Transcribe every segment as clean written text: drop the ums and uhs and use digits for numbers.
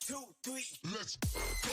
Two, three, let's go.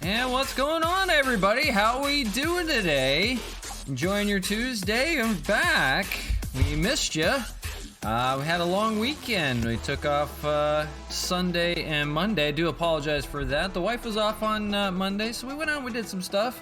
And what's going on, everybody? How we doing today? Enjoying your Tuesday? I'm back. We missed you. We had a long weekend. We took off Sunday and Monday. I do apologize for that. The wife was off on Monday, so we went out and we did some stuff.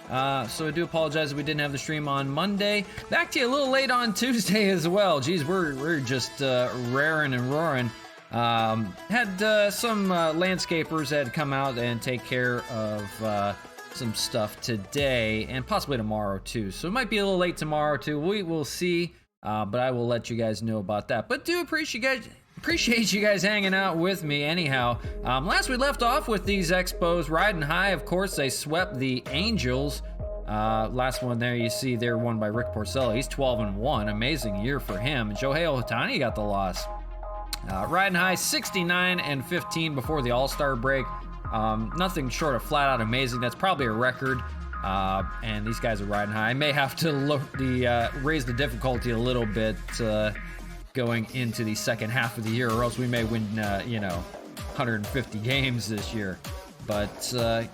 So I do apologize that we didn't have the stream on Monday. Back to you a little late on Tuesday as well. Geez, we're just raring and roaring. Had some landscapers that had come out and take care of some stuff today and possibly tomorrow too. So it might be a little late tomorrow too. We will see, but I will let you guys know about that. But do appreciate you guys hanging out with me anyhow. Last we left off with these Expos riding high. Of course, they swept the Angels. Last one there, you see they're won by Rick Porcello. He's 12-1. Amazing year for him. And Shohei Ohtani got the loss. Riding high 69-15 before the All-Star break. Nothing short of flat out amazing. That's probably a record. And these guys are riding high. I may have to raise the difficulty a little bit going into the second half of the year, or else we may win 150 games this year. But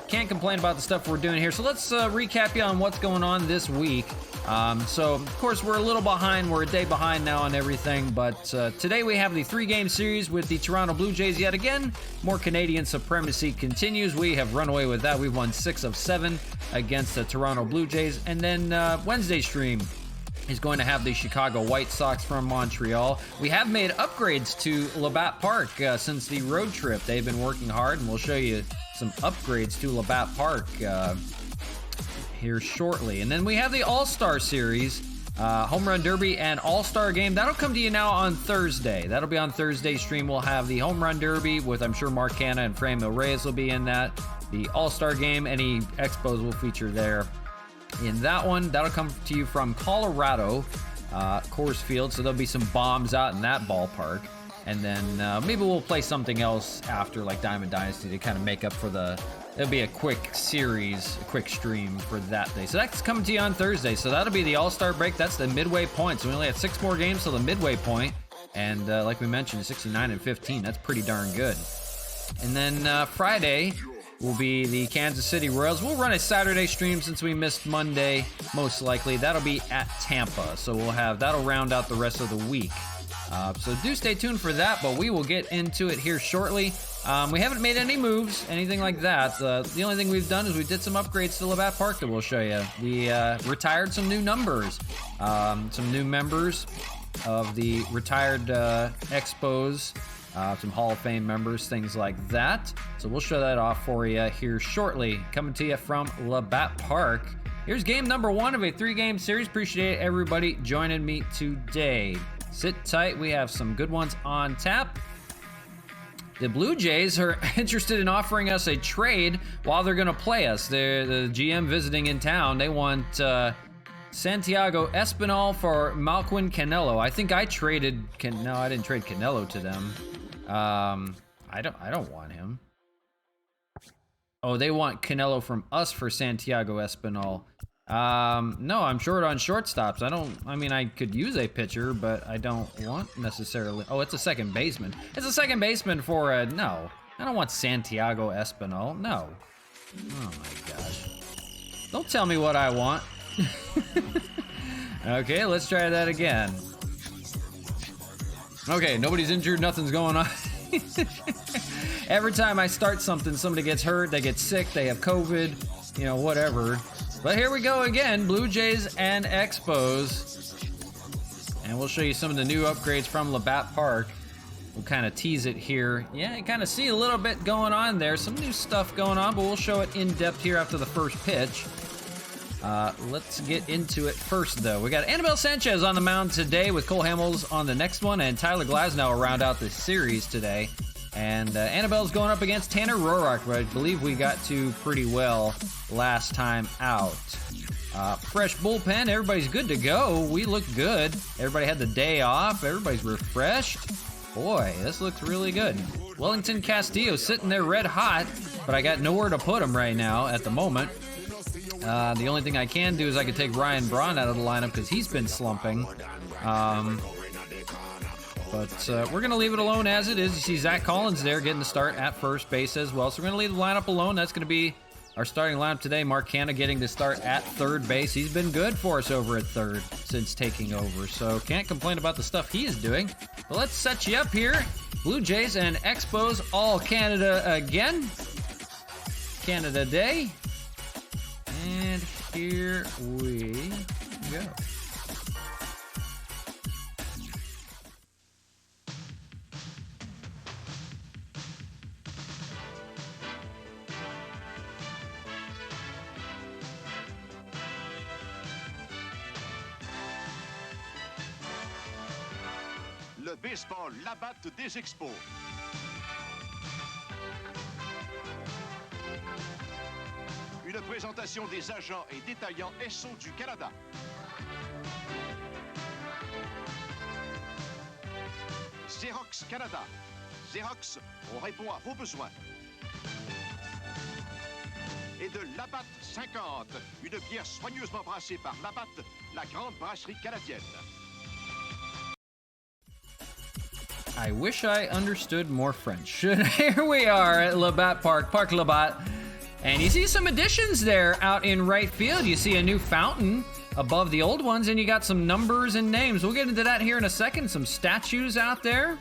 can't complain about the stuff we're doing here. So let's recap you on what's going on this week. So, of course, we're a little behind. We're a day behind now on everything. But today we have the 3-game series with the Toronto Blue Jays yet again. More Canadian supremacy continues. We have run away with that. We've won 6 of 7 against the Toronto Blue Jays. And then Wednesday stream is going to have the Chicago White Sox from Montreal. We have made upgrades to Labatt Park since the road trip. They've been working hard, and we'll show you some upgrades to Labatt Park here shortly. And then we have the All-Star Series, Home Run Derby and All-Star Game. That'll come to you now on Thursday. That'll be on Thursday's stream. We'll have the Home Run Derby with, I'm sure, Mark Hanna and Framil Reyes will be in that. The All-Star Game, any Expos will feature there in that one. That'll come to you from Colorado, Coors Field, so there'll be some bombs out in that ballpark. And then maybe we'll play something else after, like Diamond Dynasty, to kind of make up for the... It'll be a quick series, a quick stream for that day. So that's coming to you on Thursday. So that'll be the All-Star break. That's the midway point. So we only have 6 more games till the midway point. And like we mentioned, 69 and 15. That's pretty darn good. And then Friday will be the Kansas City Royals. We'll run a Saturday stream since we missed Monday, most likely. That'll be at Tampa. So that'll round out the rest of the week. So do stay tuned for that, but we will get into it here shortly. We haven't made any moves, anything like that. The only thing we've done is we did some upgrades to Labatt Park that we'll show you. We retired some new numbers, some new members of the retired Expos, some Hall of Fame members, things like that. So we'll show that off for you here shortly. Coming to you from Labatt Park. Here's game number 1 of a 3-game series. Appreciate everybody joining me today. Sit tight, we have some good ones on tap. The Blue Jays are interested in offering us a trade while they're gonna play us. They're the GM visiting in town. They want Santiago Espinal for Malquin Canelo. I think I traded, no, I didn't trade Canelo to them. I don't want him. Oh, they want Canelo from us for Santiago Espinal. No, I'm short on shortstops. I mean, I could use a pitcher, but I don't want necessarily. Oh, it's a second baseman. It's a second baseman for no. I don't want Santiago Espinal. No. Oh my gosh. Don't tell me what I want. Okay, let's try that again. Okay, nobody's injured, nothing's going on. Every time I start something, somebody gets hurt, they get sick, they have COVID, you know, whatever. But here we go again, Blue Jays and Expos. And we'll show you some of the new upgrades from Labatt Park. We'll kind of tease it here. Yeah, you kind of see a little bit going on there. Some new stuff going on, but we'll show it in depth here after the first pitch. Let's get into it first, though. We got Anibal Sanchez on the mound today with Cole Hamels on the next one, and Tyler Glasnow will round out the series today. And Annabelle's going up against Tanner Roark, who I believe we got to pretty well last time out. Fresh bullpen, everybody's good to go. We look good. Everybody had the day off. Everybody's refreshed. Boy, this looks really good. Wellington Castillo sitting there red hot, but I got nowhere to put him right now at the moment. The only thing I can do is I could take Ryan Braun out of the lineup because he's been slumping. But we're going to leave it alone as it is. You see Zach Collins there getting the start at first base as well. So we're going to leave the lineup alone. That's going to be our starting lineup today. Mark Hanna getting to start at third base. He's been good for us over at third since taking over. So can't complain about the stuff he is doing. But let's set you up here. Blue Jays and Expos all Canada again. Canada Day. And here we go. Le baseball Labatt des Expos. Une présentation des agents et détaillants SO du Canada. Xerox Canada. Xerox, on répond à vos besoins. Et de Labatt 50, une bière soigneusement brassée par Labatt, la grande brasserie canadienne. I wish I understood more French. Here we are at Labatt Park, Park Labatt. And you see some additions there out in right field. You see a new fountain above the old ones, and you got some numbers and names. We'll get into that here in a second. Some statues out there.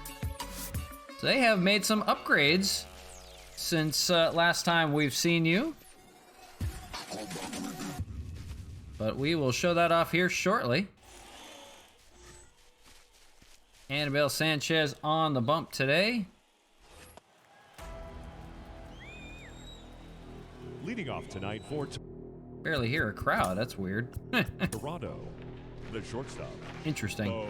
So they have made some upgrades since last time we've seen you. But we will show that off here shortly. Anibal Sanchez on the bump today. Leading off tonight for Barely hear a crowd. That's weird. Toronto, the shortstop. Interesting. Bo.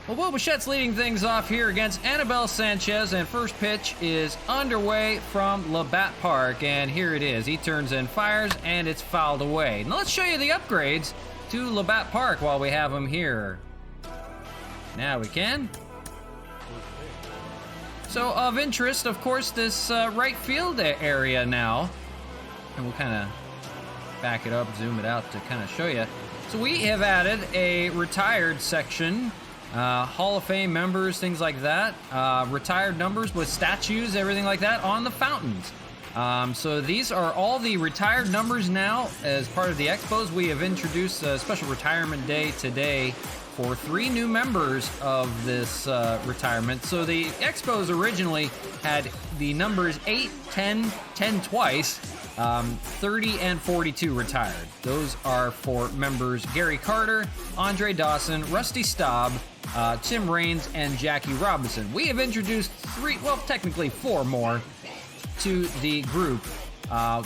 Well, Bo Bichette's leading things off here against Anibal Sanchez, and first pitch is underway from Labatt Park, and here it is. He turns and fires, and it's fouled away. Now let's show you the upgrades to Labatt Park while we have them here. Now we can. So of interest, of course, this right field area now, and we'll kind of back it up, zoom it out to kind of show you. So we have added a retired section. Hall of Fame members, things like that, retired numbers with statues, everything like that on the fountains. So these are all the retired numbers now. As part of the Expos, we have introduced a special retirement day today for 3 new members of this retirement. So the Expos originally had the numbers 8, 10, 10 twice, 30 and 42 retired. Those are for members Gary Carter, Andre Dawson, Rusty Staub, Tim Raines, and Jackie Robinson. We have introduced 3, well, technically 4 more to the group.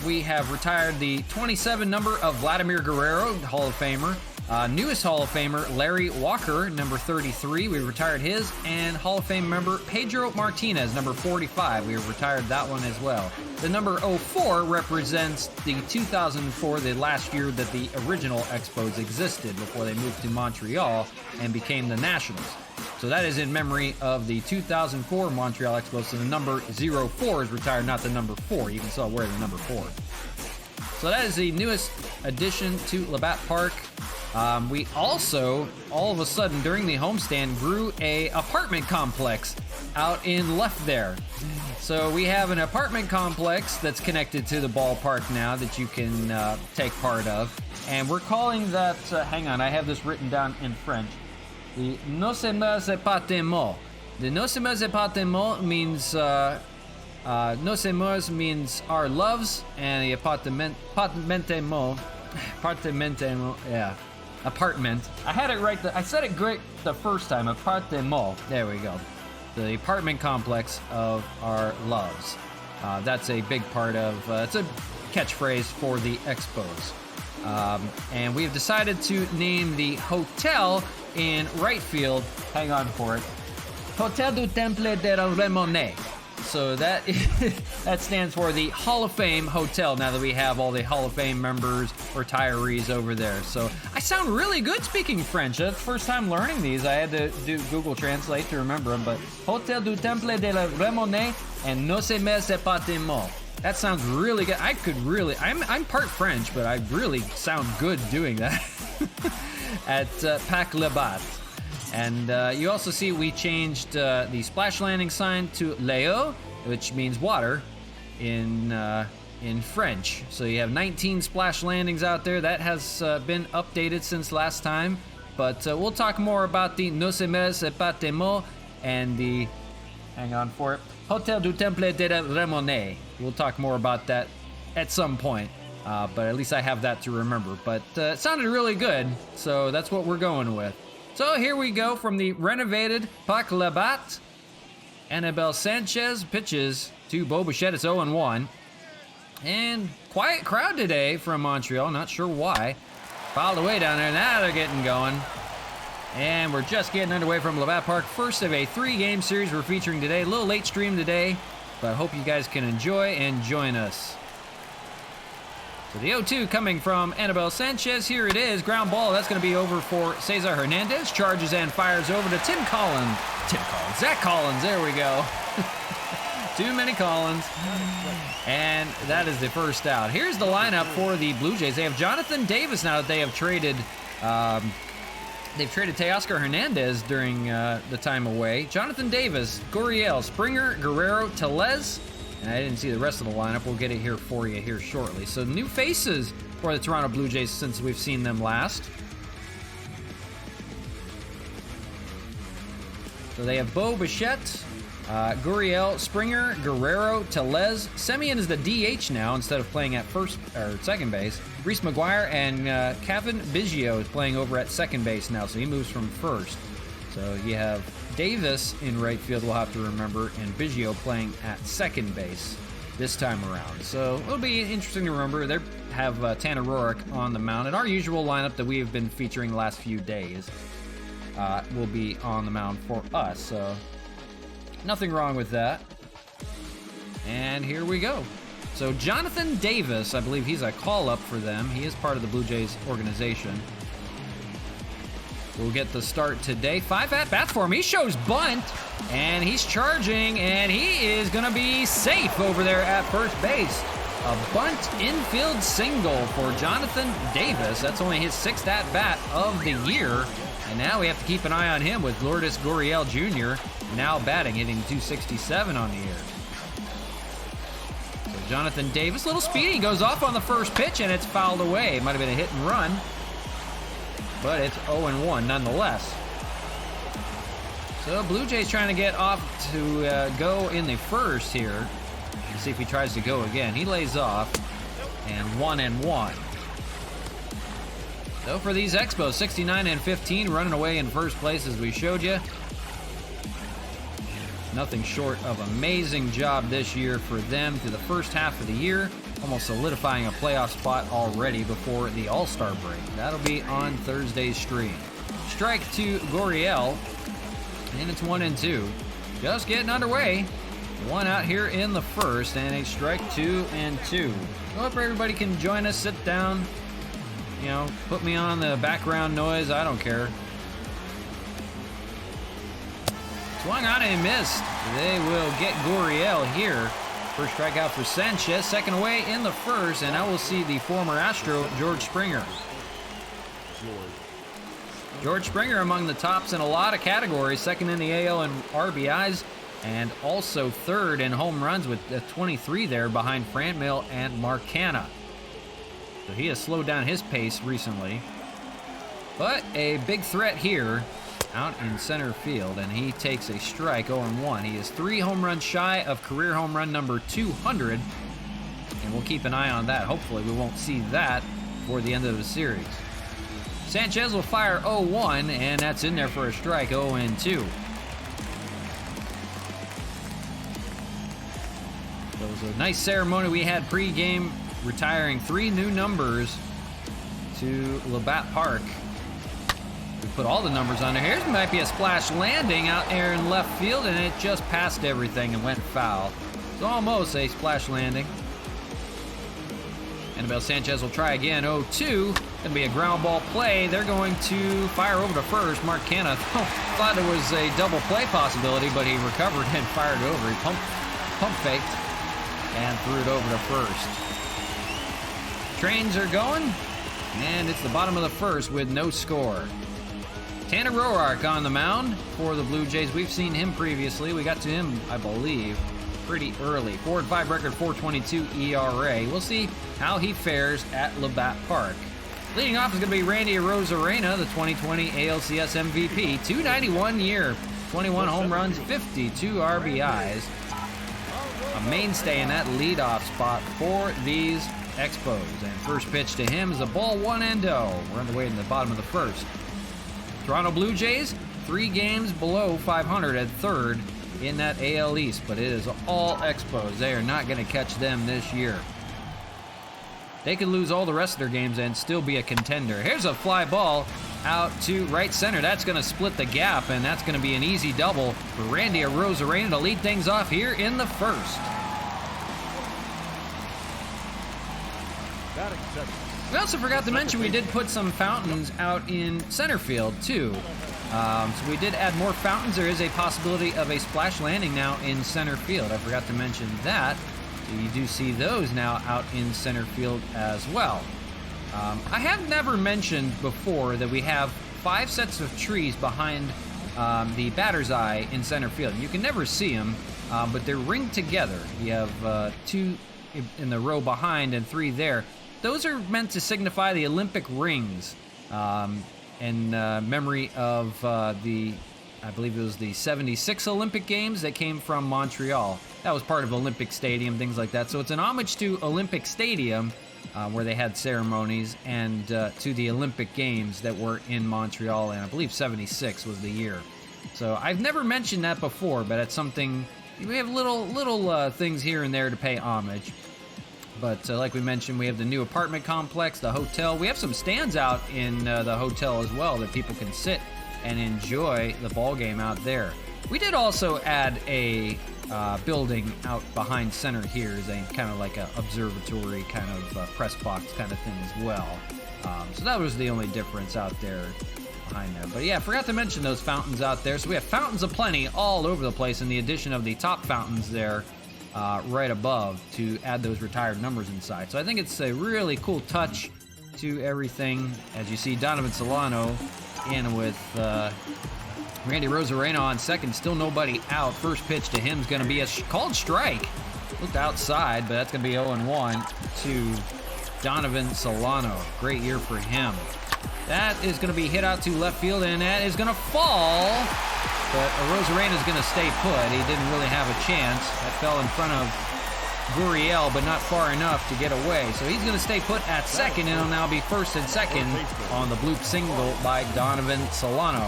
We have retired the 27 number of Vladimir Guerrero, Hall of Famer. Newest Hall of Famer Larry Walker, number 33, we retired his, and Hall of Fame member Pedro Martinez, number 45, we have retired that one as well. The number 04 represents the 2004, the last year that the original Expos existed before they moved to Montreal and became the Nationals. So that is in memory of the 2004 Montreal Expos, so the number 04 is retired, not the number 4. You can still wear the number 4. So that is the newest addition to Labatt Park. We also, all of a sudden, during the homestand, grew a apartment complex out in left there. So we have an apartment complex that's connected to the ballpark now that you can take part of. And we're calling that, hang on, I have this written down in French. The Nos Aimes Appartements. The Nos Aimes Appartements means, Nos Aimes means our loves, and the apartment, yeah. Apartment. I had it right. I said it great the first time. Appartement. There we go. The apartment complex of our loves. That's a big part of. It's a catchphrase for the Expos. And we have decided to name the hotel in right field. Hang on for it. Hotel du Temple de la Remonnaie. So that that stands for the Hall of Fame Hotel, now that we have all the Hall of Fame members, retirees over there. So I sound really good speaking French. That's the first time learning these. I had to do Google Translate to remember them. But Hotel du Temple de la Remonnaie and Nos Aimes Appartements. That sounds really good. I could really, I'm part French, but I really sound good doing that at Pac Labatt. And you also see we changed the splash landing sign to Léo, which means water in French. So you have 19 splash landings out there. That has been updated since last time. But we'll talk more about the Nos Aimes Appartements and the, hang on for it, Hotel du Temple de la Remonnaie. We'll talk more about that at some point. But at least I have that to remember. But it sounded really good, so that's what we're going with. So here we go from the renovated Pac Labatt. Anibal Sanchez pitches to Bo Bichette. It's 0-1. And quiet crowd today from Montreal. Not sure why. Fouled away down there. Now they're getting going. And we're just getting underway from Labatt Park. First of a 3-game series we're featuring today. A little late stream today, but I hope you guys can enjoy and join us. So the 0-2 coming from Anibal Sanchez. Here it is. Ground ball. That's going to be over for Cesar Hernandez. Charges and fires over to Zach Collins. There we go. Too many Collins. And that is the first out. Here's the lineup for the Blue Jays. They have Jonathan Davis now that they have traded. They've traded Teoscar Hernandez during the time away. Jonathan Davis, Gurriel, Springer, Guerrero, Tellez. And I didn't see the rest of the lineup. We'll get it here for you here shortly. So new faces for the Toronto Blue Jays since we've seen them last. So they have Bo Bichette, Gurriel, Springer, Guerrero, Tellez. Semien is the DH now instead of playing at first or second base. Reese McGuire and Kevin Biggio is playing over at second base now, so he moves from first. So you have Davis in right field, we'll have to remember, and Biggio playing at second base. this time around. So it'll be interesting to remember. They have Tanner Roark on the mound, and our usual lineup that we have been featuring the last few days will be on the mound for us. So nothing wrong with that. And here we go. So Jonathan Davis, I believe he's a call-up for them. He is part of the Blue Jays organization. We'll get the start today. 5 at-bats for him. He shows bunt, and he's charging, and he is going to be safe over there at first base. A bunt infield single for Jonathan Davis. That's only his 6th at-bat of the year. And now we have to keep an eye on him with Lourdes Gurriel Jr. now batting, hitting .267 on the year. So Jonathan Davis, little speedy, goes off on the first pitch, and it's fouled away. It might have been a hit and run, but it's 0-1 nonetheless. So Blue Jays trying to get off to go in the first here. Let's see if he tries to go again. He lays off, and 1-1. So for these Expos, 69-15, running away in first place as we showed you. Nothing short of amazing job this year for them through the first half of the year, almost solidifying a playoff spot already before the All-Star break. That'll be on Thursday's stream. Strike to Gurriel, and it's 1-2. Just getting underway. One out here in the first, and a strike 2-2. Hope everybody can join us, sit down, you know, put me on the background noise, I don't care. Swung on and missed. They will get Gurriel here. First strikeout for Sanchez, second away in the first, and now we'll see the former Astro, George Springer. George Springer among the tops in a lot of categories, second in the AL in RBIs, and also third in home runs with 23 there behind Franmil and Mark Canha. So he has slowed down his pace recently. But a big threat here out in center field, and he takes a strike, 0-1. He is 3 home runs shy of career home run number 200, and we'll keep an eye on that. Hopefully we won't see that before the end of the series. Sanchez will fire 0-1, and that's in there for a strike, 0-2. It was a nice ceremony we had pre-game, retiring 3 new numbers to Labatt Park. We put all the numbers on there. Here's might be a splash landing out there in left field, and it just passed everything and went foul. It's almost a splash landing. Anibal Sanchez will try again, 0-2. Gonna be a ground ball play. They're going to fire over to first. Mark Canha thought there was a double play possibility, but he recovered and fired over. He pump faked and threw it over to first. Trains are going, and it's the bottom of the first with no score. Tanner Roark on the mound for the Blue Jays. We've seen him previously. We got to him, I believe, pretty early. 4-5 record, 4.22 ERA. We'll see how he fares at Labatt Park. Leading off is going to be Randy Arozarena, the 2020 ALCS MVP. 291 year, 21 home runs, 52 RBIs. A mainstay in that leadoff spot for these Expos. And first pitch to him is a ball 1-0. We're on the way in the bottom of the first. Toronto Blue Jays, 3 games below 500 at third in that AL East, but it is all Expos. They are not going to catch them this year. They could lose all the rest of their games and still be a contender. Here's a fly ball out to right center. That's going to split the gap, and that's going to be an easy double for Randy Arozarena to lead things off here in the first. We also forgot to mention we did put some fountains out in center field too. So we did add more fountains. There is a possibility of a splash landing now in center field. I forgot to mention that. So you do see those now out in center field as well. I have never mentioned before that we have 5 sets of trees behind the batter's eye in center field. You can never see them, but they're ringed together. You have 2 in the row behind and 3 there. Those are meant to signify the Olympic rings in memory of I believe it was the 76 Olympic Games that came from Montreal. That was part of Olympic Stadium, things like that. So it's an homage to Olympic Stadium where they had ceremonies, and to the Olympic Games that were in Montreal, and I believe 76 was the year. So I've never mentioned that before, but it's something We have little things here and there to pay homage. But like we mentioned, we have the new apartment complex, the hotel. We have some stands out in the hotel as well that people can sit and enjoy the ball game out there. We did also add a building out behind center here as a kind of like an observatory kind of press box kind of thing as well. So that was the only difference out there behind there. But yeah, forgot to mention those fountains out there. So we have fountains aplenty all over the place, in the addition of the top fountains there right above to add those retired numbers inside. So I think it's a really cool touch to everything. As you see, Donovan Solano in with Randy Rosarena on second. Still nobody out. First pitch to him is going to be a called strike. Looked outside, but that's going to be 0-1 to Donovan Solano. Great year for him. That is going to be hit out to left field, and that is going to fall. But Rosarena is going to stay put. He didn't really have a chance. That fell in front of Gurriel, but not far enough to get away. So he's going to stay put at second, and it'll now be first and second on the bloop single by Donovan Solano.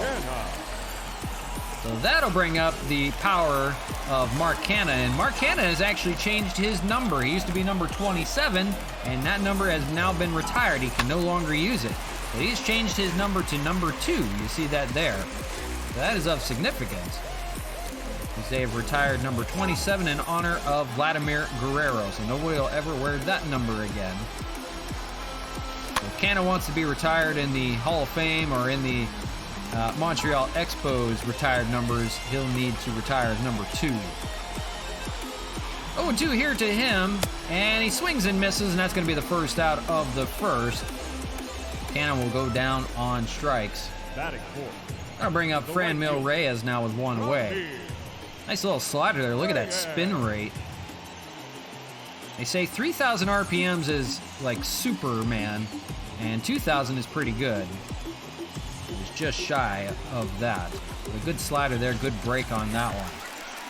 So that'll bring up the power of Mark Canha. And Mark Canha has actually changed his number. He used to be number 27, and that number has now been retired. He can no longer use it. So he's changed his number to number 2. You see that there. So that is of significance, because they have retired number 27 in honor of Vladimir Guerrero. So nobody will ever wear that number again. So if Canha wants to be retired in the Hall of Fame or in the Montreal Expos retired numbers, he'll need to retire as number 2. 0-2 here to him, and he swings and misses, and that's going to be the first out of the first. Canha will go down on strikes. I'll bring up Franmil Reyes now with one away. Nice little slider there. Look at that spin rate. They say 3,000 RPMs is like Superman, and 2,000 is pretty good. It was just shy of that. But a good slider there, good break on that one.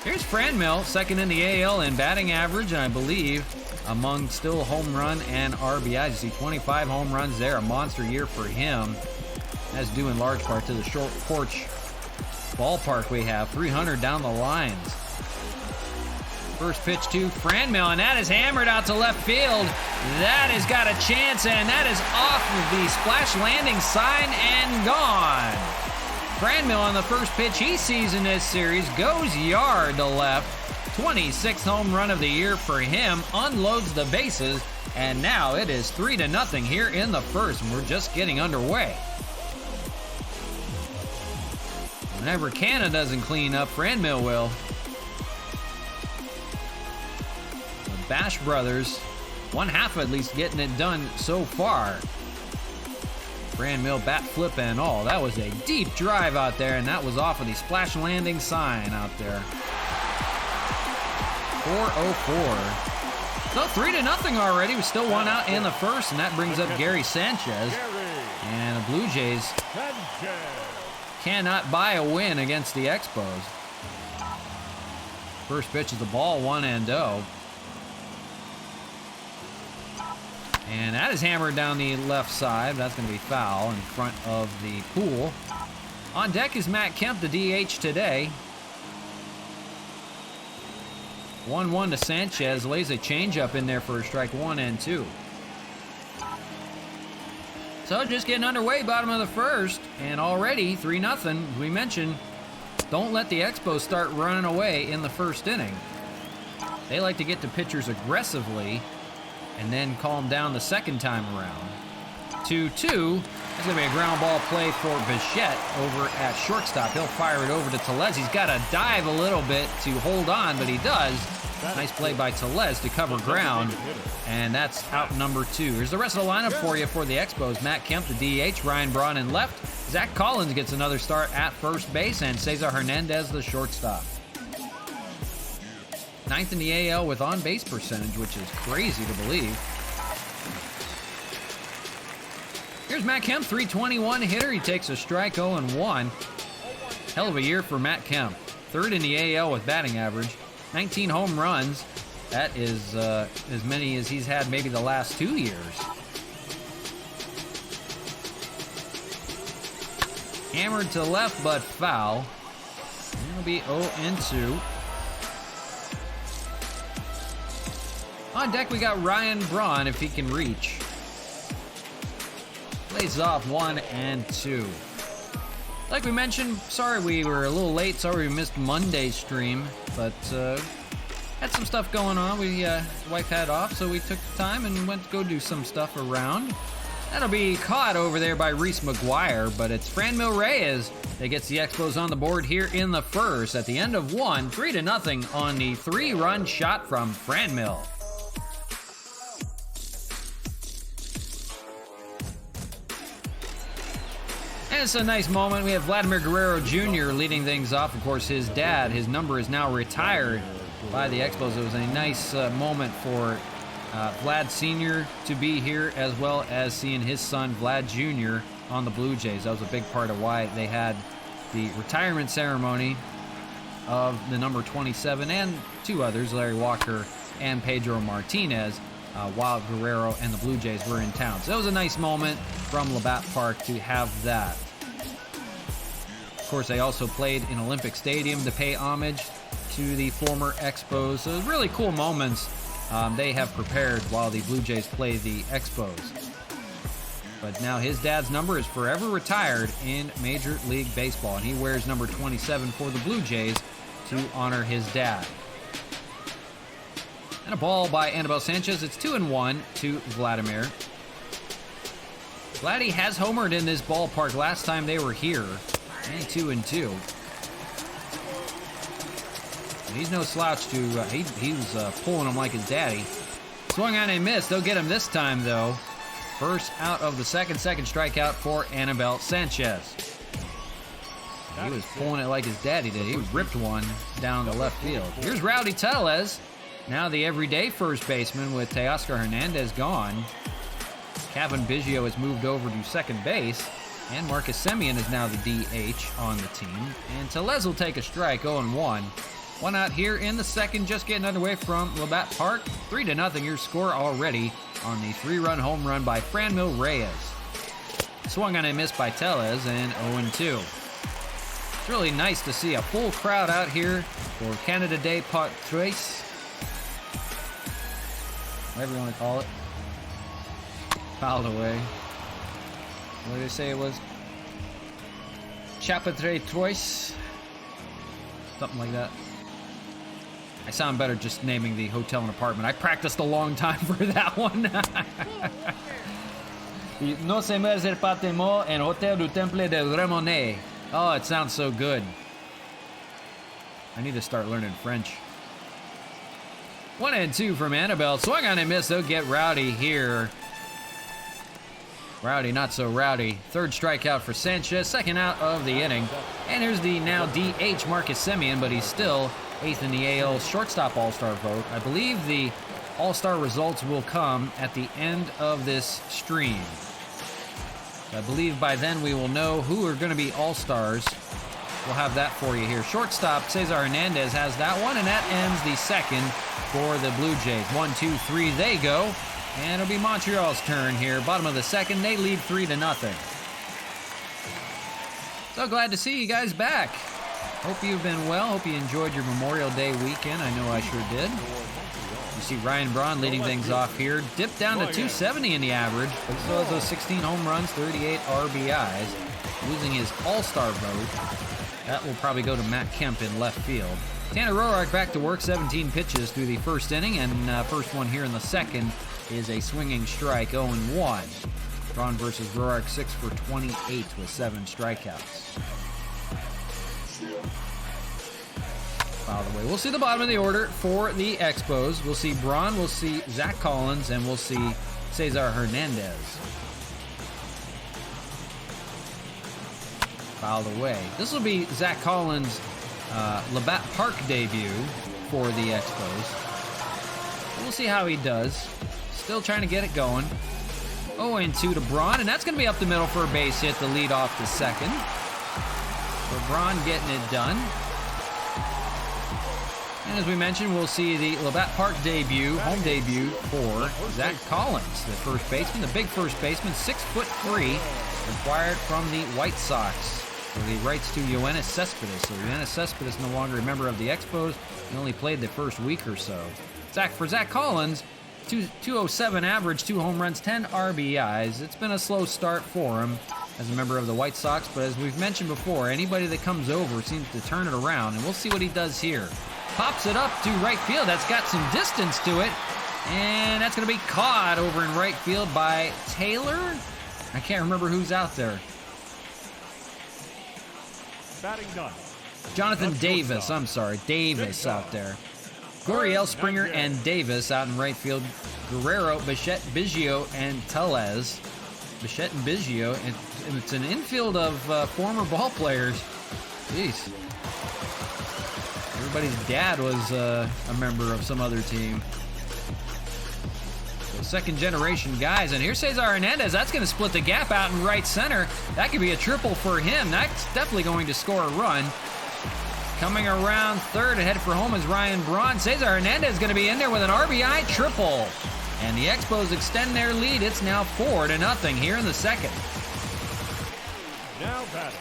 Here's Franmil, second in the AL in batting average, and I believe among still home run and RBIs. You see 25 home runs there, a monster year for him. That's due in large part to the short porch ballpark we have, 300 down the lines. First pitch to Franmil, and that is hammered out to left field. That has got a chance, and that is off of the splash landing sign and gone. Franmil on the first pitch he sees in this series goes yard to left. 26th home run of the year for him, unloads the bases, and now it is 3-0 here in the first, and we're just getting underway. Whenever Canha doesn't clean up, Franmil will. The Bash brothers, one half at least getting it done so far. Franmil bat flip and all. That was a deep drive out there, and that was off of the splash landing sign out there. 4-0-4. So 3-0 already. We still one out in the first, and that brings up Gary Sanchez. And the Blue Jays cannot buy a win against the Expos. First pitch is the ball, 1-0. And that is hammered down the left side. That's going to be foul in front of the pool. On deck is Matt Kemp, the DH today. 1-1 to Sanchez. Lays a changeup in there for a strike 1 and 2. So just getting underway, bottom of the first. And already 3-0. We mentioned, don't let the Expos start running away in the first inning. They like to get to pitchers aggressively and then calm down the second time around. 2-2. That's going to be a ground ball play for Bichette over at shortstop. He'll fire it over to Tellez. He's got to dive a little bit to hold on, but he does. Nice play by Tellez to cover ground, and that's out number 2. Here's the rest of the lineup for you for the Expos. Matt Kemp, the DH, Ryan Braun in left. Zach Collins gets another start at first base, and Cesar Hernandez, the shortstop. 9th in the AL with on-base percentage, which is crazy to believe. Here's Matt Kemp, 321 hitter. He takes a strike, 0-1. Hell of a year for Matt Kemp. 3rd in the AL with batting average. 19 home runs. That is as many as he's had maybe the last 2 years. Hammered to left, but foul. It'll be 0-2. On deck, we got Ryan Braun, if he can reach. Plays off 1 and 2. Like we mentioned, sorry we were a little late. Sorry we missed Monday's stream, but had some stuff going on. Wife had off, so we took the time and went to go do some stuff around. That'll be caught over there by Reese McGuire, but it's Franmil Reyes that gets the Expos on the board here in the first. At the end of 1, 3-0 on the 3-run shot from Franmil. And it's a nice moment. We have Vladimir Guerrero Jr. leading things off. Of course, his dad, his number is now retired by the Expos. It was a nice moment for Vlad Sr. to be here, as well as seeing his son, Vlad Jr., on the Blue Jays. That was a big part of why they had the retirement ceremony of the number 27 and 2 others, Larry Walker and Pedro Martinez, while Guerrero and the Blue Jays were in town. So that was a nice moment from Labatt Park to have that. Of course, they also played in Olympic Stadium to pay homage to the former Expos. So really cool moments they have prepared while the Blue Jays play the Expos. But now his dad's number is forever retired in Major League Baseball, and he wears number 27 for the Blue Jays to honor his dad. And a ball by Anibal Sanchez. It's 2-1 to Vladimir. Vladdy has homered in this ballpark last time they were here, and 2-2. He's no slouch to, he was pulling him like his daddy. Swung on and missed. They'll get him this time, though. First out of the second strikeout for Anibal Sanchez. He was pulling it like his daddy did. He ripped one down the left field. Here's Rowdy Tellez, now the everyday first baseman with Teoscar Hernandez gone. Kevin Biggio has moved over to second base, and Marcus Semien is now the DH on the team. And Tellez will take a strike, 0-1. One out here in the second, just getting underway from Labatt Park. 3-0 your score already on the 3-run home run by Franmil Reyes. Swung on and missed by Tellez, and 0-2. It's really nice to see a full crowd out here for Canada Day Part 3. Whatever you want to call it. Fouled away. What did they say it was? CHAPITRE TROIS. Something like that. I sound better just naming the hotel and apartment. I practiced a long time for that one. No se me hace patemo en Hotel du Temple de Remonet. Oh, it sounds so good. I need to start learning French. 1-2 from Anibal. Swung on and missed. They'll get Rowdy here. Rowdy, not so rowdy. Third strikeout for Sanchez. Second out of the inning. And here's the now DH Marcus Semien, but he's still 8th in the AL shortstop all-star vote. I believe the all-star results will come at the end of this stream. I believe by then we will know who are going to be all-stars. We'll have that for you here. Shortstop Cesar Hernandez has that one, and that ends the second for the Blue Jays. 1, 2, 3, they go. And it'll be Montreal's turn here. Bottom of the second, they lead 3-0. So glad to see you guys back. Hope you've been well. Hope you enjoyed your Memorial Day weekend. I know I sure did. You see Ryan Braun leading things off here. Dipped down to 270 in the average, but still has those 16 home runs, 38 RBIs. Losing his all-star vote. That will probably go to Matt Kemp in left field. Tanner Roark back to work, 17 pitches through the first inning, and first one here in the second is a swinging strike, 0-1. Braun versus Roark, 6 for 28 with 7 strikeouts. Fouled away. We'll see the bottom of the order for the Expos. We'll see Braun, we'll see Zach Collins, and we'll see Cesar Hernandez. Fouled away. This will be Zach Collins' Labatt Park debut for the Expos. We'll see how he does. Still trying to get it going. 0-2 to Braun, and that's going to be up the middle for a base hit to lead off the second. So Braun getting it done. And as we mentioned, we'll see the Labatt Park debut, home debut for Zach Collins, the first baseman, the big first baseman, 6'3", acquired from the White Sox for the rights to Yoenis Cespedes. So Yoenis Cespedes no longer a member of the Expos. He only played the first week or so. For Zach Collins, 207 average, 2 home runs, 10 RBIs. It's been a slow start for him as a member of the White Sox, but as we've mentioned before, anybody that comes over seems to turn it around, and we'll see what he does here. Pops it up to right field. That's got some distance to it, and that's going to be caught over in right field by Taylor. I can't remember who's out there. Batting done. Jonathan Davis, I'm sorry, Davis out there. Gurriel, Springer, and Davis out in right field. Guerrero, Bichette, Biggio, and Tellez. Bichette and Biggio, and it's an infield of former ball players. Jeez. Everybody's dad was a member of some other team. So second generation guys, and here's Cesar Hernandez. That's going to split the gap out in right center. That could be a triple for him. That's definitely going to score a run. Coming around third and headed for home is Ryan Braun. Cesar Hernandez is going to be in there with an RBI triple. And the Expos extend their lead. It's now 4-0 here in the second. Now batting.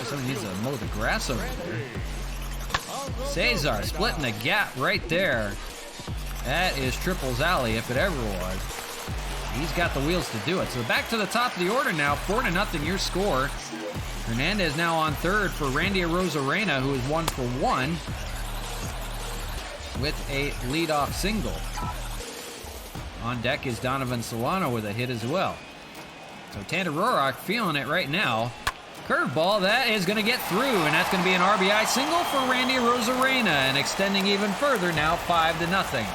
Somebody needs to mow the grass over there. Cesar splitting the gap right there. That is triples alley if it ever was. He's got the wheels to do it. So back to the top of the order now. 4-0 your score. Hernandez now on third for Randy Arozarena, who is 1 for 1 with a leadoff single. On deck is Donovan Solano with a hit as well. So Tanner Roark feeling it right now. Curveball, that is going to get through, and that's going to be an RBI single for Randy Arozarena, and extending even further now, 5-0.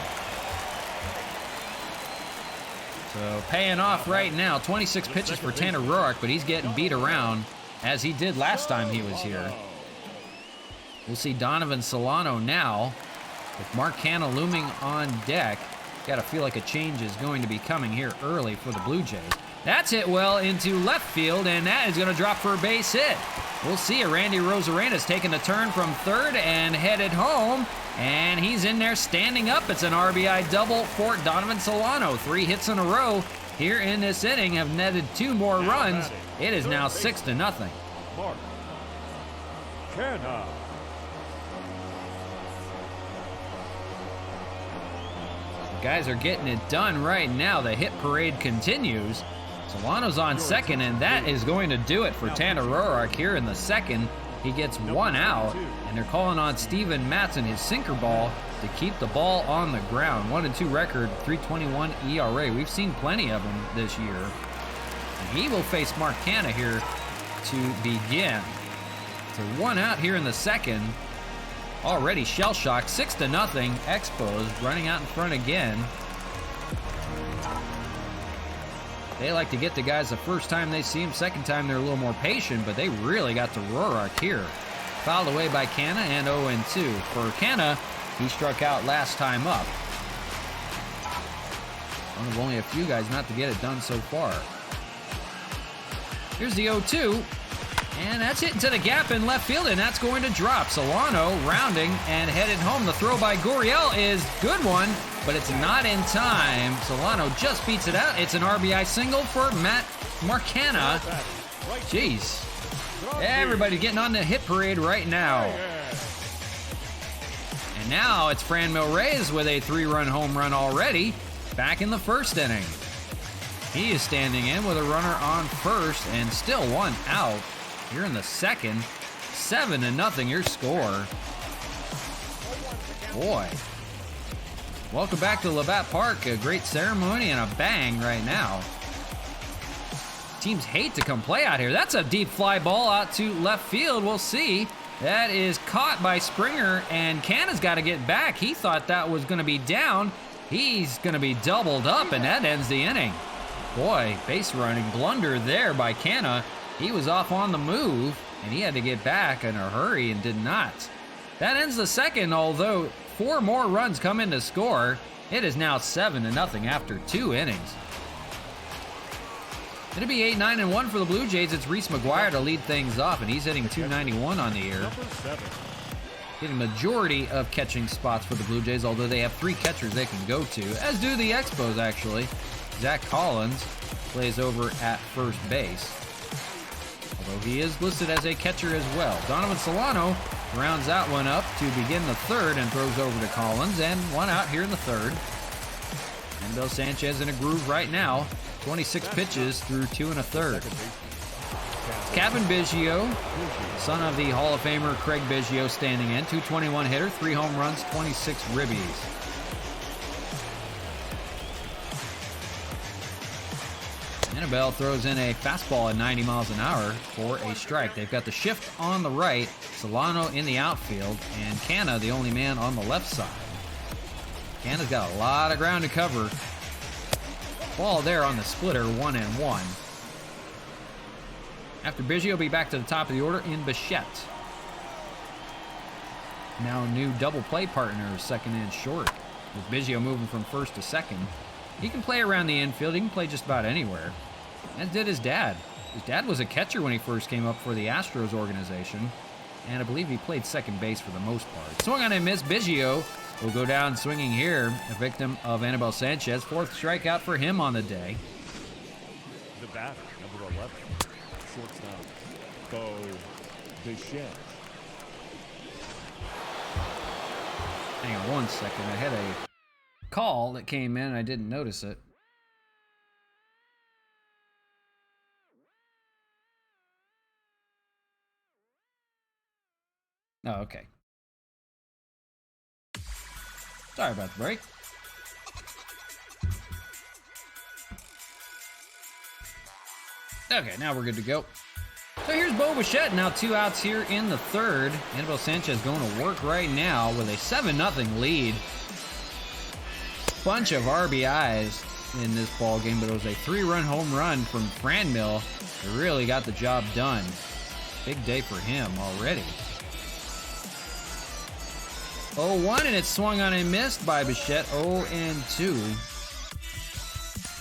So paying off right now, 26 pitches for Tanner Roark, but he's getting beat around as he did last time he was here. We'll see Donovan Solano now with Mark Canha looming on deck. Got to feel like a change is going to be coming here early for the Blue Jays. That's hit well into left field, and that is going to drop for a base hit. We'll see it. Randy Arozarena's taking a turn from third and headed home, and he's in there standing up. It's an RBI double for Donovan Solano. 3 hits in a row here in this inning have netted 2 more runs. It is now 6-0. Mark Canha. Guys are getting it done right now. The hit parade continues. Solano's on second, and that is going to do it for Tanner Roark here in the second. He gets 1 out, and they're calling on Steven Matson, his sinker ball, to keep the ball on the ground. 1-2 record, 3.21 ERA. We've seen plenty of him this year. And he will face Mark Canha here to begin. So 1 out here in the second. Already shell-shocked, 6-0. Expos running out in front again. They like to get the guys the first time they see him. Second time they're a little more patient, but they really got to Roark here. Fouled away by Canha, and 0-2. For Canha, he struck out last time up. One of only a few guys not to get it done so far. Here's the 0-2. And that's hit into the gap in left field, and that's going to drop. Solano rounding and headed home. The throw by Gurriel is good one, but it's not in time. Solano just beats it out. It's an RBI single for Mark Canha. Jeez. Everybody getting on the hit parade right now. And now it's Franmil Reyes with a 3-run home run already. Back in the first inning. He is standing in with a runner on first and still 1 out. Here in the second, 7-0 your score. Boy. Welcome back to Labatt Park. A great ceremony and a bang right now. Teams hate to come play out here. That's a deep fly ball out to left field. We'll see. That is caught by Springer, and Canha's got to get back. He thought that was going to be down. He's going to be doubled up, and that ends the inning. Boy, base running blunder there by Canha. He was off on the move, and he had to get back in a hurry and did not. That ends the second, although 4 more runs come in to score. It is now 7-0 after 2 innings. It'll be 8-9-1 for the Blue Jays. It's Reese McGuire to lead things off, and he's hitting .291 on the year. Getting majority of catching spots for the Blue Jays, although they have 3 catchers they can go to, as do the Expos, actually. Zach Collins plays over at first base, although he is listed as a catcher as well. Donovan Solano rounds that one up to begin the third and throws over to Collins, and 1 out here in the third. Anibal Sanchez in a groove right now. 26 pitches through 2 1/3. Kevin Biggio, son of the Hall of Famer Craig Biggio, standing in. 221 hitter, 3 home runs, 26 ribbies. Anibal throws in a fastball at 90 miles an hour for a strike. They've got the shift on the right, Solano in the outfield, and Canna the only man on the left side. Canna's got a lot of ground to cover. Ball there on the splitter, 1-1. After Biggio will be back to the top of the order in Bichette. Now new double play partners, second and short. With Biggio moving from first to second. He can play around the infield. He can play just about anywhere. As did his dad. His dad was a catcher when he first came up for the Astros organization. And I believe he played second base for the most part. Swung on and missed. Biggio will go down swinging here. A victim of Anibal Sanchez. 4th strikeout for him on the day. The batter, number 11. Shortstop, Bo Bichette. Hang on one second. I had a call that came in and I didn't notice it. Oh, okay. Sorry about the break. Okay, now we're good to go. So here's Bo Bichette, now 2 outs here in the 3rd. Anibal Sanchez going to work right now with a 7-0 lead. Bunch of RBIs in this ball game, but it was a 3-run home run from Franmil. It really got the job done. Big day for him already. 0-1, and it's swung on and missed by Bichette. 0-2.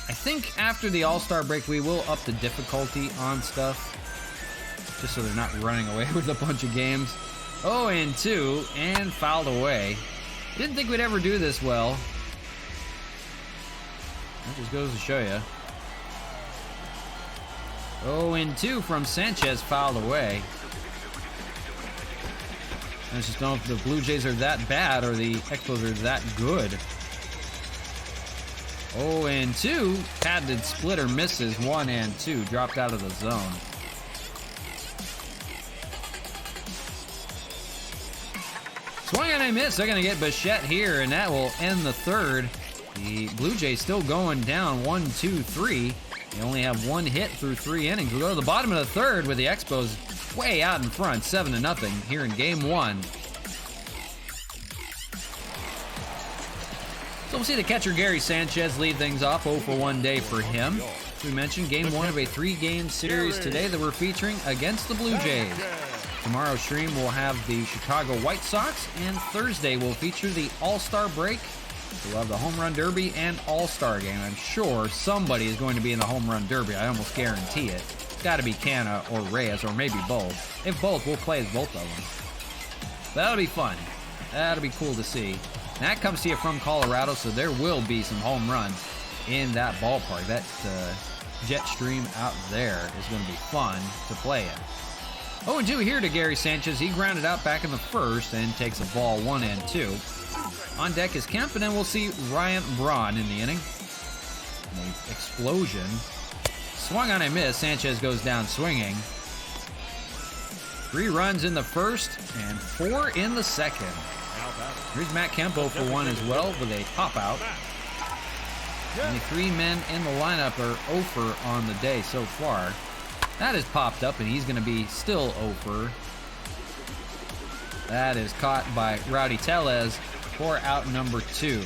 I think after the All-Star break, we will up the difficulty on stuff, just so they're not running away with a bunch of games. 0-2, and fouled away. Didn't think we'd ever do this well. That just goes to show you. 0-2 from Sanchez, fouled away. I just don't know if the Blue Jays are that bad or the Expos are that good. 0-2, patented splitter misses, 1-2, dropped out of the zone. Swing and a miss. They're going to get Bichette here, and that will end the 3rd. The Blue Jays still going down 1-2-3. They only have 1 hit through 3 innings. We'll go to the bottom of the 3rd with the Expos way out in front, 7-0 here in Game 1. So we'll see the catcher Gary Sanchez lead things off. 0-for-1 day for him. As we mentioned, Game 1 of a 3-game series today that we're featuring against the Blue Jays. Tomorrow's stream will have the Chicago White Sox, and Thursday will feature the All-Star break. We'll have the Home Run Derby and All-Star game. I'm sure somebody is going to be in the Home Run Derby. I almost guarantee it. It's got to be Canna or Reyes, or maybe both. If both, we'll play as both of them. That'll be fun. That'll be cool to see. And that comes to you from Colorado, so there will be some home runs in that ballpark. That jet stream out there is going to be fun to play in. 0-2 here to Gary Sanchez. He grounded out back in the 1st and takes a ball, 1-2. On deck is Kemp, and then we'll see Ryan Braun in the inning. An explosion. Swung on a miss. Sanchez goes down swinging. 3 runs in the 1st and 4 in the 2nd. Here's Matt Kemp 0-for-1 as well with a pop-out. Only 3 men in the lineup are 0-for on the day so far. That is popped up, and he's going to be still 0-for. That is caught by Rowdy Tellez for out number 2.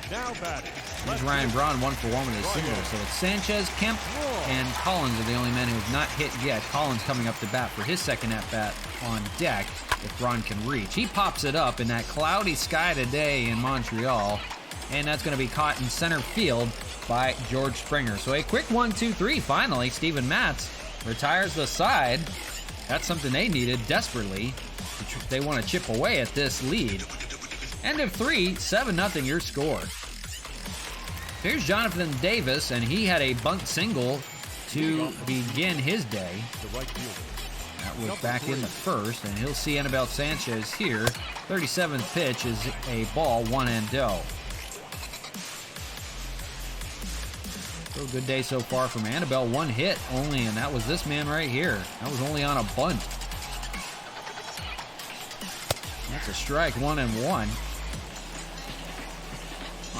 Here's Ryan Braun 1-for-1 with a single. So it's Sanchez, Kemp, and Collins are the only men who have not hit yet. Collins coming up to bat for his second at-bat on deck if Braun can reach. He pops it up in that cloudy sky today in Montreal, and that's going to be caught in center field by George Springer. So a quick 1-2-3 finally. Steven Matz retires the side. That's something they needed desperately. They want to chip away at this lead. End of 3, 7-0 your score. Here's Jonathan Davis, and he had a bunt single to begin his day. That was back in the 1st, and he'll see Anibal Sanchez here. 37th pitch is a ball, 1-0. So good day so far from Annabelle. One hit only, and that was this man right here. That was only on a bunt. That's a strike, 1-1.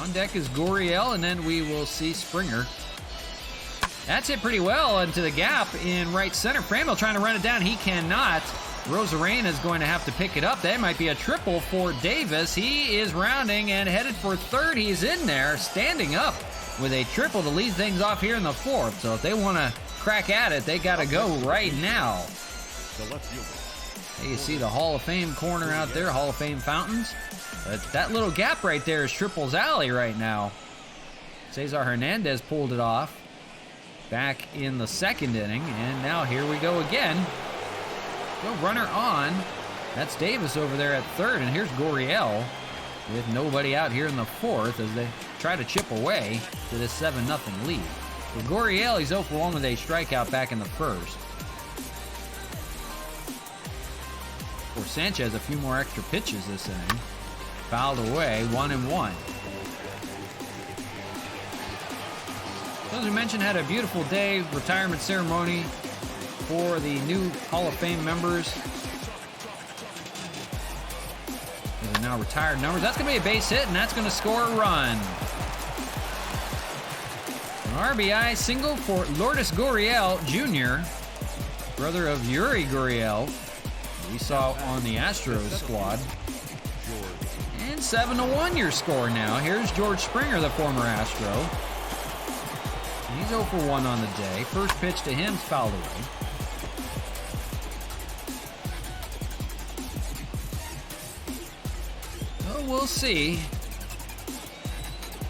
On deck is Gurriel, and then we will see Springer. That's hit pretty well into the gap in right center. Framil trying to run it down. He cannot. Rosarena is going to have to pick it up. That might be a triple for Davis. He is rounding and headed for third. He's in there, standing up with a triple to lead things off here in the fourth. So if they want to crack at it, they got to go right now. Hey, you see the Hall of Fame corner out there, Hall of Fame fountains. But that little gap right there is Triple's alley right now. Cesar Hernandez pulled it off back in the second inning, and now here we go again. So runner on. That's Davis over there at third, and here's Gurriel with nobody out here in the fourth as they try to chip away to this 7-0 lead. For Gurriel, he's 0 for 1 with a strikeout back in the first. For Sanchez, a few more extra pitches this inning. Fouled away, 1-1. So as we mentioned, had a beautiful day, retirement ceremony for the new Hall of Fame members. These are now retired numbers. That's going to be a base hit, and that's going to score a run. An RBI single for Lourdes Gurriel Jr., brother of Yuri Gurriel, we saw on the Astros squad. And 7-1 your score now. Here's George Springer, the former Astro. He's 0 for 1 on the day. First pitch to him's fouled away. So we'll see.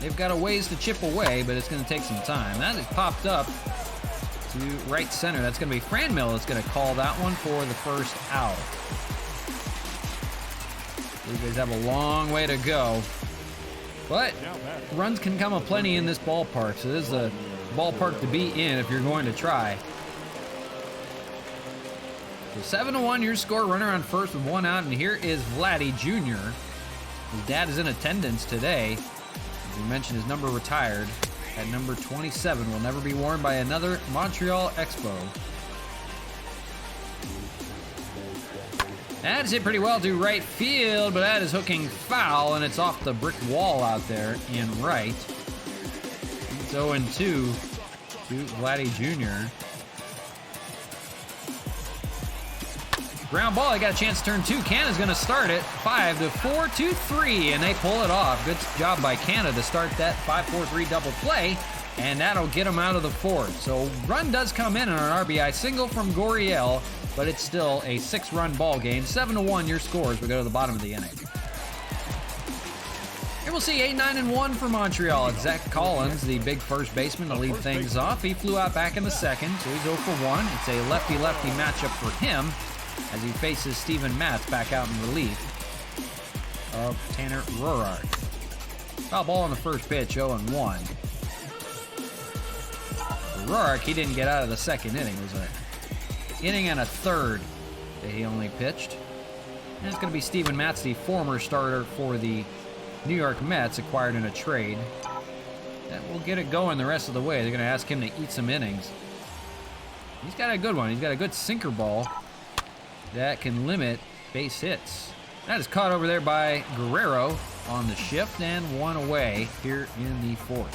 They've got a ways to chip away, but it's going to take some time. That has popped up to right center. That's going to be Franmil that's going to call that one for the first out. Blue Jays have a long way to go. But runs can come aplenty in this ballpark, so this is a ballpark to be in if you're going to try. So 7-1 your score, runner on first with 1 out, and here is Vladdy Jr. His dad is in attendance today. As we mentioned, his number retired at number 27. Will never be worn by another Montreal Expo. That is hit pretty well to right field, but that is hooking foul, and it's off the brick wall out there in right. It's 0-2 to Vladdy Jr. Ground ball, he got a chance to turn 2. Canada's going to start it 5-4 to 3, and they pull it off. Good job by Canada to start that 5-4-3 double play, and that'll get them out of the fourth. So run does come in on an RBI single from Gurriel, but it's still a 6-run ball game. 7-1 your scores. We go to the bottom of the inning. Here we'll see 8-9-1 for Montreal. It's Zach Collins, the big first baseman, to lead things off. He flew out back in the second, so he's 0 for 1. It's a lefty-lefty matchup for him as he faces Steven Matz back out in relief of Tanner Roark. Foul ball on the first pitch, 0-1. For Roark, he didn't get out of the second inning. It was an inning and a third that he only pitched. And it's going to be Steven Matz, the former starter for the New York Mets, acquired in a trade. That will get it going the rest of the way. They're going to ask him to eat some innings. He's got a good one. He's got a good sinker ball that can limit base hits. That is caught over there by Guerrero on the shift, and 1 away here in the fourth.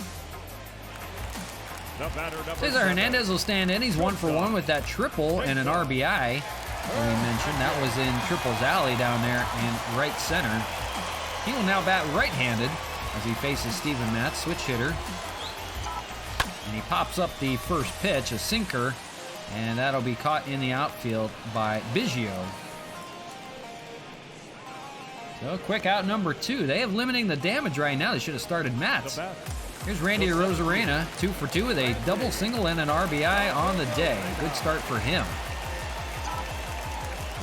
Cesar Hernandez will stand in. He's 1 for 1 with that triple and an RBI. We mentioned that was in Triple's alley down there in right center. He will now bat right-handed as he faces Steven Matz, switch hitter. And he pops up the first pitch, a sinker, and that'll be caught in the outfield by Biggio. So quick out number 2. They have limiting the damage right now. They should have started Matz. Here's Randy Arozarena, 2 for 2 with a double single and an RBI on the day. Good start for him.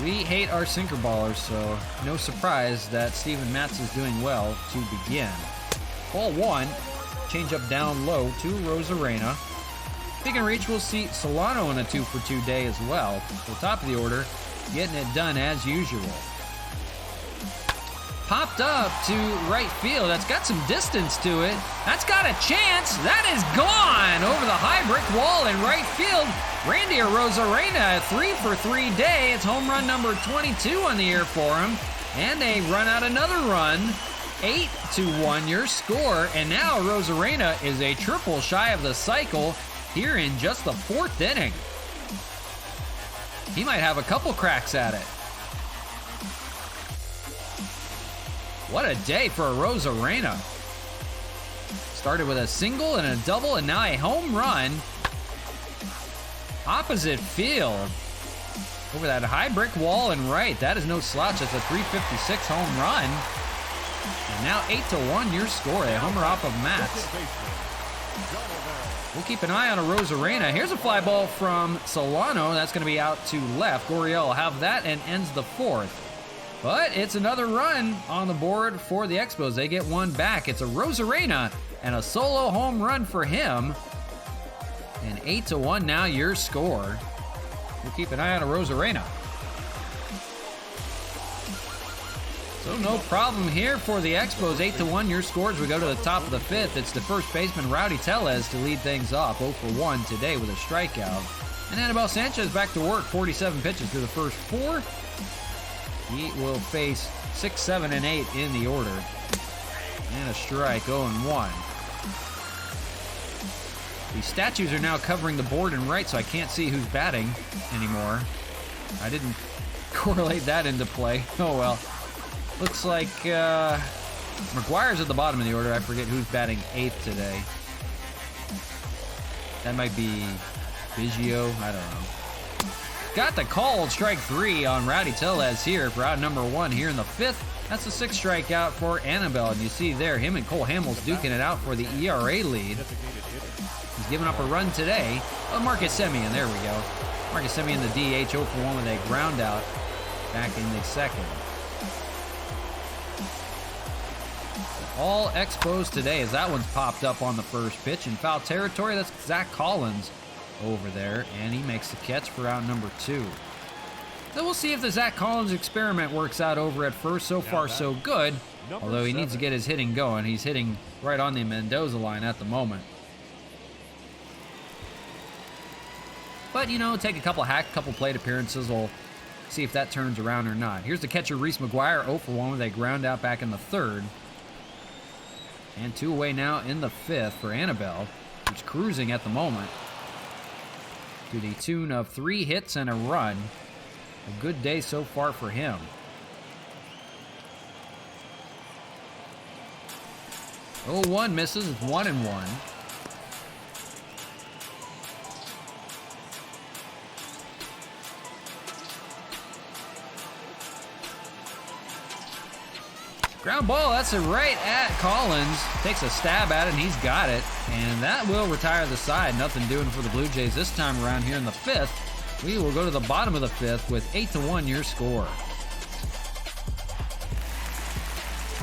We hate our sinker ballers, so no surprise that Steven Matz is doing well to begin. Ball 1, change up down low to Arozarena. If he can reach, we'll see Solano in a 2 for 2 day as well. So top of the order, getting it done as usual. popped up to right field. That's got some distance to it. That's got a chance. That is gone over the high brick wall in right field. Randy Arozarena, a 3-for-3 day. It's home run number 22 on the year for him. And they run out another run. 8-1 your score. And now Arozarena is a triple shy of the cycle here in just the 4th inning. He might have a couple cracks at it. What a day for Arozarena. Started with a single and a double, and now a home run. Opposite field. Over that high brick wall and right. That is no slouch. That's a 356 home run. And now 8-1 your score. A homer off of Matt. We'll keep an eye on Arozarena. Here's a fly ball from Solano. That's going to be out to left. Gurriel will have that and ends the 4th. But it's another run on the board for the Expos. They get one back. It's Arozarena and a solo home run for him. And 8-1 now your score. We'll keep an eye on Arozarena. So no problem here for the Expos. 8-1 your scores. We go to the top of the 5th. It's the first baseman, Rowdy Tellez, to lead things off. 0-for-1 today with a strikeout. And Anibal Sanchez back to work. 47 pitches through the first 4. He will face 6, 7, and 8 in the order. And a strike, 0-1. The statues are now covering the board and right, so I can't see who's batting anymore. I didn't correlate that into play. Oh well. Looks like McGuire's at the bottom of the order. I forget who's batting 8th today. That might be Biggio. I don't know. Got the call, strike 3 on Rowdy Tellez here for out number 1 here in the 5th. That's a 6th strikeout for Anibal. And you see there, him and Cole Hamels duking it out for the ERA lead. He's given up a run today. Oh, Marcus Semien, there we go. Marcus Semien, the DH, 0-for-1 with a ground out back in the 2nd. All Expos today as that one's popped up on the first pitch. In foul territory, that's Zach Collins over there, and he makes the catch for out number 2. So we'll see if the Zach Collins experiment works out over at first. So far, so good, although he needs to get his hitting going. He's hitting right on the Mendoza line at the moment. But, you know, take a couple plate appearances. We'll see if that turns around or not. Here's the catcher, Reese McGuire, 0-for-1 with a ground out back in the 3rd. And 2 away now in the 5th for Anibal, who's cruising at the moment, to the tune of 3 hits and a run. A good day so far for him. Oh, 1 misses. It's 1-1. Ground ball, that's it right at Collins. Takes a stab at it, and he's got it. And that will retire the side. Nothing doing for the Blue Jays this time around here in the 5th. We will go to the bottom of the 5th with 8-1 your score.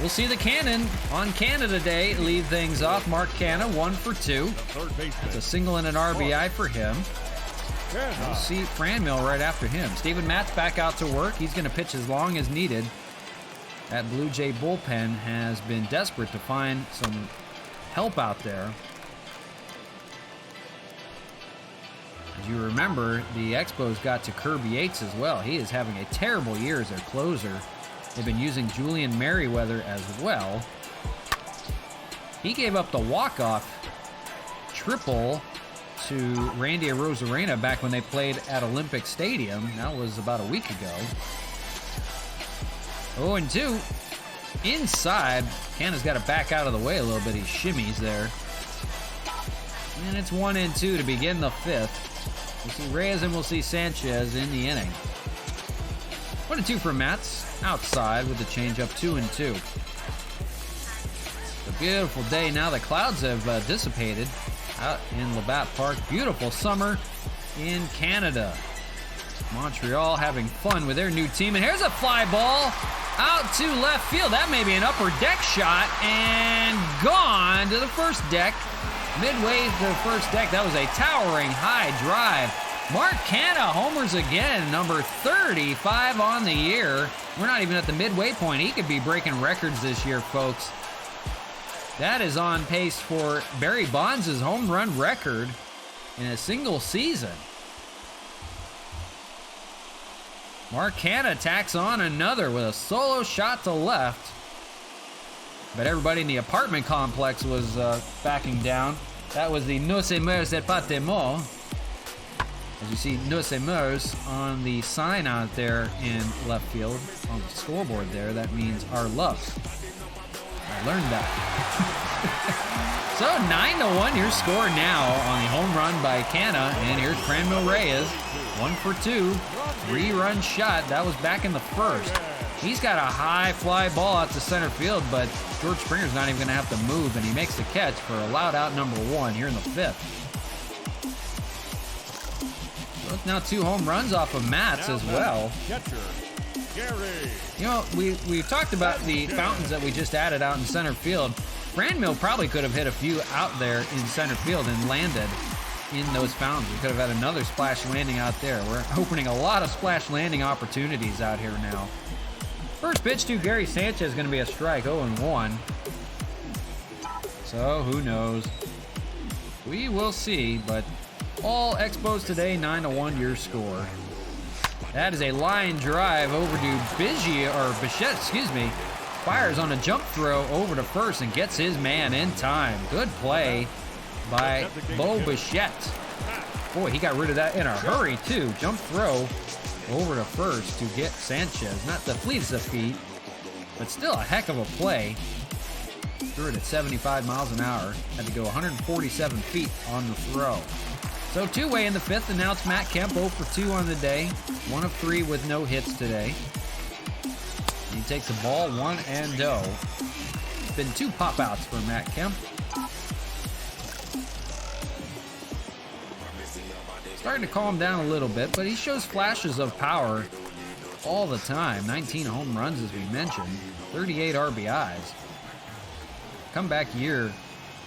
We'll see the Cannon on Canada Day lead things off. Mark Canna, 1-for-2. That's a single and an RBI for him. We'll see Franmil right after him. Steven Matt's back out to work. He's going to pitch as long as needed. That Blue Jay bullpen has been desperate to find some help out there. As you remember, the Expos got to Kirby Yates as well. He is having a terrible year as their closer. They've been using Julian Merriweather as well. He gave up the walk-off triple to Randy Arozarena back when they played at Olympic Stadium. That was about a week ago. 0-2. Inside. Canna's got to back out of the way a little bit. He shimmies there. And it's 1-2 to begin the 5th. We'll see Reyes and we'll see Sanchez in the inning. 1-2 for Mats. Outside with the changeup. 2-2. It's a beautiful day now. The clouds have dissipated out in Labatt Park. Beautiful summer in Canada. Montreal having fun with their new team. And here's a fly ball out to left field. That may be an upper deck shot. And gone to the first deck. Midway to the first deck. That was a towering high drive. Mark Canha homers again, number 35 on the year. We're not even at the midway point. He could be breaking records this year, folks. That is on pace for Barry Bonds' home run record in a single season. Mark Canha tacks on another with a solo shot to left. But everybody in the apartment complex was backing down. That was the No se meurt c'est pas de mort. As you see, No se meurt on the sign out there in left field, on the scoreboard there, that means our love. I learned that. So 9-1 your score now on the home run by Canha, and here's Franmil Reyes, 1 for 2, 3-run shot. That was back in the first. He's got a high fly ball out to center field, but George Springer's not even going to have to move, and he makes the catch for a loud out number 1 here in the 5th. So it's now 2 home runs off of Mats as well. You know, we've talked about the fountains that we just added out in center field. Franmil probably could have hit a few out there in center field and landed in those fountains. We could have had another splash landing out there. We're opening a lot of splash landing opportunities out here now. First pitch to Gary Sanchez is going to be a strike, 0-1. So who knows? We will see, but all Expos today, 9-1 your score. That is a line drive over to Bichette, fires on a jump throw over to first and gets his man in time. Good play by Bo Bichette. Boy, he got rid of that in a hurry too. Jump throw over to first to get Sanchez. Not the fleetest of feet, but still a heck of a play. Threw it at 75 miles an hour. Had to go 147 feet on the throw. So two-way in the 5th, and now it's Matt Kemp, 0 for 2 on the day. 1 of 3 with no hits today. He takes the ball 1-0. It's been 2 pop-outs for Matt Kemp. Starting to calm down a little bit, but he shows flashes of power all the time. 19 home runs, as we mentioned. 38 RBIs. Comeback year,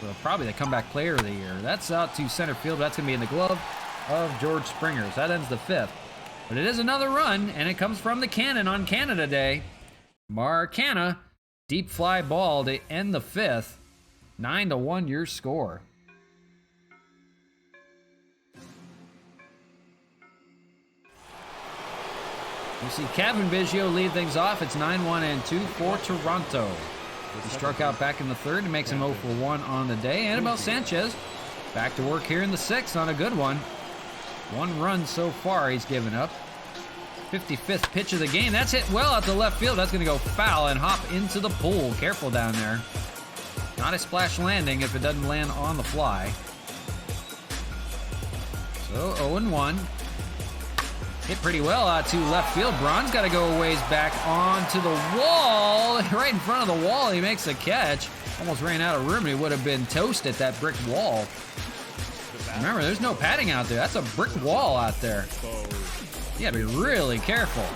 well, probably the comeback player of the year. That's out to center field. That's going to be in the glove of George Springer. So that ends the 5th. But it is another run, and it comes from the cannon on Canada Day. Mark Canha, deep fly ball to end the 5th. 9-1 your score. You see Kevin Biggio lead things off. It's 9-1-2 for Toronto. He struck out back in the 3rd and makes him 0 for 1 on the day. Anibal Sanchez back to work here in the 6th on a good one. 1 run so far he's given up. 55th pitch of the game. That's hit well out to left field. That's going to go foul and hop into the pool. Careful down there. Not a splash landing if it doesn't land on the fly. So 0-1. Hit pretty well out to left field. Braun's got to go a ways back onto the wall. Right in front of the wall, he makes a catch. Almost ran out of room. He would have been toast at that brick wall. Remember, there's no padding out there. That's a brick wall out there. You got to be really careful.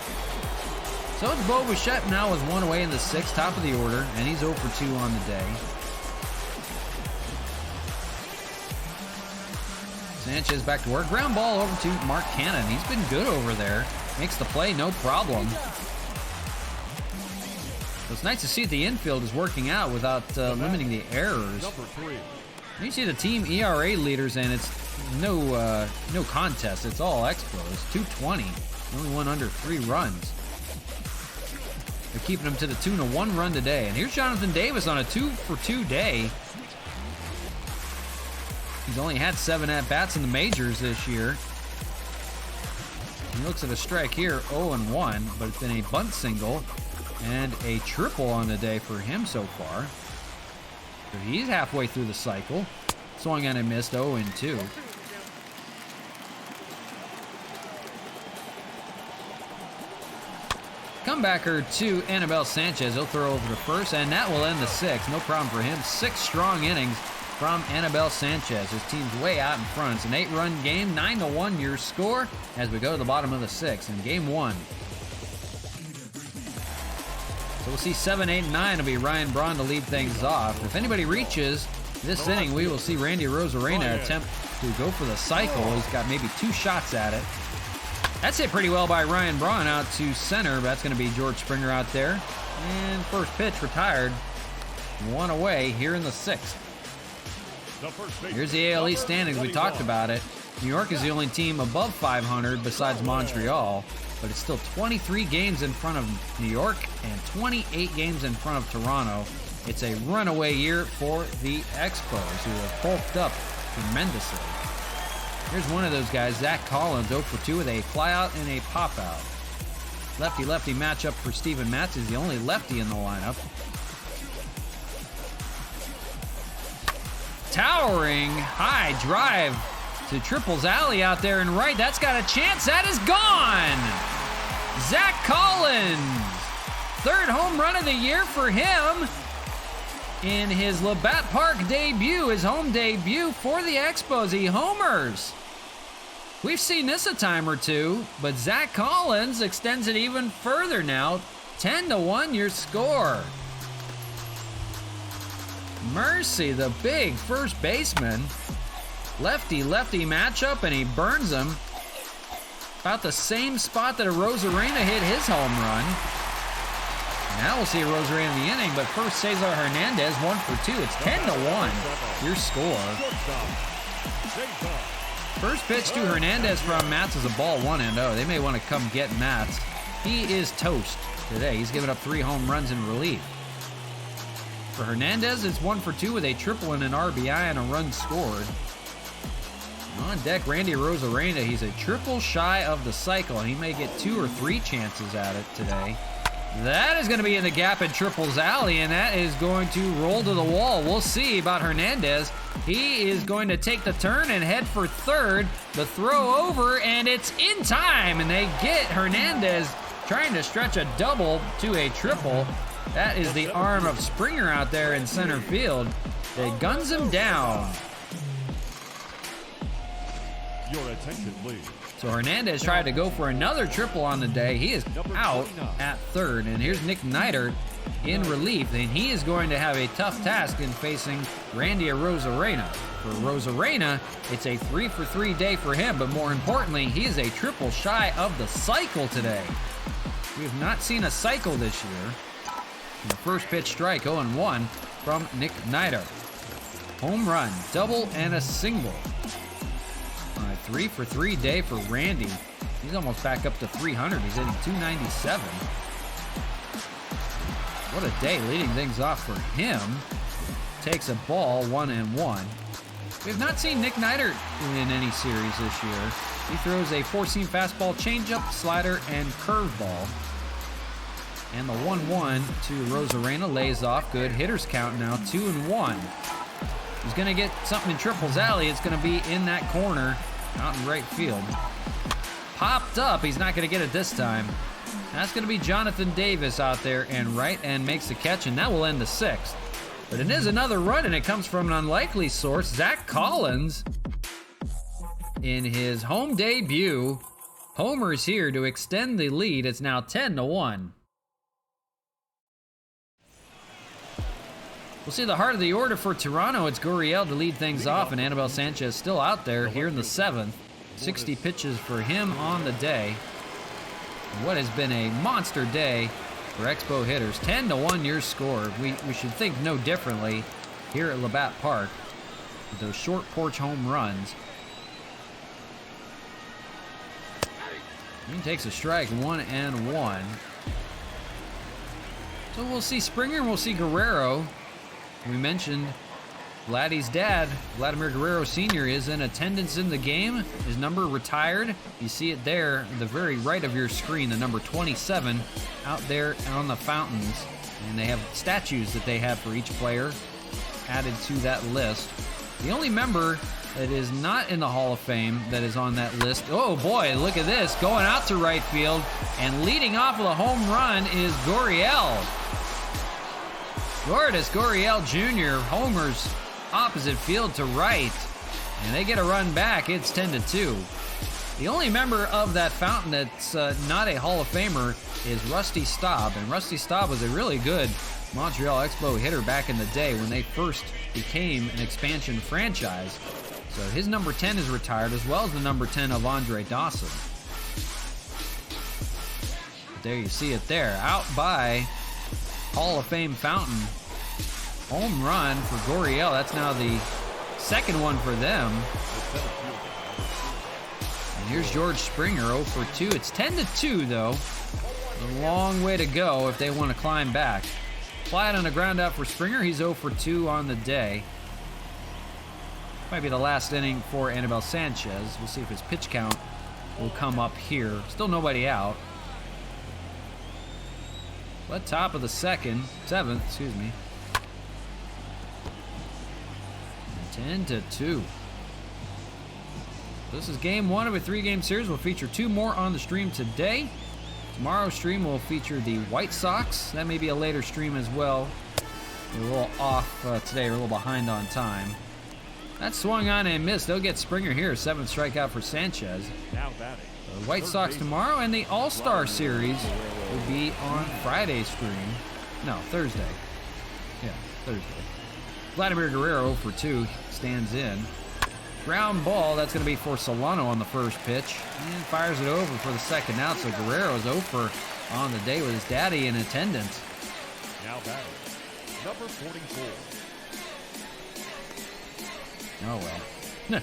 So it's Bo Bichette now with 1 away in the 6th, top of the order, and he's 0 for 2 on the day. Sanchez back to work. Ground ball over to Mark Canha. He's been good over there. Makes the play, no problem. So it's nice to see that the infield is working out without limiting the errors. You see the team ERA leaders, and it's no contest. It's all Expos. 220. Only one under 3 runs. They're keeping them to the tune of 1 run today. And here's Jonathan Davis on a 2 for 2 day. He's only had 7 at-bats in the majors this year. He looks at a strike here, 0-1, but it's been a bunt single and a triple on the day for him so far. So he's halfway through the cycle. Swung and a missed, 0-2. Comebacker to Anibal Sanchez. He'll throw over to first, and that will end the 6th. No problem for him. 6 strong innings from Anibal Sanchez. His team's way out in front. It's an 8-run game, 9-1 your score as we go to the bottom of the 6th in game 1. So we'll see 7, 8, and 9 will be Ryan Braun to lead things off. If anybody reaches This inning, we will see Randy Arozarena attempt to go for the cycle. He's got maybe 2 shots at it. That's hit pretty well by Ryan Braun out to center, but that's going to be George Springer out there. And first pitch retired. 1 away here in the 6th. Here's the AL East standings. We talked about it. New York is the only team above 500 besides Montreal, but it's still 23 games in front of New York and 28 games in front of Toronto. It's a runaway year for the Expos, who have bulked up tremendously. Here's one of those guys, Zach Collins, 0 for 2 with a flyout and a pop-out. Lefty-lefty matchup for Steven Matz. He's the only lefty in the lineup. Towering high drive to Triples Alley out there in right. That's got a chance. That is gone. Zach Collins, 3rd home run of the year for him in his Labatt Park debut, his home debut for the Expos. He homers. We've seen this a time or two, but Zach Collins extends it even further now. 10-1 your score. Mercy, the big first baseman. Lefty-lefty matchup, and he burns him. About the same spot that Arozarena hit his home run. Now we'll see Arozarena in the inning, but first Cesar Hernandez, 1 for 2. It's 10-1 your score. First pitch to Hernandez from Matz is a ball 1-0. They may want to come get Matz. He is toast today. He's given up 3 home runs in relief. For Hernandez, it's 1 for 2 with a triple and an RBI and a run scored. On deck, Randy Arozarena. He's a triple shy of the cycle, and he may get 2 or 3 chances at it today. That is going to be in the gap in Triples Alley, and that is going to roll to the wall. We'll see about Hernandez. He is going to take the turn and head for third. The throw over, and it's in time, and they get Hernandez trying to stretch a double to a triple. That is the arm of Springer out there in center field. They guns him down. Your attention, please. So Hernandez tried to go for another triple on the day. He is out at third. And here's Nick Neidert in relief. And he is going to have a tough task in facing Randy Arozarena. For Arozarena, it's a 3 for 3 day for him. But more importantly, he is a triple shy of the cycle today. We have not seen a cycle this year. And the first pitch strike, 0-1 from Nick Neidert. Home run, double, and a single. On a 3 for 3 day for Randy. He's almost back up to 300. He's hitting 297. What a day leading things off for him. Takes a ball, 1-1. We have not seen Nick Neidert in any series this year. He throws a 4-seam fastball, changeup, slider, and curveball. And the 1-1 to Arozarena lays off. Good hitters count now, 2-1. He's going to get something in Triples Alley. It's going to be in that corner out in right field. Popped up. He's not going to get it this time. That's going to be Jonathan Davis out there and right, and makes the catch, and that will end the 6th. But it is another run, and it comes from an unlikely source. Zach Collins in his home debut. Homers here to extend the lead. It's now 10-1. We'll see the heart of the order for Toronto. It's Gurriel to lead things off, and Anibal Sanchez still out there here in the 7th. 60 pitches for him on the day. What has been a monster day for Expo hitters. 10-1 your score. We should think no differently here at Labatt Park with those short porch home runs. He takes a strike, 1-1. So we'll see Springer and we'll see Guerrero. We mentioned Vladdy's dad, Vladimir Guerrero Sr., is in attendance in the game. His number retired. You see it there, the very right of your screen, the number 27 out there on the fountains. And they have statues that they have for each player added to that list. The only member that is not in the Hall of Fame that is on that list, oh boy, look at this, going out to right field, and leading off with a home run is Gurriel. Lourdes Gurriel Jr. homers opposite field to right, and they get a run back. It's 10-2. The only member of that fountain that's not a Hall of Famer is Rusty Staub, and Rusty Staub was a really good Montreal Expo hitter back in the day when they first became an expansion franchise. So his number 10 is retired, as well as the number 10 of Andre Dawson. There you see it there, out by Hall of Fame fountain. Home run for Gurriel. That's now the second one for them. And here's George Springer, 0 for 2. It's 10-2 though. A long way to go if they want to climb back. Flat on a ground out for Springer. He's 0 for 2 on the day. Might be the last inning for Anibal Sanchez. We'll see if his pitch count will come up here. Still nobody out. But top of the seventh, excuse me. 10-2. This is game 1 of a 3-game series. We'll feature 2 more on the stream today. Tomorrow's stream will feature the White Sox. That may be a later stream as well. We're a little off today. We're a little behind on time. That swung on and missed. They'll get Springer here. 7th strikeout for Sanchez. Now batting. The White Sox tomorrow, and the All-Star Series will be on Friday's stream. No, Thursday. Yeah, Thursday. Vladimir Guerrero 0 for 2 stands in. Ground ball, that's going to be for Solano on the first pitch. And fires it over for the second out, so Guerrero's 0 for on the day with his daddy in attendance. Now batting. Number 44. Oh well.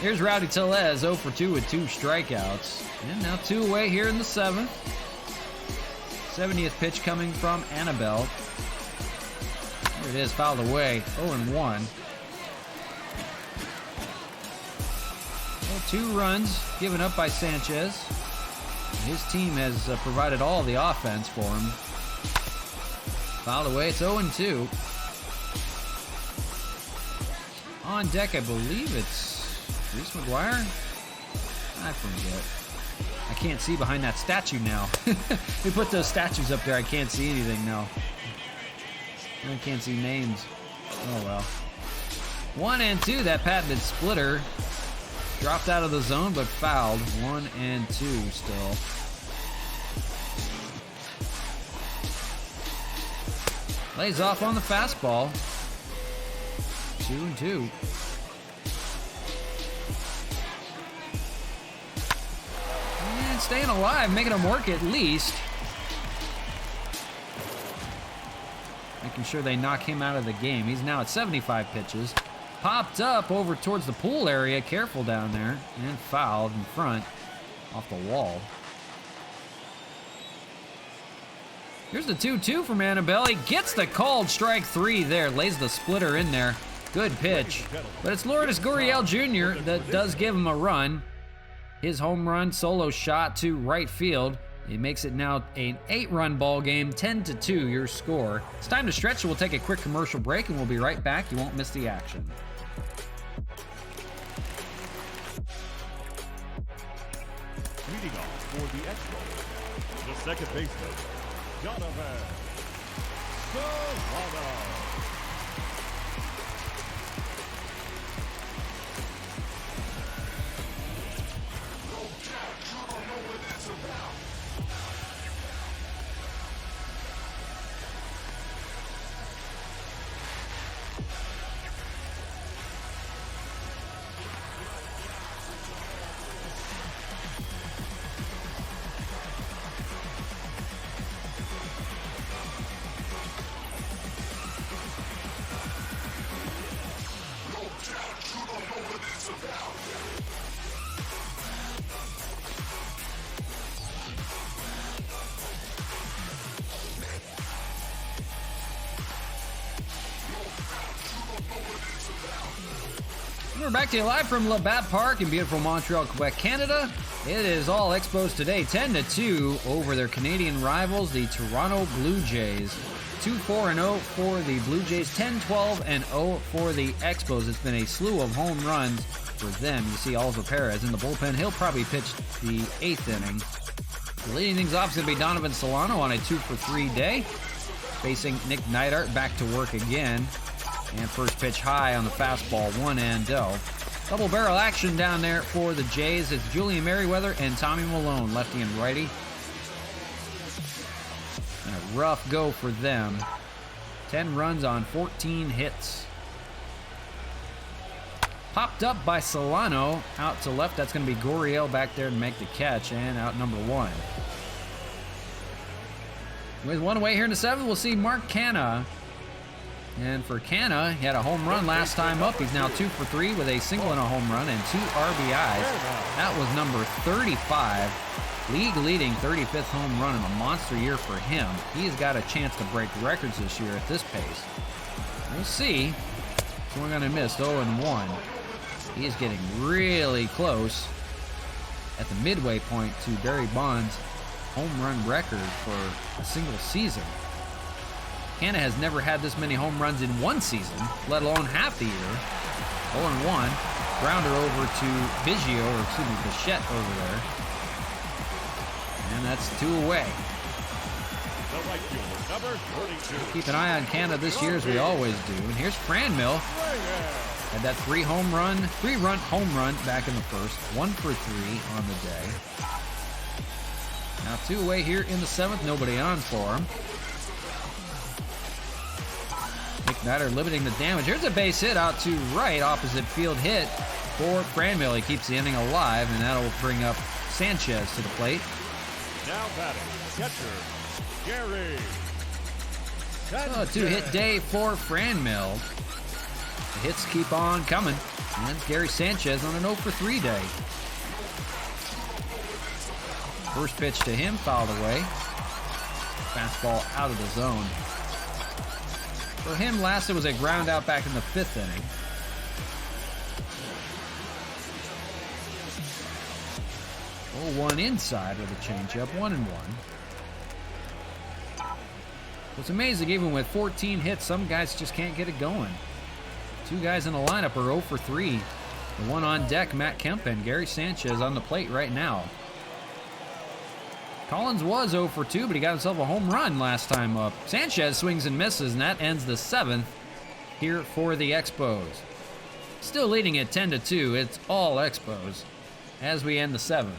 Here's Rowdy Tellez, 0 for 2 with 2 strikeouts. And now 2 away here in the 7th. 70th pitch coming from Annabelle. There it is, fouled away, 0-1. Well, 2 runs given up by Sanchez. His team has provided all the offense for him. Fouled away, it's 0-2. On deck, I believe it's Reese McGuire? I forget. I can't see behind that statue now. They put those statues up there, I can't see anything now. I can't see names. Oh well. 1-2, that patented splitter. Dropped out of the zone, but fouled. 1-2 still. Lays off on the fastball. 2-2. And staying alive, making him work at least. Making sure they knock him out of the game. He's now at 75 pitches. Popped up over towards the pool area. Careful down there. And fouled in front. Off the wall. Here's the 2-2 from Annabelle. He gets the called strike 3 there. Lays the splitter in there. Good pitch. But it's Lourdes Gurriel Jr. that does give him a run. His home run solo shot to right field. It makes it now an 8-run ball game, 10-2 your score. It's time to stretch, so we'll take a quick commercial break and we'll be right back. You won't miss the action. Leading off for the Expos, the second baseman, Donovan Solano. We're back to you live from Labatt Park in beautiful Montreal, Quebec, Canada. It is all Expos today, 10-2 over their Canadian rivals, the Toronto Blue Jays. 2-4-0 for the Blue Jays, 10-12-0 for the Expos. It's been a slew of home runs for them. You see Oliver Perez in the bullpen. He'll probably pitch the 8th inning. Leading things off is going to be Donovan Solano on a 2-for-3 day. Facing Nick Neidhart back to work again. And first pitch high on the fastball, 1-0. Double barrel action down there for the Jays. It's Julian Merriweather and Tommy Malone, lefty and righty. And a rough go for them. 10 runs on 14 hits. Popped up by Solano. Out to left, that's going to be Gurriel back there to make the catch, and out number 1. With one away here in the 7th, we'll see Mark Canha. And for Canha, he had a home run last time up. He's now 2 for 3 with a single and a home run and 2 RBIs. That was number 35. League leading 35th home run and a monster year for him. He's got a chance to break records this year at this pace. We'll see. Swung on and missed, 0-1. He is getting really close at the midway point to Barry Bonds' home run record for a single season. Canha has never had this many home runs in one season, let alone half the year. 0-1. Grounder over to Bichette over there. And that's 2 away. We'll keep an eye on Canha this year as we always do. And here's Franmil. Had that 3-run home run back in the first. 1 for 3 on the day. Now 2 away here in the 7th. Nobody on for him. Nick Snyder limiting the damage. Here's a base hit out to right, opposite field hit for Franmil. He keeps the inning alive, and that'll bring up Sanchez to the plate. Now batting, catcher, Gary. A 2-hit day for Franmil. The hits keep on coming. And Gary Sanchez on an 0 for 3 day. First pitch to him, fouled away. Fastball out of the zone. For him, last it was a ground out back in the 5th inning. Oh, 1 inside with a changeup, 1-1. It's amazing, even with 14 hits, some guys just can't get it going. 2 guys in the lineup are 0 for 3. The one on deck, Matt Kemp, and Gary Sanchez on the plate right now. Collins was 0 for 2, but he got himself a home run last time up. Sanchez swings and misses, and that ends the 7th here for the Expos. Still leading at 10-2. It's all Expos as we end the 7th.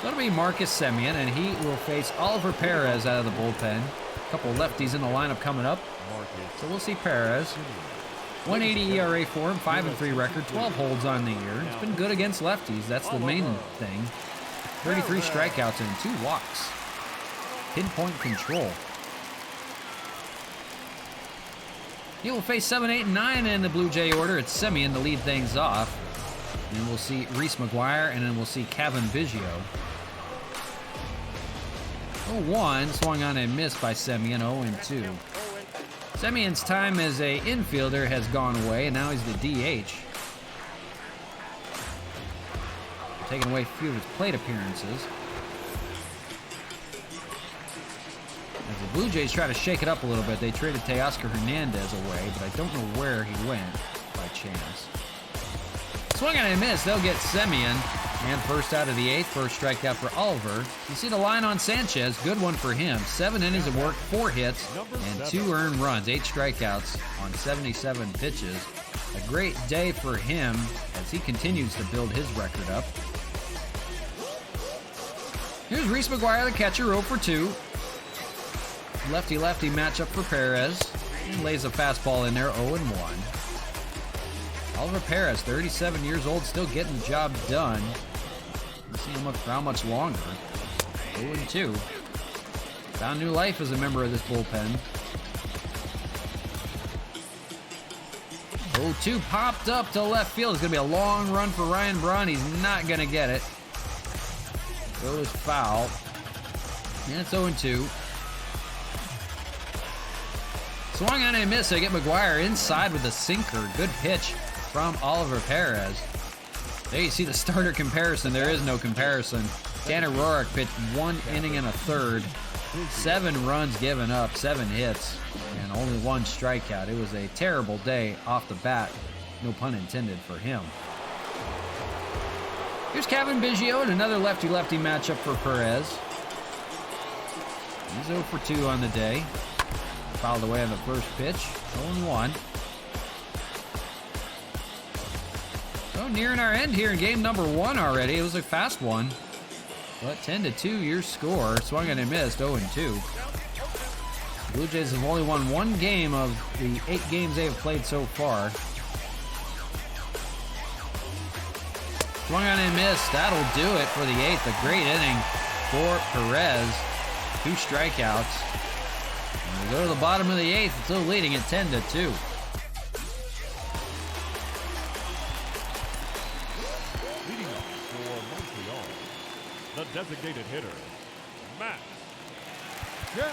That'll be Marcus Semien, and he will face Oliver Perez out of the bullpen. A couple lefties in the lineup coming up. So we'll see Perez. 180 ERA for him, 5-3 record, 12 holds on the year. It's been good against lefties, that's the main thing. 33 strikeouts and 2 walks. Pinpoint control. He will face 7, 8, and 9 in the Blue Jay order. It's Semien to lead things off. And we'll see Reese McGuire, and then we'll see Cavan Biggio. 0-1, swung on and missed by Semien, 0-2. Semien's time as a infielder has gone away, and now he's the DH. Taking away a few of his plate appearances. As the Blue Jays try to shake it up a little bit, they traded Teoscar Hernandez away, but I don't know where he went by chance. Swung on and missed. They'll get Semien. And first out of the 8th, first strikeout for Oliver. You see the line on Sanchez, good one for him. 7 innings of work, 4 hits, and 2 earned runs, 8 strikeouts on 77 pitches. A great day for him as he continues to build his record up. Here's Reese McGuire, the catcher, 0 for 2. Lefty-lefty matchup for Perez. He lays a fastball in there, 0-1. Oliver Perez, 37 years old, still getting the job done. We'll see him for how much longer. 0-2. Found new life as a member of this bullpen. 0-2 popped up to left field. It's going to be a long run for Ryan Braun. He's not going to get it. Goes foul. And it's 0-2. Swung on and missed. They get McGuire inside with a sinker. Good pitch from Oliver Perez. There you see the starter comparison. There is no comparison. Tanner Roark pitched 1 inning and a third. 7 runs given up, 7 hits, and only 1 strikeout. It was a terrible day off the bat. No pun intended for him. Here's Cavan Biggio and another lefty-lefty matchup for Perez. He's 0 for 2 on the day. Fouled away on the first pitch. 0-1. So nearing our end here in game number 1 already. It was a fast one. But 10-2 your score. Swung and a missed, 0-2. Blue Jays have only won one game of the 8 games they have played so far. Swung on and missed. That'll do it for the 8th. A great inning for Perez. 2 strikeouts. And we go to the bottom of the 8th, still leading at 10-2. Leading up for Montreal, the designated hitter, Matt Jarrett.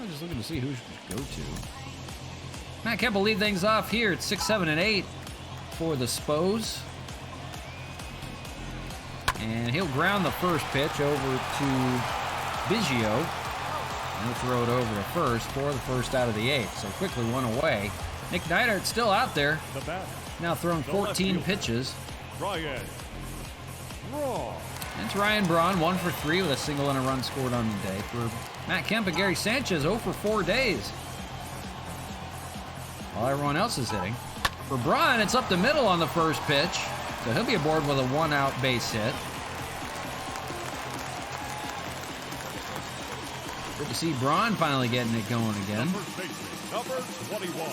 Just looking to see who should go to. Matt Kemp will lead things off here at 6, 7, and 8 for the Expos. And he'll ground the first pitch over to Biggio. And he'll throw it over to first for the first out of the 8th. So quickly one away. Nick Neidhart's still out there. The batter, Now thrown 14 pitches. Ryan Braun. It's Ryan Braun, 1 for 3 with a single and a run scored on the day. For Matt Kemp and Gary Sanchez, 0 for 4 days. While everyone else is hitting. For Braun, it's up the middle on the first pitch. So he'll be aboard with a 1-out base hit. Good to see Braun finally getting it going again. Number 21.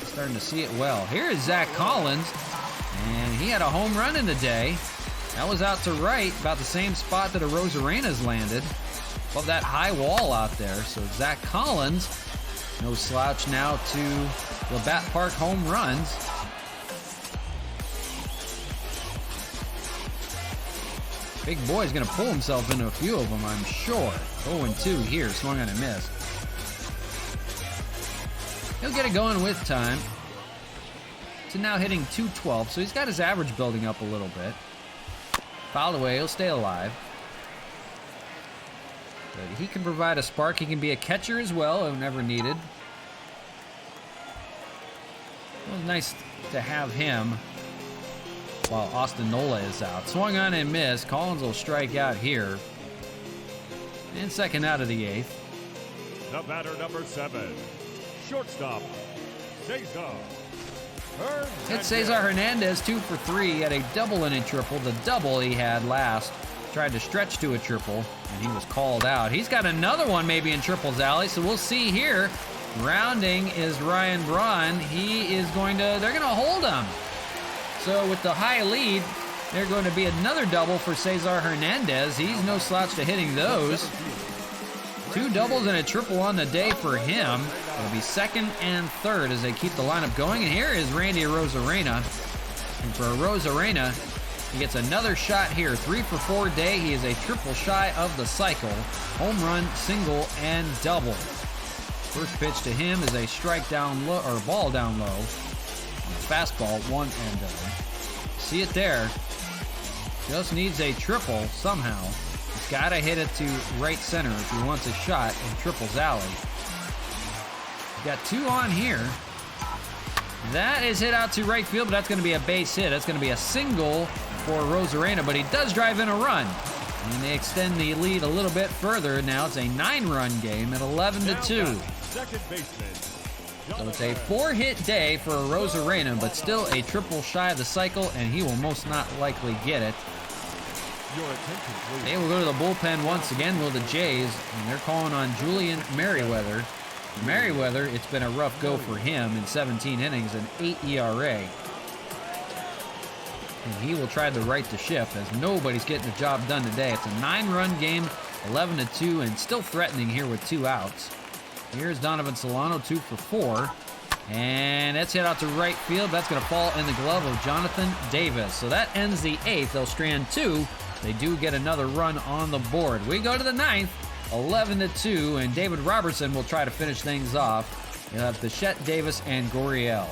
Starting to see it well. Here is Zach Collins. And he had a home run in the day. That was out to right, about the same spot that a Rosarena's landed. Above that high wall out there. So Zach Collins, no slouch now to Labatt Park home runs. Big boy's going to pull himself into a few of them, I'm sure. 0-2 here, swung on and missed. He'll get it going with time. So now hitting 212, so he's got his average building up a little bit. Fouled away, he'll stay alive. But he can provide a spark. He can be a catcher as well, whenever needed. It was nice to have him while Austin Nola is out. Swung on and missed. Collins will strike out here. And second out of the 8th. The batter, number 7. Shortstop, Cesar Hernandez. It's Cesar Hernandez, 2 for 3. He had a double and a triple. The double he had last tried to stretch to a triple, and he was called out. He's got another one maybe in triples alley, so we'll see here. Rounding is Ryan Braun. They're going to hold him. So with the high lead, they're going to be another double for Cesar Hernandez. He's no slouch to hitting those. 2 doubles and a triple on the day for him. It'll be second and third as they keep the lineup going. And here is Randy Arozarena. And for Arozarena, he gets another shot here. 3 for 4 day. He is a triple shy of the cycle. Home run, single, and double. First pitch to him is a strike down low, or ball down low. Fastball, 1-0. See it there. Just needs a triple somehow. He's got to hit it to right center if he wants a shot in triples alley. Got 2 on here. That is hit out to right field, but that's going to be a base hit. That's going to be a single for Arozarena, but he does drive in a run. And they extend the lead a little bit further. Now it's a 9-run game at 11-2. Second baseman. So it's a 4-hit day for Arozarena, but still a triple shy of the cycle, and he will most not likely get it. Your attention, please. They will go to the bullpen once again, will the Jays, and they're calling on Julian Merriweather. Merriweather, it's been a rough go for him in 17 innings, an 8 ERA. And he will try to right the ship as nobody's getting the job done today. It's a 9-run game, 11-2, and still threatening here with 2 outs. Here's Donovan Solano, 2 for 4. And that's hit out to right field. That's going to fall in the glove of Jonathan Davis. So that ends the 8th. They'll strand 2. They do get another run on the board. We go to the 9th, 11-2, and David Robertson will try to finish things off. You'll have Bichette, Davis, and Gurriel.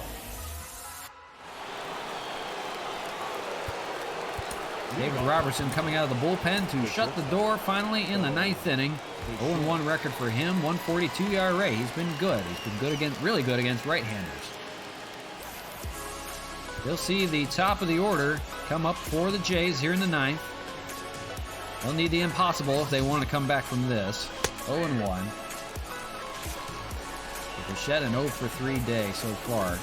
David Robertson coming out of the bullpen to shut the door finally in the 9th inning. 0-1 record for him, 1.42 ERA. He's been good. He's been good against, really good against right-handers. They'll see the top of the order come up for the Jays here in the 9th. They'll need the impossible if they want to come back from this. 0-1. Bichette an 0 for 3 day so far.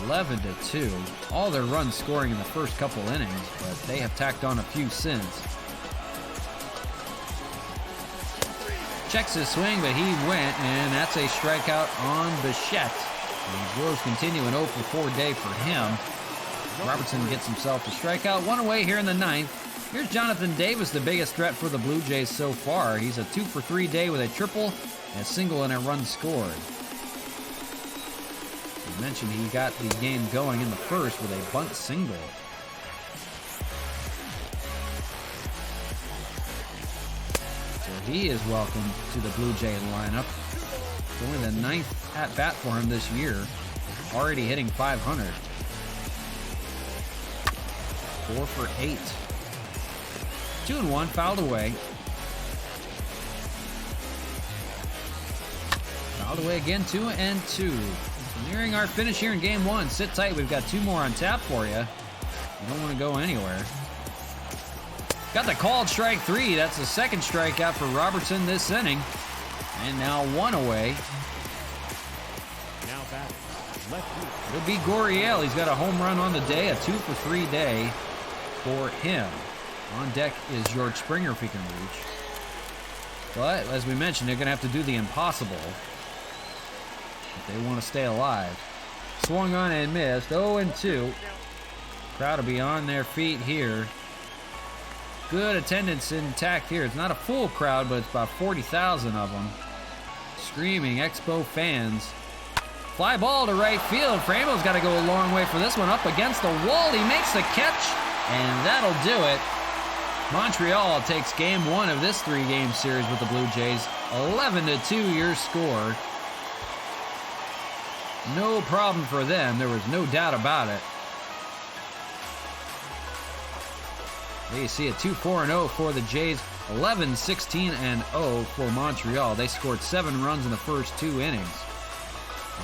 11-2. All their runs scoring in the first couple innings, but they have tacked on a few since. Checks his swing, but he went, and that's a strikeout on Bichette. And the Brewers continue an 0-for-4 day for him. Robertson gets himself a strikeout. One away here in the ninth. Here's Jonathan Davis, the biggest threat for the Blue Jays so far. He's a 2-for-3 day with a triple, a single, and a run scored. As mentioned, he got the game going in the first with a bunt single. So he is welcome to the Blue Jay lineup. It's only the ninth at-bat for him this year. Already hitting .500. 4 for 8. 2-1, fouled away. Fouled away again, 2-2. So nearing our finish here in game one. Sit tight, we've got 2 more on tap for you. You don't want to go anywhere. Got the called strike 3. That's the second strikeout for Robertson this inning. And now 1 away. Now back, left field. It'll be Gurriel. He's got a home run on the day, a 2-for-3 day for him. On deck is George Springer if he can reach. But, as we mentioned, they're going to have to do the impossible if they want to stay alive. Swung on and missed. 0-2. Crowd will be on their feet here. Good attendance intact here. It's not a full crowd, but it's about 40,000 of them. Screaming Expo fans. Fly ball to right field. Framel's got to go a long way for this one. Up against the wall. He makes the catch, and that'll do it. Montreal takes game one of this 3-game series with the Blue Jays. 11-2 your score. No problem for them. There was no doubt about it. There you see a 2-4-0 for the Jays. 11-16-0 for Montreal. They scored 7 runs in the first 2 innings.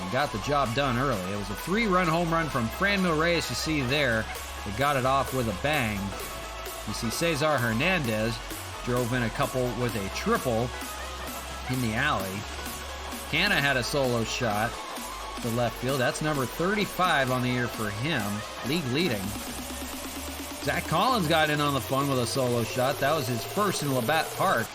And got the job done early. It was a 3-run home run from Franmil Reyes, you see there. They got it off with a bang. You see Cesar Hernandez drove in a couple with a triple in the alley. Canna had a solo shot to left field. That's number 35 on the year for him, league leading. Zach Collins got in on the fun with a solo shot. That was his first in Labatt Park.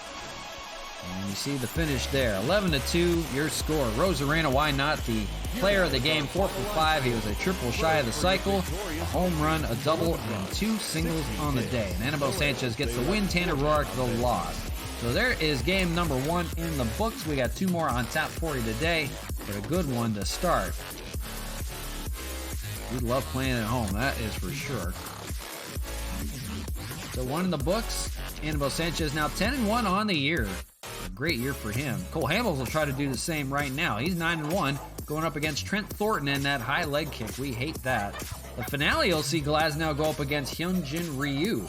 And you see the finish there. 11-2 your score. Rosarena, why not? The player of the game, 4 for 5. He was a triple shy of the cycle, a home run, a double, and 2 singles on the day. And Anibal Sanchez gets the win, Tanner Roark the loss. So there is game number 1 in the books. We got 2 more on tap for you today, but a good one to start. We love playing at home, that is for sure. So 1 in the books. Anibal Sanchez now 10-1 on the year. A great year for him. Cole Hamels will try to do the same right now. He's 9-1, going up against Trent Thornton in that high leg kick. We hate that. The finale, you'll see Glasnow go up against Hyunjin Ryu.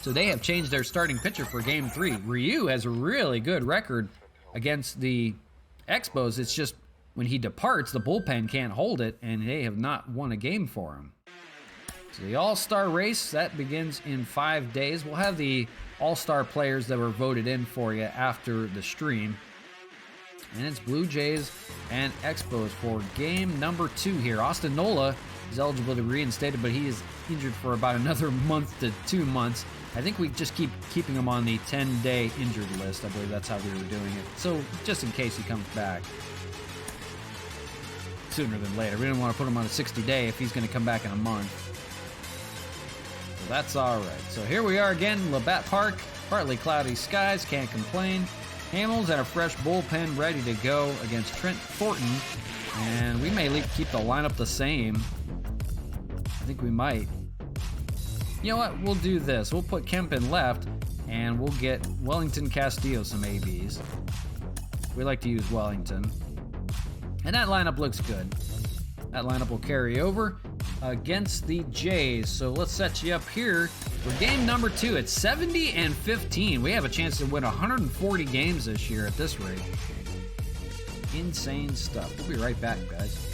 So they have changed their starting pitcher for Game 3. Ryu has a really good record against the Expos. It's just when he departs, the bullpen can't hold it, and they have not won a game for him. So the All-Star race, that begins in 5 days. We'll have the All-Star players that were voted in for you after the stream. And it's Blue Jays and Expos for game number 2 here. Austin Nola is eligible to be reinstated, but he is injured for about another month to 2 months. I think we just keep keeping him on the 10-day injured list. I believe that's how we were doing it. So just in case he comes back sooner than later. We didn't want to put him on a 60-day if he's going to come back in a month. So that's all right. So here we are again, Labatt Park. Partly cloudy skies, can't complain. Hamels and a fresh bullpen ready to go against Trent Thornton. And we may keep the lineup the same. I think we might. You know what? We'll do this. We'll put Kemp in left, and we'll get Wellington Castillo some ABs. We like to use Wellington. And that lineup looks good. That lineup will carry over against the Jays. So let's set you up here for game number 2. It's 70-15. We have a chance to win 140 games this year at this rate. Insane stuff. We'll be right back, guys.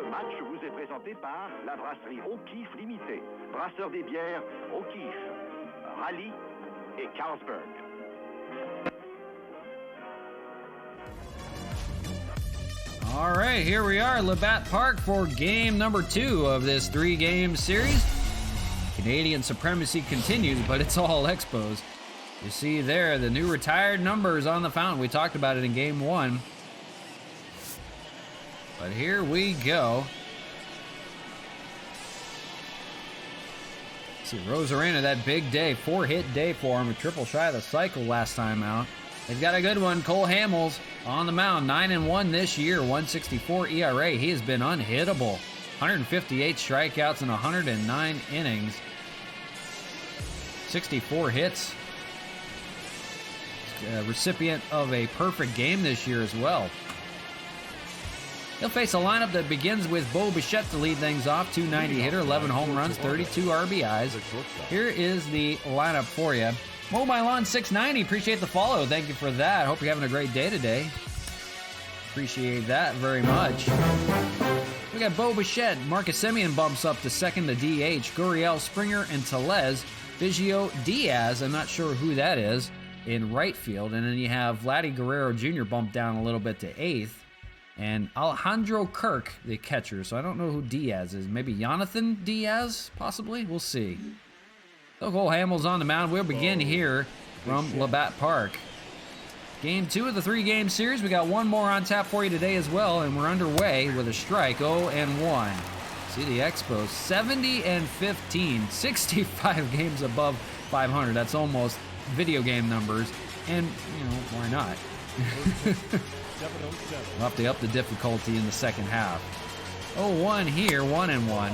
Ce match vous est présenté par la brasserie O'Keeffe Limitée, brasseur des bières O'Keeffe, Raleigh et Carlsberg. All right, here we are, Labatt Park for game number 2 of this 3-game series. Canadian supremacy continues, but it's all Expos. You see there the new retired numbers on the fountain. We talked about it in game 1. But here we go. See, Rosarena, that big day, 4-hit day for him, a triple shy of the cycle last time out. They've got a good one. Cole Hamels on the mound, 9-1 this year, 1.64 ERA. He has been unhittable. 158 strikeouts in 109 innings. 64 hits. Recipient of a perfect game this year as well. He'll face a lineup that begins with Bo Bichette to lead things off. 290 hitter, 11 home runs, 32 RBIs. Here is the lineup for you. Mobilon 690, appreciate the follow. Thank you for that. Hope you're having a great day today. Appreciate that very much. We got Bo Bichette. Marcus Semien bumps up to second to DH. Gurriel, Springer, and Tellez. Biggio, Diaz, I'm not sure who that is, in right field. And then you have Vladdy Guerrero Jr. bumped down a little bit to 8th. And Alejandro Kirk, the catcher. So I don't know who Diaz is. Maybe Jonathan Diaz, possibly? We'll see. So Cole Hamels on the mound. We'll begin here from Labatt Park. Game 2 of the 3-game series. We got one more on tap for you today as well, and we're underway with a strike, 0-1. See the Expos, 70-15, 65 games above 500. That's almost video game numbers, and, you know, why not? We'll have to up the difficulty in the second half. 0-1 here, 1-1.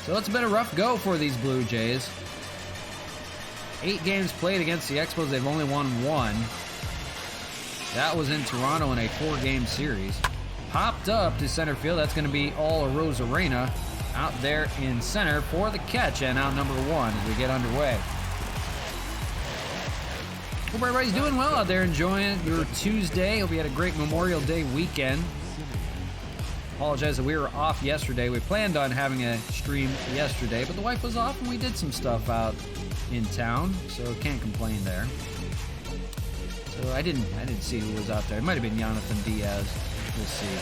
So it's been a rough go for these Blue Jays. 8 games played against the Expos. They've only won 1. That was in Toronto in a 4-game series. Popped up to center field. That's going to be all Rosarena out there in center for the catch, and out number 1 as we get underway. Hope everybody's doing well out there, enjoying your Tuesday. Hope you had a great Memorial Day weekend. Apologize that we were off yesterday. We planned on having a stream yesterday, but the wife was off and we did some stuff out in town, so can't complain there. So I didn't see who was out there. It might have been Jonathan Diaz. We'll see.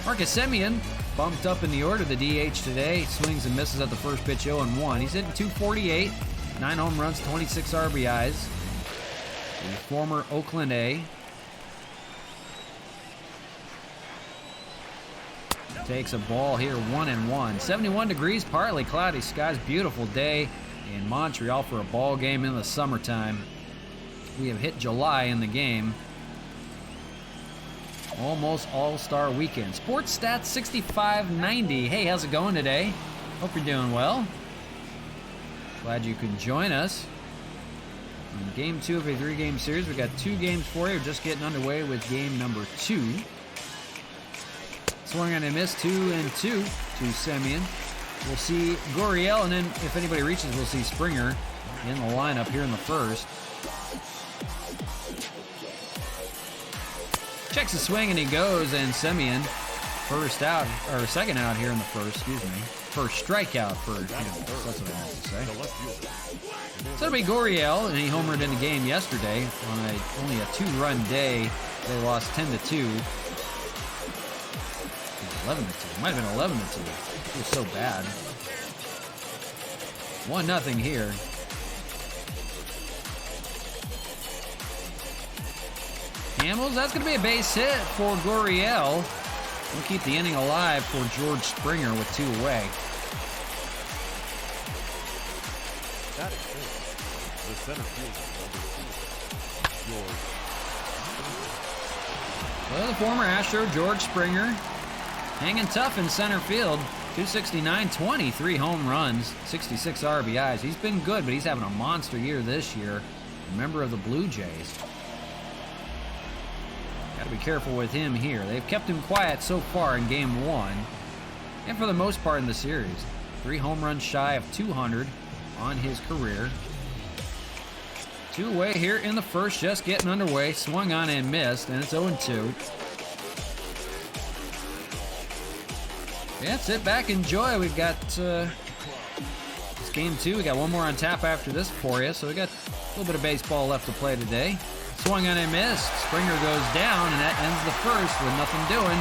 Marcus Semien bumped up in the order, the DH today. Swings and misses at the first pitch, 0-1. He's hitting 248, 9 home runs, 26 RBIs. The former Oakland A. Takes a ball here, 1-1. 71 degrees, partly cloudy skies. Beautiful day in Montreal for a ball game in the summertime. We have hit July in the game. Almost all-star weekend. Sports Stats 6590. Hey, how's it going today? Hope you're doing well. Glad you could join us. In game 2 of a 3-game series, we got 2 games for you. We're just getting underway with game number 2. Swung on a miss, 2-2 to Semien. We'll see Gurriel, and then if anybody reaches, we'll see Springer in the lineup here in the first. Checks the swing and he goes, and Semien first out, or second out here in the first, excuse me. First strikeout for him. That's what I meant to say. So it'll be Gurriel, and he homered in the game yesterday on only a 2-run day. They lost 10-2. 11-2. Might have been 11-2. It was so bad. 1-0 here. Hamels, that's going to be a base hit for Gurriel. We'll keep the inning alive for George Springer with 2 away. That is good. The center fielder, number 2, George. Well, the former Astro, George Springer, hanging tough in center field. 269, 23 home runs, 66 RBIs. He's been good, but he's having a monster year this year. A member of the Blue Jays. Got to be careful with him here. They've kept him quiet so far in game 1, and for the most part in the series. 3 home runs shy of 200 on his career. 2 away here in the first, just getting underway. Swung on and missed, and it's 0-2. Yeah, sit back, enjoy. We've got this game 2. We got one more on tap after this for you. So we got a little bit of baseball left to play today. Swung on and missed. Springer goes down, and that ends the first with nothing doing.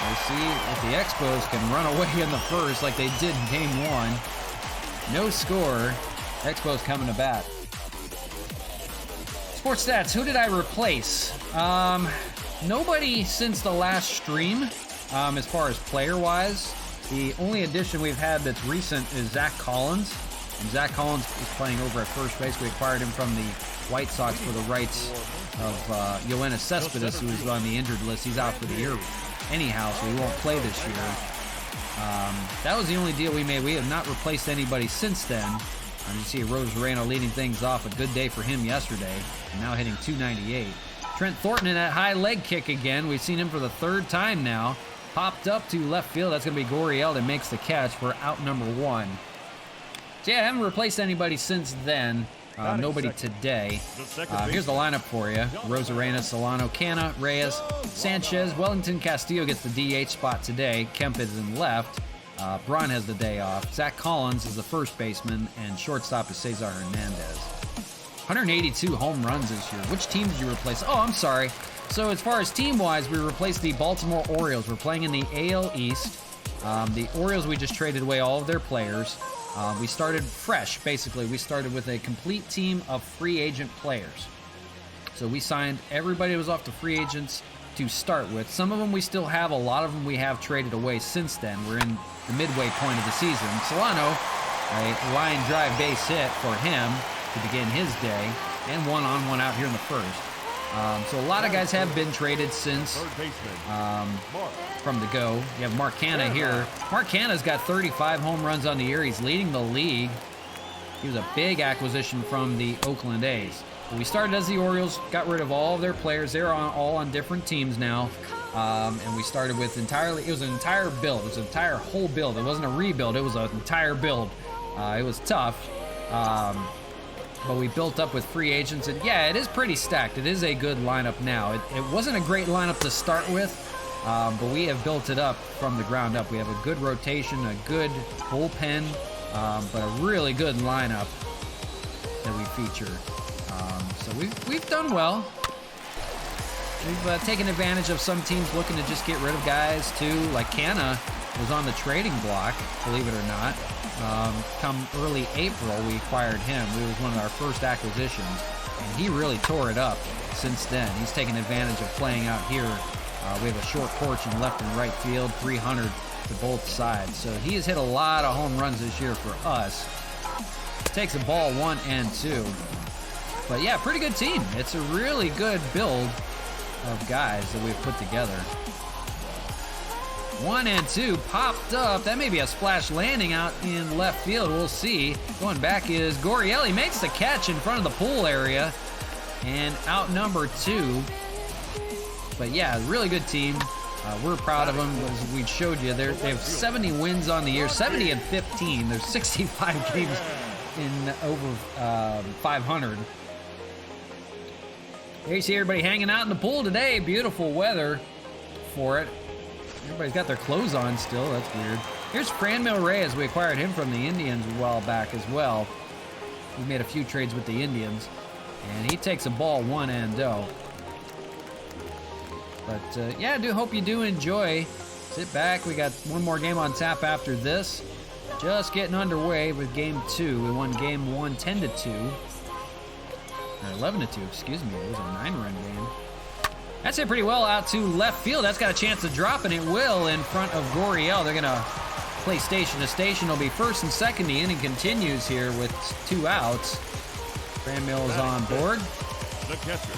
We'll see if the Expos can run away in the first like they did in game 1. No score. Expos coming to bat. Sports stats, who did I replace? Nobody since the last stream, as far as player-wise. The only addition we've had that's recent is Zach Collins. And Zach Collins is playing over at first base. We acquired him from the White Sox for the rights of Yoenis Cespedes, who is on the injured list. He's out for the year anyhow, so he won't play this year. That was the only deal we made. We have not replaced anybody since then. You see Rosarena leading things off. A good day for him yesterday. And now hitting .298. Trent Thornton in that high leg kick again. We've seen him for the 3rd time now. Popped up to left field. That's going to be Goriel that makes the catch for out number 1. So yeah, I haven't replaced anybody since then. Nobody today. Here's the lineup for you. Rosarena, Solano, Canna, Reyes, Sanchez, Wellington Castillo gets the DH spot today. Kemp is in left. Braun has the day off. Zach Collins is the first baseman, and shortstop is Cesar Hernandez. 182 home runs this year. Which team did you replace? Oh, I'm sorry. So as far as team-wise, we replaced the Baltimore Orioles. We're playing in the AL East. The Orioles, we just traded away all of their players. We started fresh, basically. We started with a complete team of free agent players. So we signed everybody that was off the free agents to start with. Some of them we still have. A lot of them we have traded away since then. We're in the midway point of the season. Solano, a line drive base hit for him to begin his day, and one-on-one out here in the first. So a lot of guys have been traded since from the go. You have Mark Canna here. Mark Canna's got 35 home runs on the year. He's leading the league. He was a big acquisition from the Oakland A's. We started as the Orioles, got rid of all of their players. They're all on different teams now. And we started with it was an entire build. It was an entire whole build. It wasn't a rebuild. It was an entire build. It was tough. But we built up with free agents. And yeah, it is pretty stacked. It is a good lineup now. It wasn't a great lineup to start with, but we have built it up from the ground up. We have a good rotation, a good bullpen, but a really good lineup that we feature. So we've done well. We've taken advantage of some teams looking to just get rid of guys too. Like Canna was on the trading block, believe it or not. Come early April, we acquired him. He was one of our first acquisitions, and he really tore it up since then. He's taken advantage of playing out here. We have a short porch in left and right field, 300 to both sides. So he has hit a lot of home runs this year for us. Takes the ball 1 and 2. But yeah, pretty good team. It's a really good build of guys that we've put together. 1 and 2 popped up. That may be a splash landing out in left field. We'll see. Going back is Goriel. He makes the catch in front of the pool area. And out number 2. But yeah, really good team. We're proud of them. As we showed you, they have 70 wins on the year, 70 and 15. There's 65 games in over 500. Here you see everybody hanging out in the pool today. Beautiful weather for it. Everybody's got their clothes on still. That's weird. Here's Franmil Reyes. We acquired him from the Indians a while back as well. We made a few trades with the Indians. And he takes a ball 1 and 0. But yeah, I do hope you do enjoy. Sit back. We got one more game on tap after this. Just getting underway with game 2. We won game 1 10-2. Or 11-2, excuse me. It was a 9-run game. That's hit pretty well out to left field. That's got a chance to drop, and it will in front of Goriel. They're going to play station to station. It'll be first and second. The inning continues here with 2 outs. Franmil is on board. The catcher,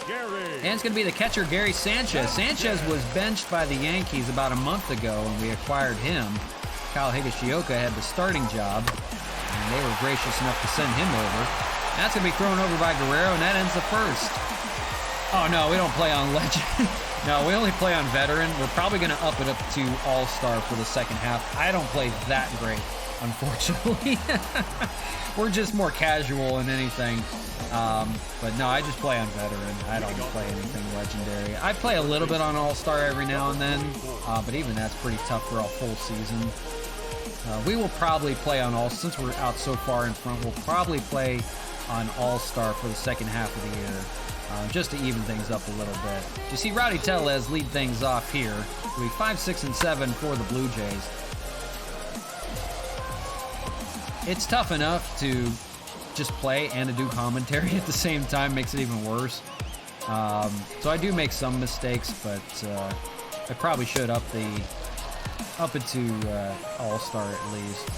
Gary. And it's going to be the catcher, Gary Sanchez. Sanchez was benched by the Yankees about a month ago, and we acquired him. Kyle Higashioka had the starting job, and they were gracious enough to send him over. That's going to be thrown over by Guerrero, and that ends the first. Oh, no, we don't play on legend. No, we only play on veteran. We're probably going to up it up to all-star for the second half. I don't play that great. unfortunately. We're just more casual than anything. But no, I just play on veteran. I don't play anything legendary. I play a little bit on All-Star every now and then, but even that's pretty tough for a full season. We will probably play on since we're out so far in front, we'll probably play on All-Star for the second half of the year, just to even things up a little bit. You see Rowdy Tellez lead things off here. It'll be 5, 6, and 7 for the Blue Jays. It's tough enough to just play and to do commentary at the same time, makes it even worse. So I do make some mistakes, but I probably should up it to All-Star at least.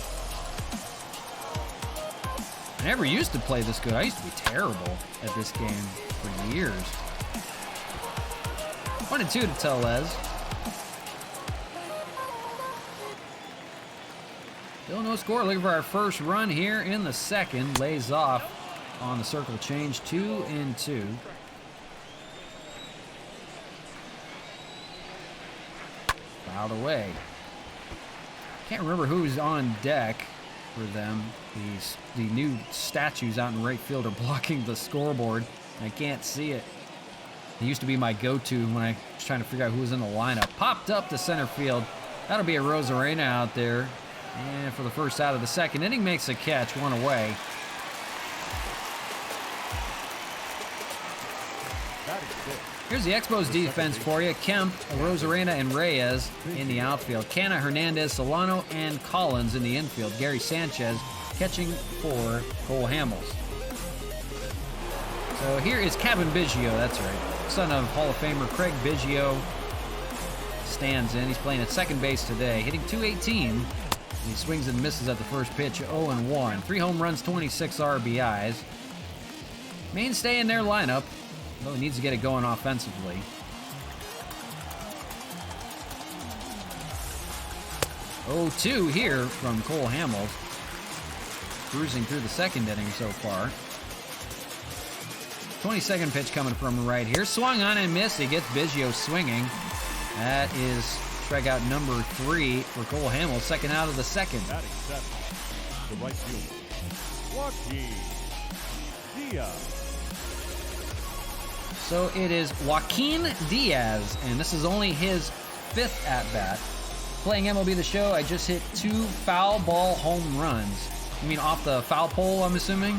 I never used to play this good. I used to be terrible at this game for years. 1-2 to Tellez. Still no score. Looking for our first run here in the second. Lays off on the circle change. 2-2. Fouled away. Can't remember who's on deck for them. The new statues out in right field are blocking the scoreboard. I can't see it. It used to be my go-to when I was trying to figure out who was in the lineup. Popped up to center field. That'll be a Rosarena out there. And for the first out of the second inning, makes a catch, one away. Here's the Expos defense for you. Kemp, Rosarena, and Reyes in the outfield. Canna, Hernandez, Solano, and Collins in the infield. Gary Sanchez catching for Cole Hamels. So here is Kevin Biggio, that's right. Son of Hall of Famer Craig Biggio stands in. He's playing at second base today, hitting .218. He swings and misses at the first pitch, 0-1. 3 home runs, 26 RBIs. Mainstay in their lineup, though he needs to get it going offensively. .2 here from Cole Hamels. Cruising through the second inning so far. 22nd pitch coming from right here. Swung on and missed. He gets Biggio swinging. That is strikeout number 3 for Cole Hamels. Second out of the second. Batting seventh, the right fielder, Joaquin Diaz. So it is Joaquin Diaz, and this is only his 5th at-bat. Playing MLB The Show, I just hit 2 foul ball home runs. You mean off the foul pole, I'm assuming?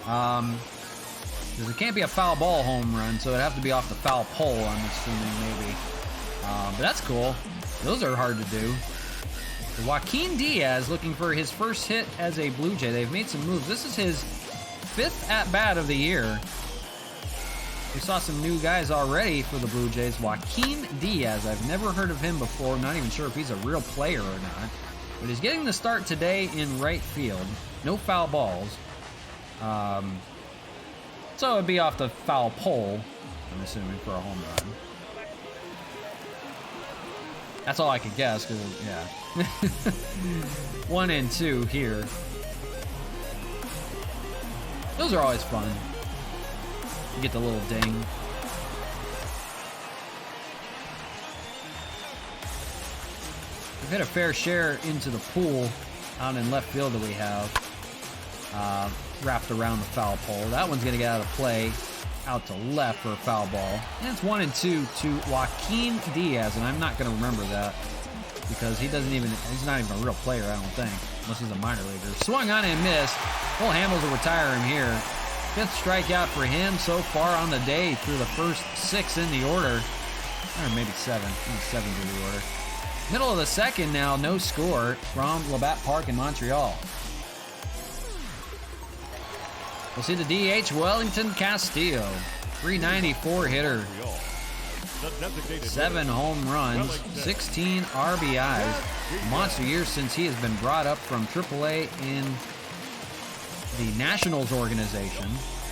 Because it can't be a foul ball home run, so it'd have to be off the foul pole, I'm assuming, maybe. But that's cool. Those are hard to do. Joaquin Diaz looking for his first hit as a Blue Jay. They've made some moves. This is his 5th at-bat of the year. We saw some new guys already for the Blue Jays. Joaquin Diaz, I've never heard of him before. I'm not even sure if he's a real player or not. But he's getting the start today in right field. No foul balls. So it'd be off the foul pole, I'm assuming, for a home run. That's all I could guess, because, yeah. 1-2 here. Those are always fun. You get the little ding. We've hit a fair share into the pool out in left field that we have. Wrapped around the foul pole. That one's going to get out of play out to left for a foul ball. And it's 1-2 to Joaquin Diaz, and I'm not going to remember that because he's not even a real player, I don't think, unless he's a minor leaguer. Swung on and missed. Cole Hamels will retire him here. 5th strikeout for him so far on the day through the first 6 in the order. Or maybe 7. Maybe 7 through the order. Middle of the second now, no score from Labatt Park in Montreal. We'll see the DH, Wellington Castillo. 394 hitter. 7 home runs, 16 RBIs. Monster year since he has been brought up from AAA in the Nationals organization.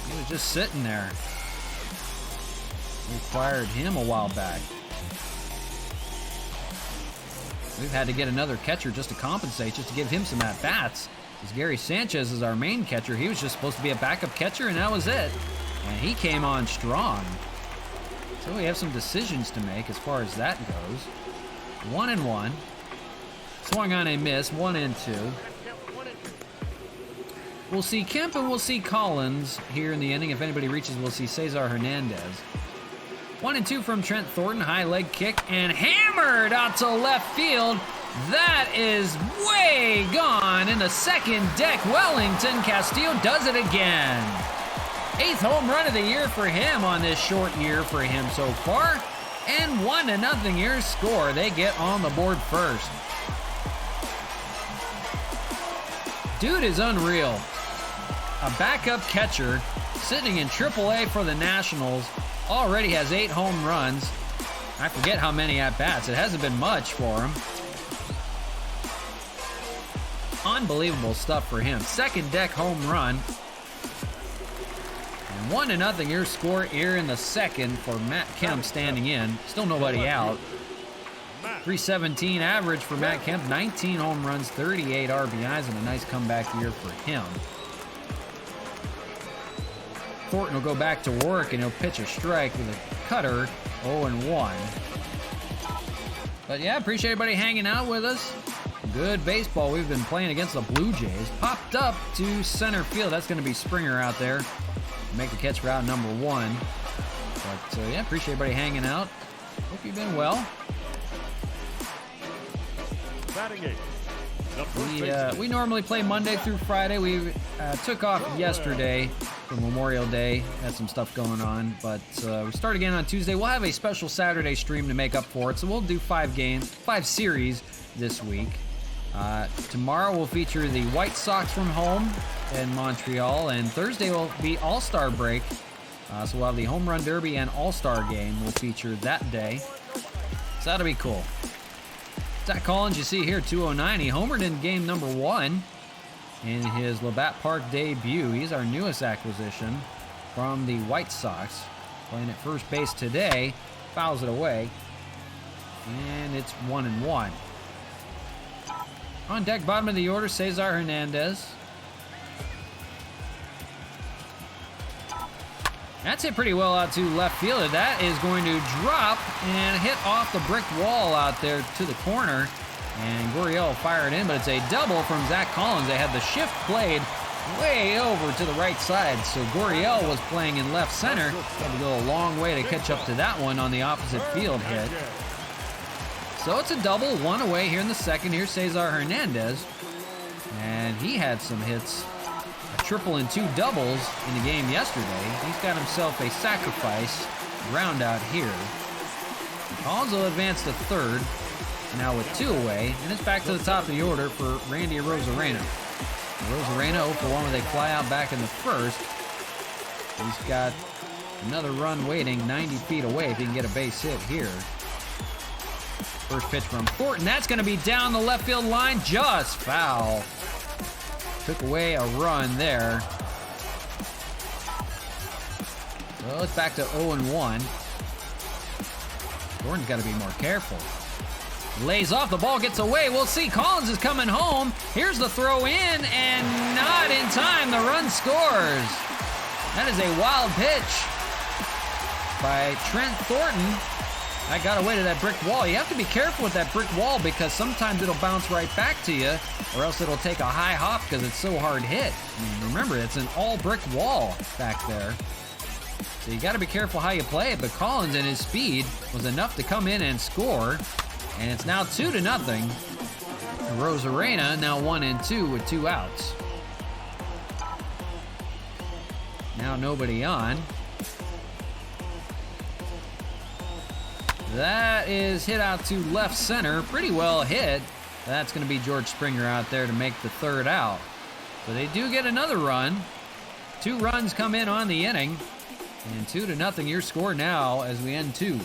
He was just sitting there. We acquired him a while back. We've had to get another catcher just to compensate, just to give him some at-bats. Because Gary Sanchez is our main catcher. He was just supposed to be a backup catcher, and that was it. And he came on strong. So we have some decisions to make as far as that goes. 1-1. Swung on a miss, 1-2. We'll see Kemp and we'll see Collins here in the inning. If anybody reaches, we'll see Cesar Hernandez. 1-2 from Trent Thornton. High leg kick and hammered out to left field. That is way gone in the second deck. Wellington Castillo does it again. 8th home run of the year for him on this short year for him so far. And 1-0 your score. They get on the board first. Dude is unreal. A backup catcher sitting in AAA for the Nationals. Already has 8 home runs. I forget how many at-bats. It hasn't been much for him. Unbelievable stuff for him. Second deck home run. And 1-0 your score here in the second for Matt Kemp standing in. Still nobody out. 317 average for Matt Kemp. 19 home runs, 38 RBIs, and a nice comeback year for him. Thornton will go back to work and he'll pitch a strike with a cutter, 0-1. But yeah, appreciate everybody hanging out with us. Good baseball we've been playing against the Blue Jays. Popped up to center field. That's going to be Springer out there. Make the catch route number 1. But yeah, appreciate everybody hanging out. Hope you've been well. Batting 8. We normally play Monday through Friday. We took off yesterday for Memorial Day. Had some stuff going on, but we start again on Tuesday. We'll have a special Saturday stream to make up for it, so we'll do 5 series this week. Tomorrow we'll feature the White Sox from home in Montreal, and Thursday will be All-Star break. So we'll have the Home Run Derby and All-Star game we'll feature that day. So that'll be cool. Zach Collins, you see here, 209. He homered in game number 1 in his Labatt Park debut. He's our newest acquisition from the White Sox. Playing at first base today. Fouls it away. And it's 1-1. On deck, bottom of the order, Cesar Hernandez. That's hit pretty well out to left field. That is going to drop and hit off the brick wall out there to the corner. And Gurriel fired in, but it's a double from Zach Collins. They had the shift played way over to the right side. So Gurriel was playing in left center. Had to go a long way to catch up to that one on the opposite field hit. So it's a double, 1 away here in the second. Here's Cesar Hernandez. And he had some hits. A triple and 2 doubles in the game yesterday. He's got himself a sacrifice ground out here. Collins will advance to third. Now with 2 away. And it's back to the top of the order for Randy Arozarena. Arozarena 0 for 1 with a fly out back in the first. He's got another run waiting 90 feet away if he can get a base hit here. First pitch from Thornton. That's going to be down the left field line. Just foul. Took away a run there. Well, it's back to 0-1. Thornton's got to be more careful. Lays off. The ball gets away. We'll see. Collins is coming home. Here's the throw in, and not in time. The run scores. That is a wild pitch by Trent Thornton. I got away to that brick wall. You have to be careful with that brick wall because sometimes it'll bounce right back to you, or else it'll take a high hop because it's so hard hit. I mean, remember, it's an all brick wall back there. So you got to be careful how you play it, but Collins and his speed was enough to come in and score, and it's now 2-0. Arozarena now 1-2 with 2 outs. Now nobody on. That is hit out to left center. Pretty well hit. That's going to be George Springer out there to make the third out. So they do get another run. 2 runs come in on the inning. And 2-0 your score now as we end 2.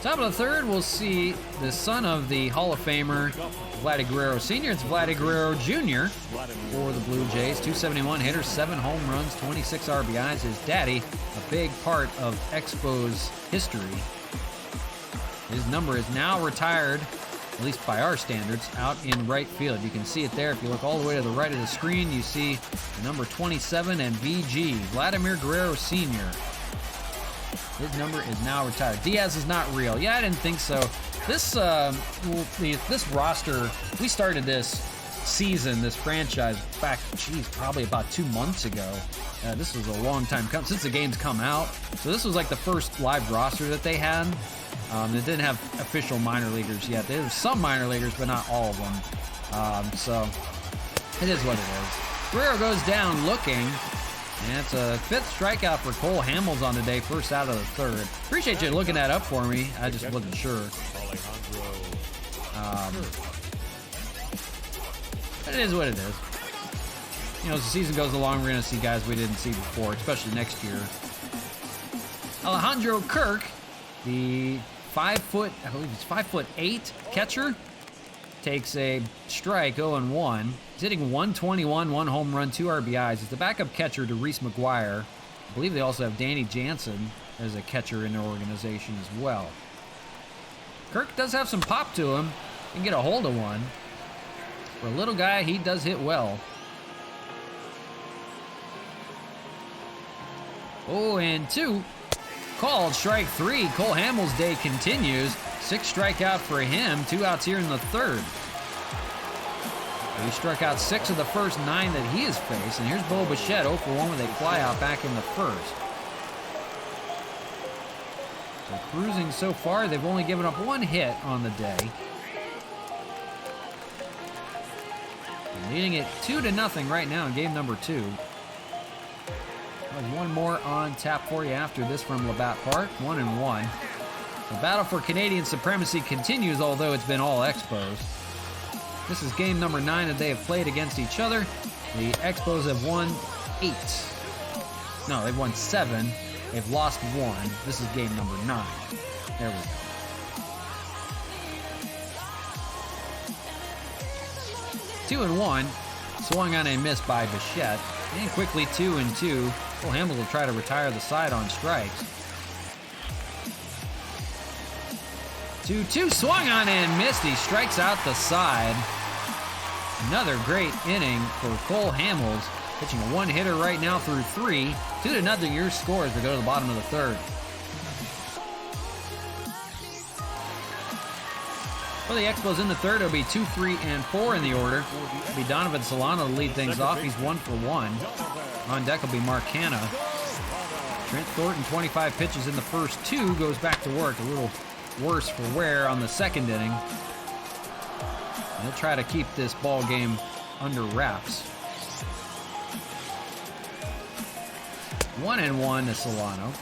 Top of the third, we'll see the son of the Hall of Famer, Vladdy Guerrero Sr. It's Vladdy Guerrero Jr. for the Blue Jays. 271 hitters, 7 home runs, 26 RBIs. His daddy, a big part of Expos history. His number is now retired, at least by our standards, out in right field. You can see it there. If you look all the way to the right of the screen, you see the number 27 and VG, Vladimir Guerrero Sr. His number is now retired. Diaz is not real. Yeah, I didn't think so. This this roster, we started this season, this franchise back, probably about 2 months ago. This was a long time coming since the game's come out. So this was like the first live roster that they had. They didn't have official minor leaguers yet. There were some minor leaguers, but not all of them. So it is what it is. Guerrero goes down looking. And it's a 5th strikeout for Cole Hamels on the day, first out of the 3rd. Appreciate you looking that up for me. I just wasn't sure. But it is what it is. You know, as the season goes along, we're going to see guys we didn't see before, especially next year. Alejandro Kirk, the 5'8" catcher, takes a strike, 0-1. He's hitting 121, 1 home run, 2 RBIs. He's the backup catcher to Reese McGuire. I believe they also have Danny Jansen as a catcher in their organization as well. Kirk does have some pop to him. He can get a hold of one. For a little guy, he does hit well. 0-2. Called strike 3. Cole Hamels' day continues. 6 strikeout for him. 2 outs here in the 3rd. He struck out 6 of the first 9 that he has faced. And here's Bo Bichette, 0-1 with a flyout back in the 1st. So cruising so far, they've only given up 1 hit on the day. And leading it 2-0 right now in game number 2. One more on tap for you after this from Labatt Park, 1-1. The battle for Canadian supremacy continues, although it's been all Expos. This is game number 9 that they have played against each other. The Expos have won 8. No, they've won 7. They've lost 1. This is game number 9. There we go. 2-1. Swung on a miss by Bichette. And quickly 2-2. Cole Hamels will try to retire the side on strikes. 2-2, swung on and missed. He strikes out the side. Another great inning for Cole Hamels, pitching a 1-hitter right now through 3. 2-0 your score as we go to the bottom of the 3rd. For the Expos in the 3rd, it'll be 2, 3, and 4 in the order. It'll be Donovan Solano to lead things off. He's 1 for 1. On deck will be Mark Hanna. Trent Thornton, 25 pitches in the first 2, goes back to work. A little worse for wear on the 2nd inning. And he'll try to keep this ball game under wraps. 1-1 to Solano.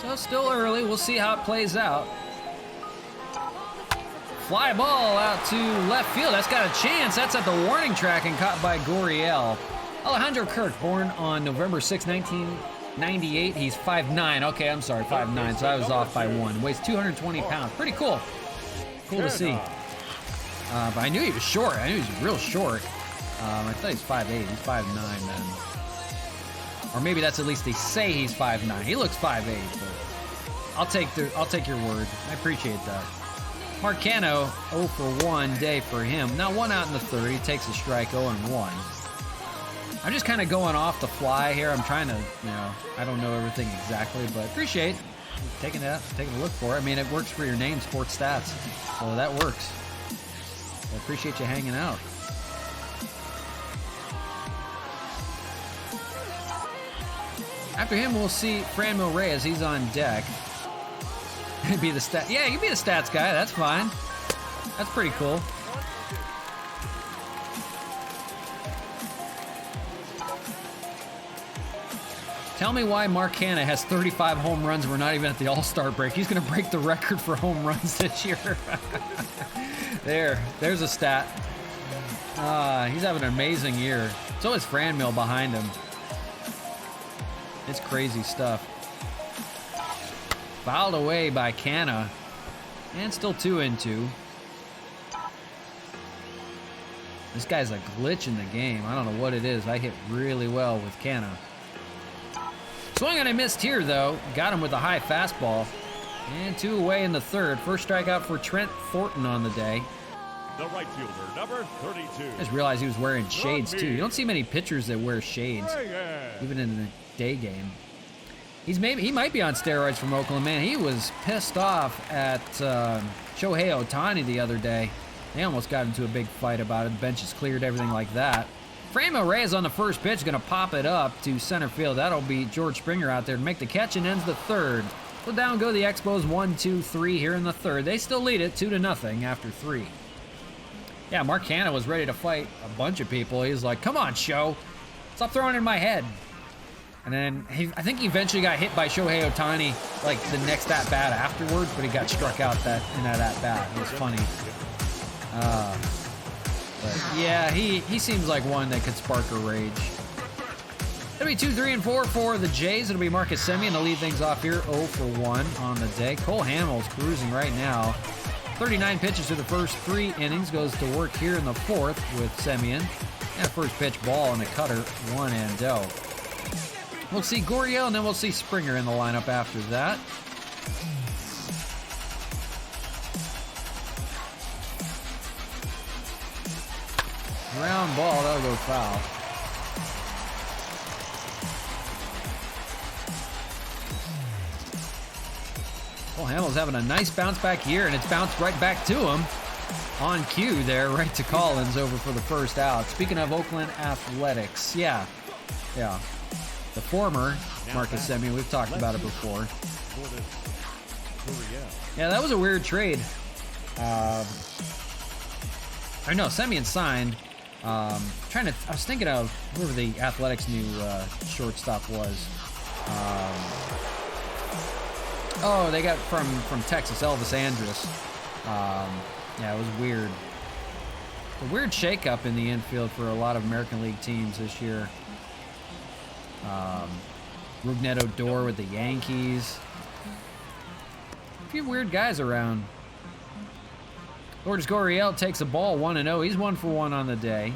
So still early. We'll see how it plays out. Fly ball out to left field. That's got a chance. That's at the warning track and caught by Gurriel. Alejandro Kirk, born on November 6, 1998. He's 5'9". Okay, I'm sorry, 5'9". So I was off by 1. Weighs 220 pounds. Pretty cool. Cool to see. But I knew he was short. I knew he was real short. I thought he's 5'8". He's 5'9" then. Or maybe that's at least they say he's 5'9". He looks 5'8", but I'll take your word. I appreciate that. Marcano, 0 for 1 day for him. Now 1 out in the 3rd. He takes a strike, 0-1. I'm just kind of going off the fly here. I'm trying to, I don't know everything exactly, but appreciate taking a look for it. I mean, it works for your name, Sports Stats, so that works. I appreciate you hanging out. After him, we'll see Franmil Reyes. He's on deck. Be the stat. Yeah, you can be the stats guy. That's fine. That's pretty cool. Tell me why Mark Hanna has 35 home runs. We're not even at the All-Star break. He's going to break the record for home runs this year. There's a stat. He's having an amazing year. So is Franmil behind him. It's crazy stuff. Fouled away by Canna. And still 2-2. This guy's a glitch in the game. I don't know what it is. I hit really well with Canna. Swing and a missed here, though. Got him with a high fastball. And 2 away in the 3rd. First strikeout for Trent Thornton on the day. the right fielder, number 32. I just realized he was wearing shades too. You don't see many pitchers that wear shades, even in the day game. He might be on steroids from Oakland, man. He was pissed off at Shohei Ohtani the other day. They almost got into a big fight about it. The bench is cleared, everything like that. Franmil Reyes on the first pitch, going to pop it up to center field. That'll be George Springer out there to make the catch and ends the third. So down go the Expos, 1-2-3 here in the third. They still lead it 2-0 after 3. Yeah, Mark Hanna was ready to fight a bunch of people. He's like, come on, Sho. Stop throwing in my head. And then I think he eventually got hit by Shohei Ohtani like the next at-bat afterwards, but he got struck out in that at-bat. It was funny. But yeah, he seems like one that could spark a rage. It'll be 2, 3, and 4 for the Jays. It'll be Marcus Semien to lead things off here, 0 for 1 on the day. Cole Hamels cruising right now. 39 pitches through the first 3 innings. Goes to work here in the 4th with Semien. And a first pitch ball and a cutter, 1-0. We'll see Gurriel, and then we'll see Springer in the lineup after that. Ground ball, that'll go foul. Well, Hamels having a nice bounce back here, and it's bounced right back to him. On cue there, right to Collins over for the first out. Speaking of Oakland Athletics, yeah. The former Marcus Semien, we've talked about it before. Yeah, that was a weird trade. I know Semien signed. I was thinking of whoever the Athletics' new shortstop was. They got from Texas, Elvis Andrus. Yeah, it was weird. A weird shakeup in the infield for a lot of American League teams this year. Rougned Odor with the Yankees. A few weird guys around. Lourdes Gurriel takes a ball 1-0. He's 1 for 1 on the day.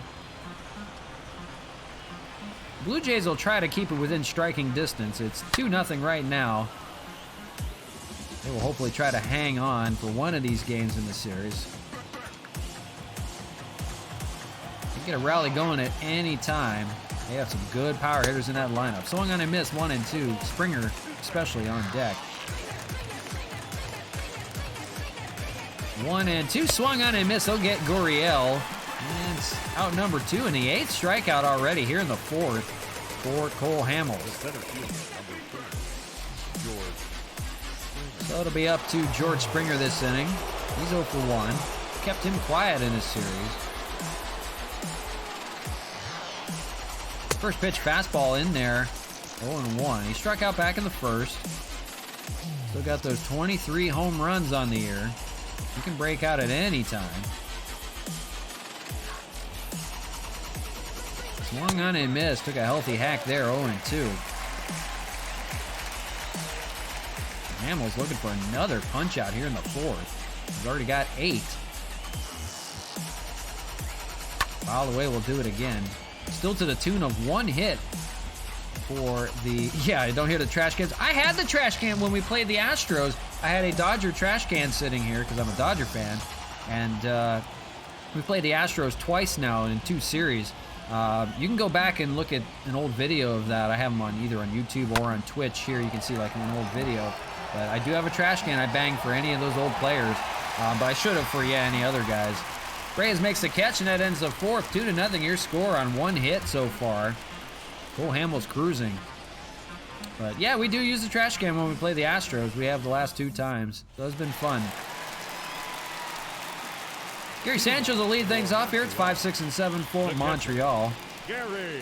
Blue Jays will try to keep it within striking distance. It's 2-0 right now. They will hopefully try to hang on for one of these games in the series. You get a rally going at any time. They have some good power hitters in that lineup. Swung on and missed, 1 and 2. Springer especially on deck. 1 and 2. Swung on and missed. They'll get Gurriel. And it's out number 2 in the 8th strikeout already here in the 4th for Cole Hamels. So it'll be up to George Springer this inning. He's 0 for 1. Kept him quiet in this series. First pitch fastball in there, 0-1. He struck out back in the first. Still got those 23 home runs on the year. He can break out at any time. Swung on and missed. Took a healthy hack there, 0-2. Hamels looking for another punch out here in the 4th. He's already got 8. Foul away will do it again. Still to the tune of 1 hit for the... Yeah, I don't hear the trash cans. I had the trash can when we played the Astros. I had a Dodger trash can sitting here because I'm a Dodger fan. And we played the Astros twice now in 2 series. You can go back and look at an old video of that. I have them on either on YouTube or on Twitch. Here you can see like an old video. But I do have a trash can I banged for any of those old players. But I should have for any other guys. Reyes makes the catch, and that ends the 4th. 2-0 your score on 1 hit so far. Cole Hamels cruising. But yeah, we do use the trash can when we play the Astros. We have the last 2 times. So it's been fun. Gary Sanchez will lead things off here. It's 5, 6, and 7 for Montreal. Gary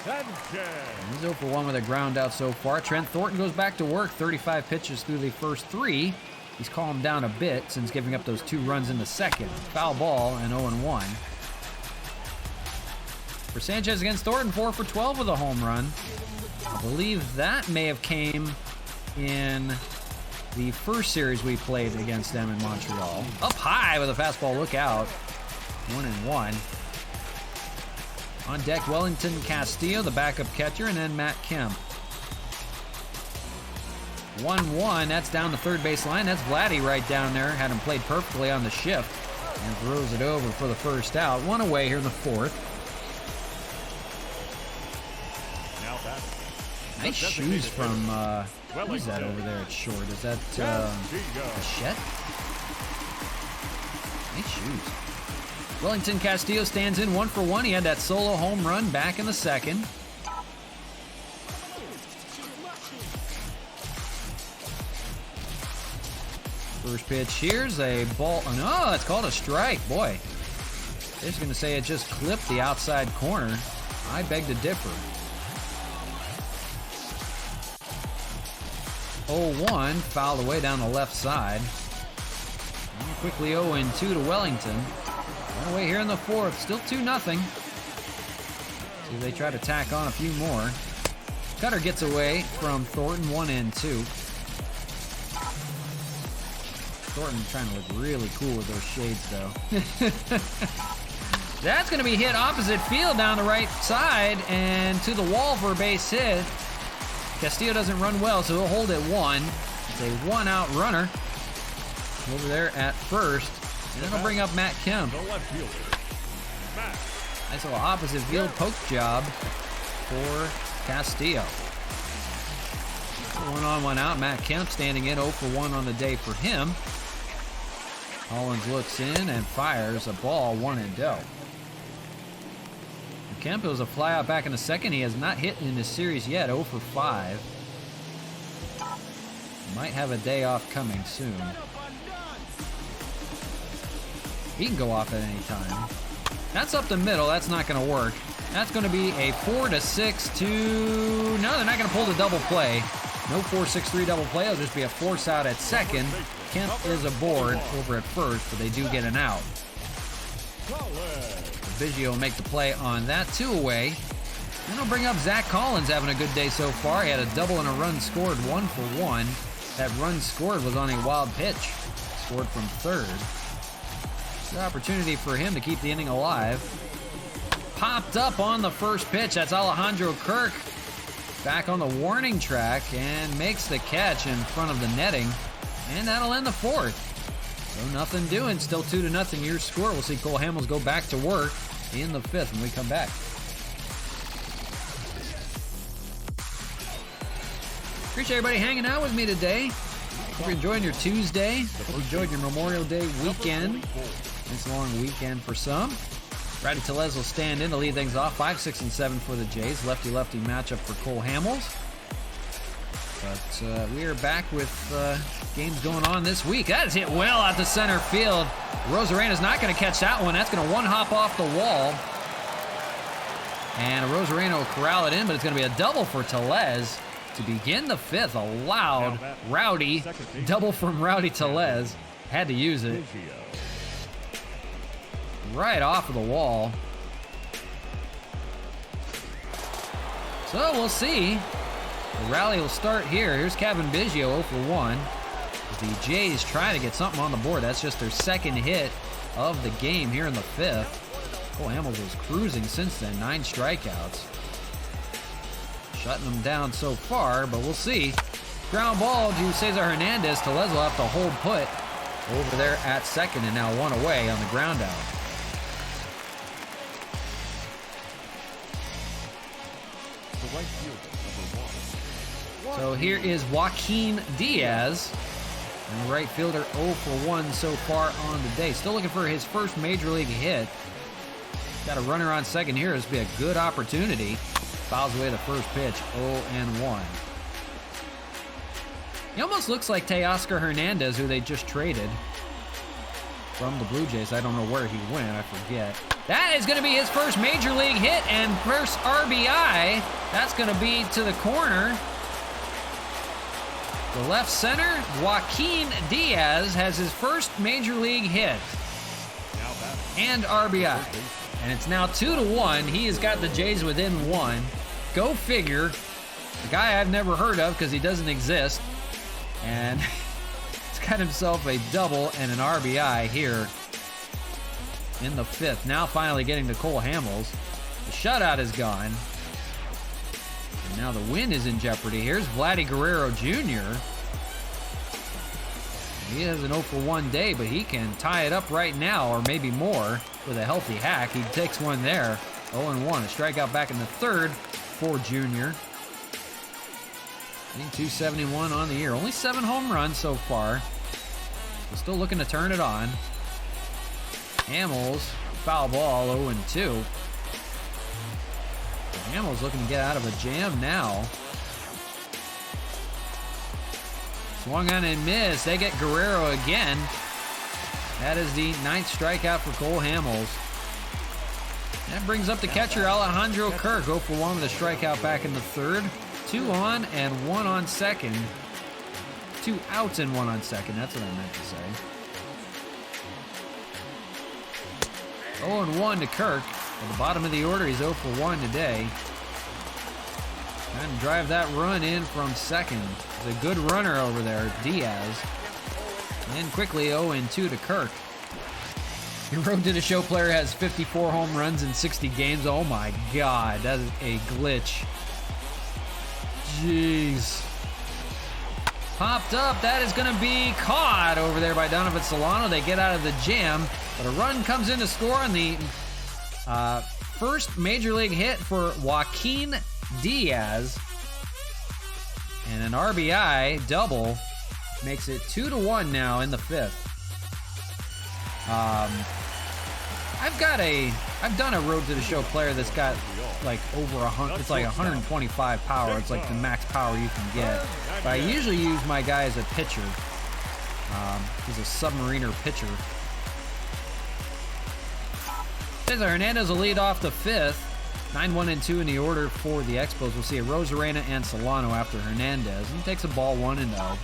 Sanchez. He's 0 for 1 with a ground out so far. Trent Thornton goes back to work. 35 pitches through the first 3. He's calmed down a bit since giving up those 2 runs in the second. Foul ball and 0-1. For Sanchez against Thornton, 4 for 12 with a home run. I believe that may have came in the first series we played against them in Montreal. Up high with a fastball, look out. 1-1. On deck, Wellington Castillo, the backup catcher, and then Matt Kemp. 1-1, that's down the third base line. That's Vladdy right down there. Had him played perfectly on the shift. And throws it over for the first out. One away here in the fourth. Nice shoes from, who's that over there at short? Is that, Bichette? Nice shoes. Wellington Castillo stands in 1 for 1. He had that solo home run back in the second. First pitch, here's a ball. Oh, no, it's called a strike. Boy, they're just going to say it just clipped the outside corner. I beg to differ. 0-1, fouled away down the left side. And quickly 0-2 to Wellington. One away here in the fourth, still 2-0. See if they try to tack on a few more. Cutter gets away from Thornton, 1-2. Thornton trying to look really cool with those shades, though. That's going to be hit opposite field down the right side and to the wall for a base hit. Castillo doesn't run well, so he'll hold it 1. It's a 1-out runner over there at first. And then he'll bring up Matt Kemp. Nice little opposite field poke job for Castillo. 1 on, 1 out. Matt Kemp standing in 0 for 1 on the day for him. Hollins looks in and fires a ball 1-0. Kemp, it was a flyout back in the second. He has not hit in this series yet, 0 for 5. Might have a day off coming soon. He can go off at any time. That's up the middle. That's not going to work. That's going to be a 4-6 to... No, they're not going to pull the double play. No 4-6-3 double play. It'll just be a force out at second. Kemp is aboard over at first, but they do get an out. Biggio will make the play on that 2 away. Then he'll bring up Zach Collins, having a good day so far. He had a double and a run scored, 1 for 1. That run scored was on a wild pitch. Scored from third. Good opportunity for him to keep the inning alive. Popped up on the first pitch. That's Alejandro Kirk back on the warning track and makes the catch in front of the netting. And that'll end the fourth. So nothing doing, still 2-0 your score. We'll see Cole Hamels go back to work in the fifth when we come back. Appreciate everybody hanging out with me today. Hope you're enjoying your Tuesday. Hope you enjoyed your Memorial Day weekend. It's a long weekend for some. Brady Tellez will stand in to lead things off. 5, 6, and 7 for the Jays. Lefty-lefty matchup for Cole Hamels. But we are back with games going on this week. That is hit well out to center field. Rosarena's not going to catch that one. That's going to one-hop off the wall. And Rosarena will corral it in, but it's going to be a double for Tellez to begin the fifth. A loud, rowdy double from Rowdy Tellez. Had to use it. Right off of the wall. So we'll see. The rally will start here. Here's Kevin Biggio, 0 for 1. The Jays trying to get something on the board. That's just their second hit of the game here in the fifth. Cole Hamels was cruising since then. 9 strikeouts. Shutting them down so far, but we'll see. Ground ball to Cesar Hernandez. Tellez will have to hold put over there at second, and now 1 away on the ground out. The right fielder, number 1. So here is Joaquin Diaz. And the right fielder 0 for 1 so far on the day. Still looking for his first major league hit. Got a runner on second here. This will be a good opportunity. Fouls away the first pitch, 0-1. He almost looks like Teoscar Hernandez, who they just traded from the Blue Jays. I don't know where he went. I forget. That is going to be his first major league hit and first RBI. That's going to be to the corner. The left center, Joaquin Diaz, has his first major league hit and RBI. And it's now 2-1. He has got the Jays within 1. Go figure. The guy I've never heard of because he doesn't exist. And he's got himself a double and an RBI here in the fifth. Now finally getting to Cole Hamels. The shutout is gone. And now the win is in jeopardy. Here's Vladdy Guerrero Jr. He has an 0 for 1 day, but he can tie it up right now, or maybe more, with a healthy hack. He takes one there. 0 and 1. A strikeout back in the third for Junior. Hitting .271 on the year. Only 7 home runs so far. We're still looking to turn it on. Hamels, foul ball, 0 and 2. Hamels looking to get out of a jam now. Swung on and missed. They get Guerrero again. That is the 9th strikeout for Cole Hamels. That brings up the catcher Alejandro Kirk. 0 for 1 with a strikeout back in the third. 2 on and 1 on second. 2 outs and 1 on second. That's what I meant to say. 0 and 1 to Kirk. At the bottom of the order, he's 0 for 1 today. Trying to drive that run in from second. There's a good runner over there, Diaz. And then quickly 0 and 2 to Kirk. Your Road to the Show player has 54 home runs in 60 games. Oh my God, that is a glitch. Jeez. Popped up. That is going to be caught over there by Donovan Solano. They get out of the jam, but a run comes in to score on the first major league hit for Joaquin Diaz. And an RBI double makes it 2-1 now in the 5th. I've done a Road to the Show player that's got like over 100, it's like 125 power. It's like the max power you can get. But I usually use my guy as a pitcher. He's a submariner pitcher. Cesar Hernandez will lead off the 5th. 9-1 and 2 in the order for the Expos. We'll see a Rosarena and Solano after Hernandez. He takes a ball 1-0.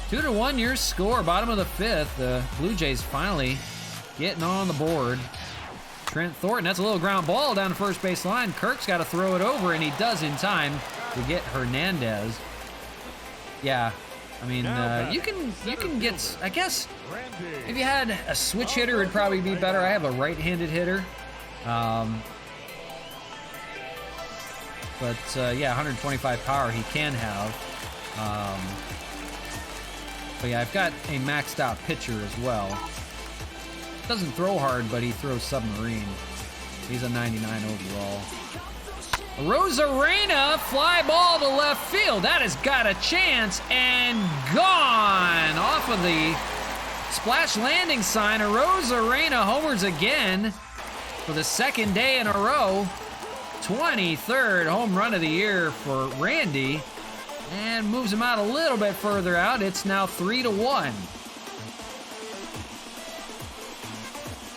2-1 your score. Bottom of the 5th. The Blue Jays finally getting on the board. Trent Thornton, that's a little ground ball down the first base line. Kirk's got to throw it over, and he does in time to get Hernandez. Yeah, I mean, you can get, I guess, if you had a switch hitter, it'd probably be better. I have a right-handed hitter. But yeah, 125 power he can have. But yeah, I've got a maxed out pitcher as well. Doesn't throw hard, but he throws submarine. He's a 99 overall. Rosarena, fly ball to left field. That has got a chance and gone off of the splash landing sign. Rosarena homers again for the second day in a row. 23rd home run of the year for Randy, and moves him out a little bit further out. It's now 3-1.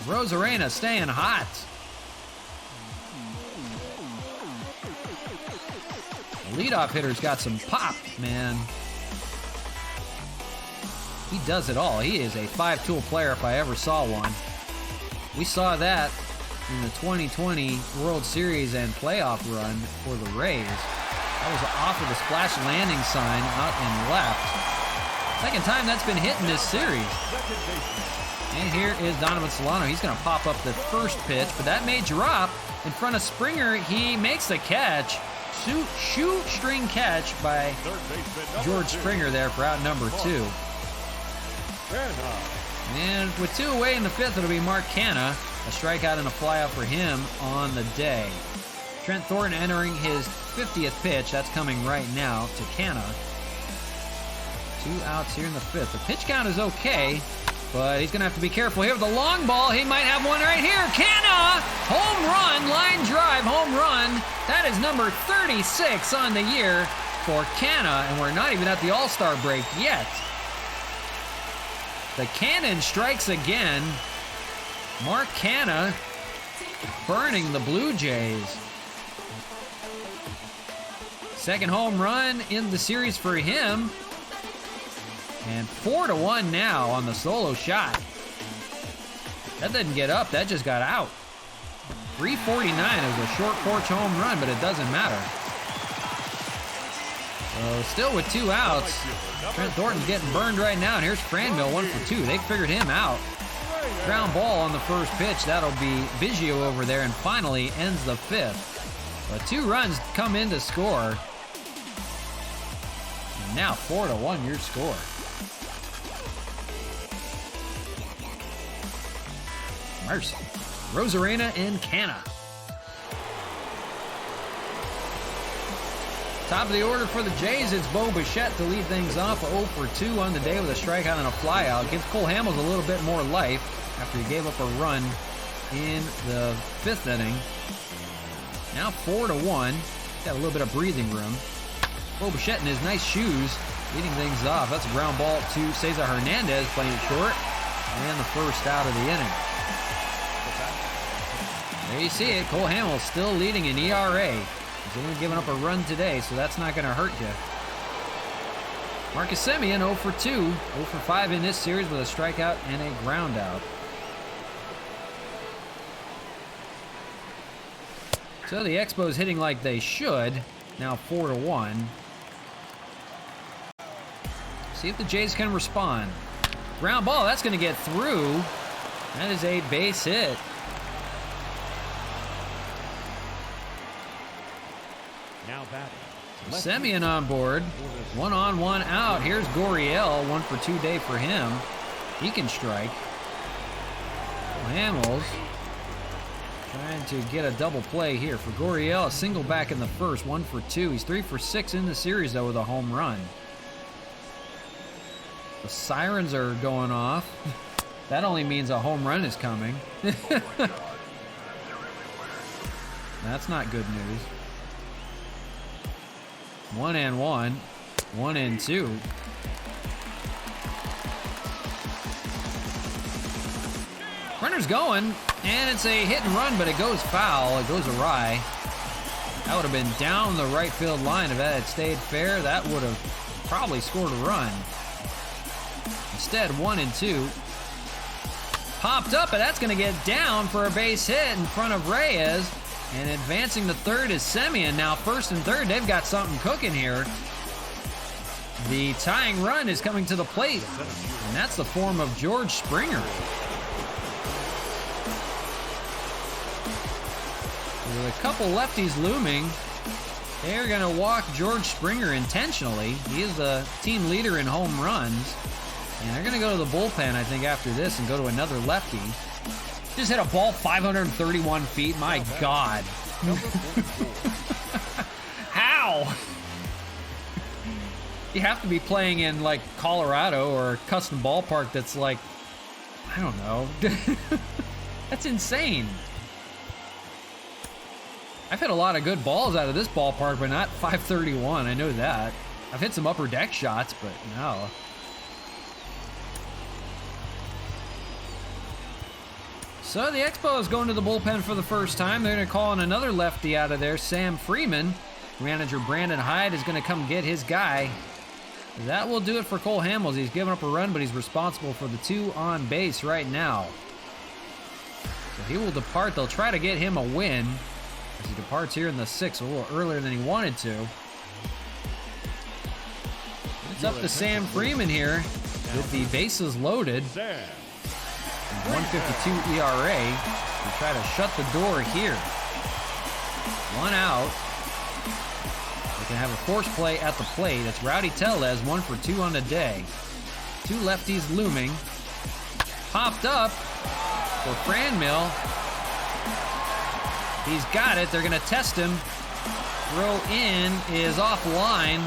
Rosarena staying hot. The leadoff hitter's got some pop, man. He does it all. He is a 5-tool player if I ever saw one. We saw that in the 2020 World Series and playoff run for the Rays. That was off of the splash landing sign out and left. Second time that's been hit in this series. And here is Donovan Solano. He's going to pop up the first pitch, but that may drop in front of Springer. He makes the catch. Shoestring catch by George Springer there for out number 2. And with 2 away in the 5th, it'll be Mark Canha. A strikeout and a flyout for him on the day. Trent Thornton entering his 50th pitch. That's coming right now to Canha. 2 outs here in the 5th. The pitch count is okay, but he's going to have to be careful here with the long ball. He might have one right here. Canha! Home run, line drive, home run. That is number 36 on the year for Canha, and we're not even at the All-Star break yet. The cannon strikes again. Mark Canha burning the Blue Jays. Second home run in the series for him. And 4-1 now on the solo shot. That didn't get up, that just got out. 349 is a short porch home run, but it doesn't matter. So still with 2 outs. Trent Thornton's getting burned right now, and here's Franmil 1 for 2. They figured him out. Ground ball on the first pitch. That'll be Biggio over there, and finally ends the 5th. But 2 runs come in to score. And now 4-1 your score. Mercy. Rosarena and Canna. Top of the order for the Jays, it's Bo Bichette to lead things off. 0 for 2 on the day with a strikeout and a flyout. Gives Cole Hamels a little bit more life after he gave up a run in the 5th inning. Now 4 to 1. Got a little bit of breathing room. Bo Bichette in his nice shoes leading things off. That's a ground ball to Cesar Hernandez, playing it short. And the first out of the inning. There you see it. Cole Hamels still leading in ERA. He's only given up a run today, so that's not going to hurt you. Marcus Semien 0 for 2. 0 for 5 in this series with a strikeout and a ground out. So the Expos hitting like they should. Now 4 to 1. See if the Jays can respond. Ground ball, that's going to get through. That is a base hit. Now batting. Semien on board. 1 on, 1 out. Here's Gurriel. 1 for 2 day for him. He can strike. Hamels trying to get a double play here for Gurriel. A single back in the first. 1 for 2. He's 3 for 6 in the series, though, with a home run. The sirens are going off. That only means a home run is coming. That's not good news. 1 and 1. 1 and 2. Runner's going, and it's a hit and run, but it goes foul. It goes awry. That would have been down the right field line. If that had stayed fair, that would have probably scored a run. Instead, 1 and 2. Popped up, but that's going to get down for a base hit in front of Reyes. And advancing to third is Semien. Now first and third, they've got something cooking here. The tying run is coming to the plate, and that's the form of George Springer. With a couple lefties looming, they're going to walk George Springer intentionally. He is the team leader in home runs. And they're going to go to the bullpen, I think, after this and go to another lefty. Just hit a ball 531 feet. My God. How? You have to be playing in, like, Colorado or a custom ballpark that's like, I don't know. That's insane. I've hit a lot of good balls out of this ballpark, but not 531. I know that. I've hit some upper deck shots, but no. So the Expos going to the bullpen for the first time. They're going to call in another lefty out of there, Sam Freeman. Manager Brandon Hyde is going to come get his guy. That will do it for Cole Hamels. He's given up a run, but he's responsible for the 2 on base right now. So he will depart. They'll try to get him a win as he departs here in the 6th, a little earlier than he wanted to. It's up to Sam Freeman here with the bases loaded. 152 ERA. We try to shut the door here. 1 out. They can have a force play at the plate. It's Rowdy Tellez, 1 for 2 on the day. 2 lefties looming. Popped up for Franmil. He's got it. They're going to test him. Throw in is offline.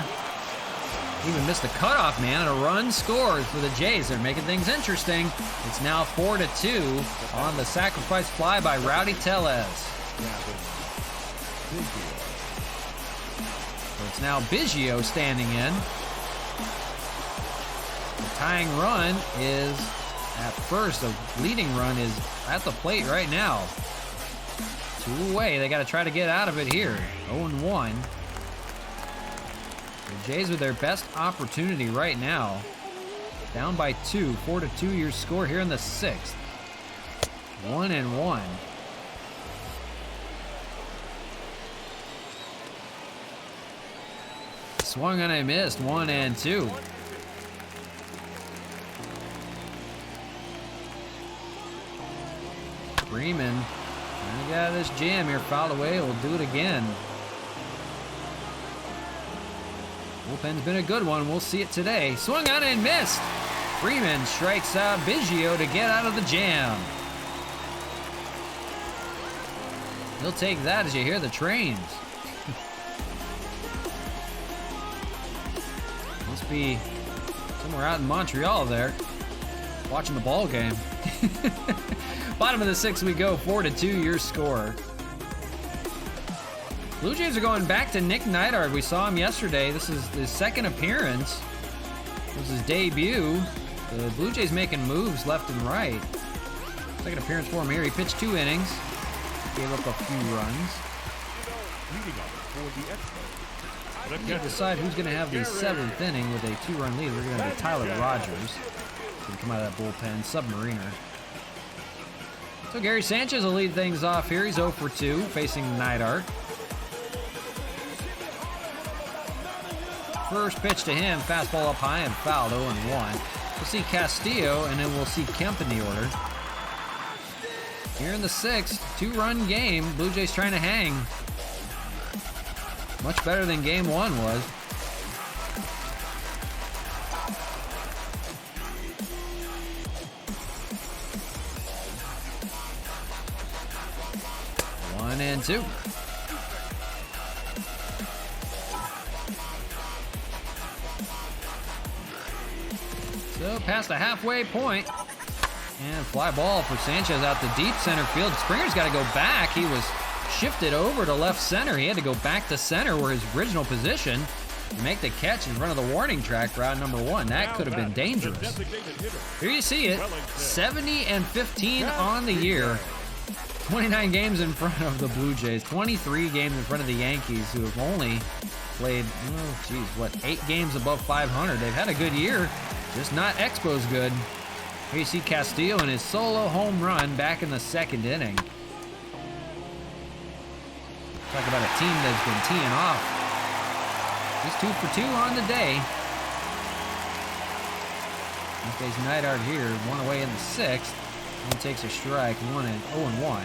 Even missed the cutoff, man, and a run scores for the Jays. They're making things interesting. It's now 4 to 2 on the sacrifice fly by Rowdy Tellez. So it's now Biggio standing in. The tying run is at first. The leading run is at the plate right now. 2 away. They got to try to get out of it here. 0-1. The Jays with their best opportunity right now. Down by 2. 4 to 2 your score here in the 6th. 1-1. Swung on and missed. 1-2. Freeman trying to get out of this jam here. Fouled away. We'll do it again. Bullpen's been a good one. We'll see it today. Swung on and missed. Freeman strikes out Biggio to get out of the jam. You'll take that as you hear the trains. Must be somewhere out in Montreal there, watching the ball game. Bottom of the 6th we go, 4-2 your score. Blue Jays are going back to Nick Neidhart. We saw him yesterday. This is his second appearance. This was his debut. The Blue Jays making moves left and right. Second appearance for him here. He pitched 2 innings. Gave up a few runs. Leading off for the Expos. We can decide who's going to have the 7th inning with a 2-run lead. We're going to be Tyler Rogers. He's going to come out of that bullpen, submariner. So Gary Sanchez will lead things off here. He's 0 for 2, facing Neidhart. First pitch to him, fastball up high and fouled, 0-1. We'll see Castillo, and then we'll see Kemp in the order. Here in the 6th, 2-run game. Blue Jays trying to hang. Much better than game 1 was. One and 2. So past the halfway point. And fly ball for Sanchez out to deep center field. Springer's got to go back. He was shifted over to left center. He had to go back to center where his original position to make the catch in front of the warning track for out number 1. That could have been dangerous. Here you see it. 70-15 on the year. 29 games in front of the Blue Jays. 23 games in front of the Yankees, who have only played, 8 games above 500. They've had a good year, just not Expos good. Here you see Castillo in his solo home run back in the 2nd inning. Talk about a team that's been teeing off. He's 2 for 2 on the day. These days Neidhart here, 1 away in the 6th. And takes a strike, 0-1.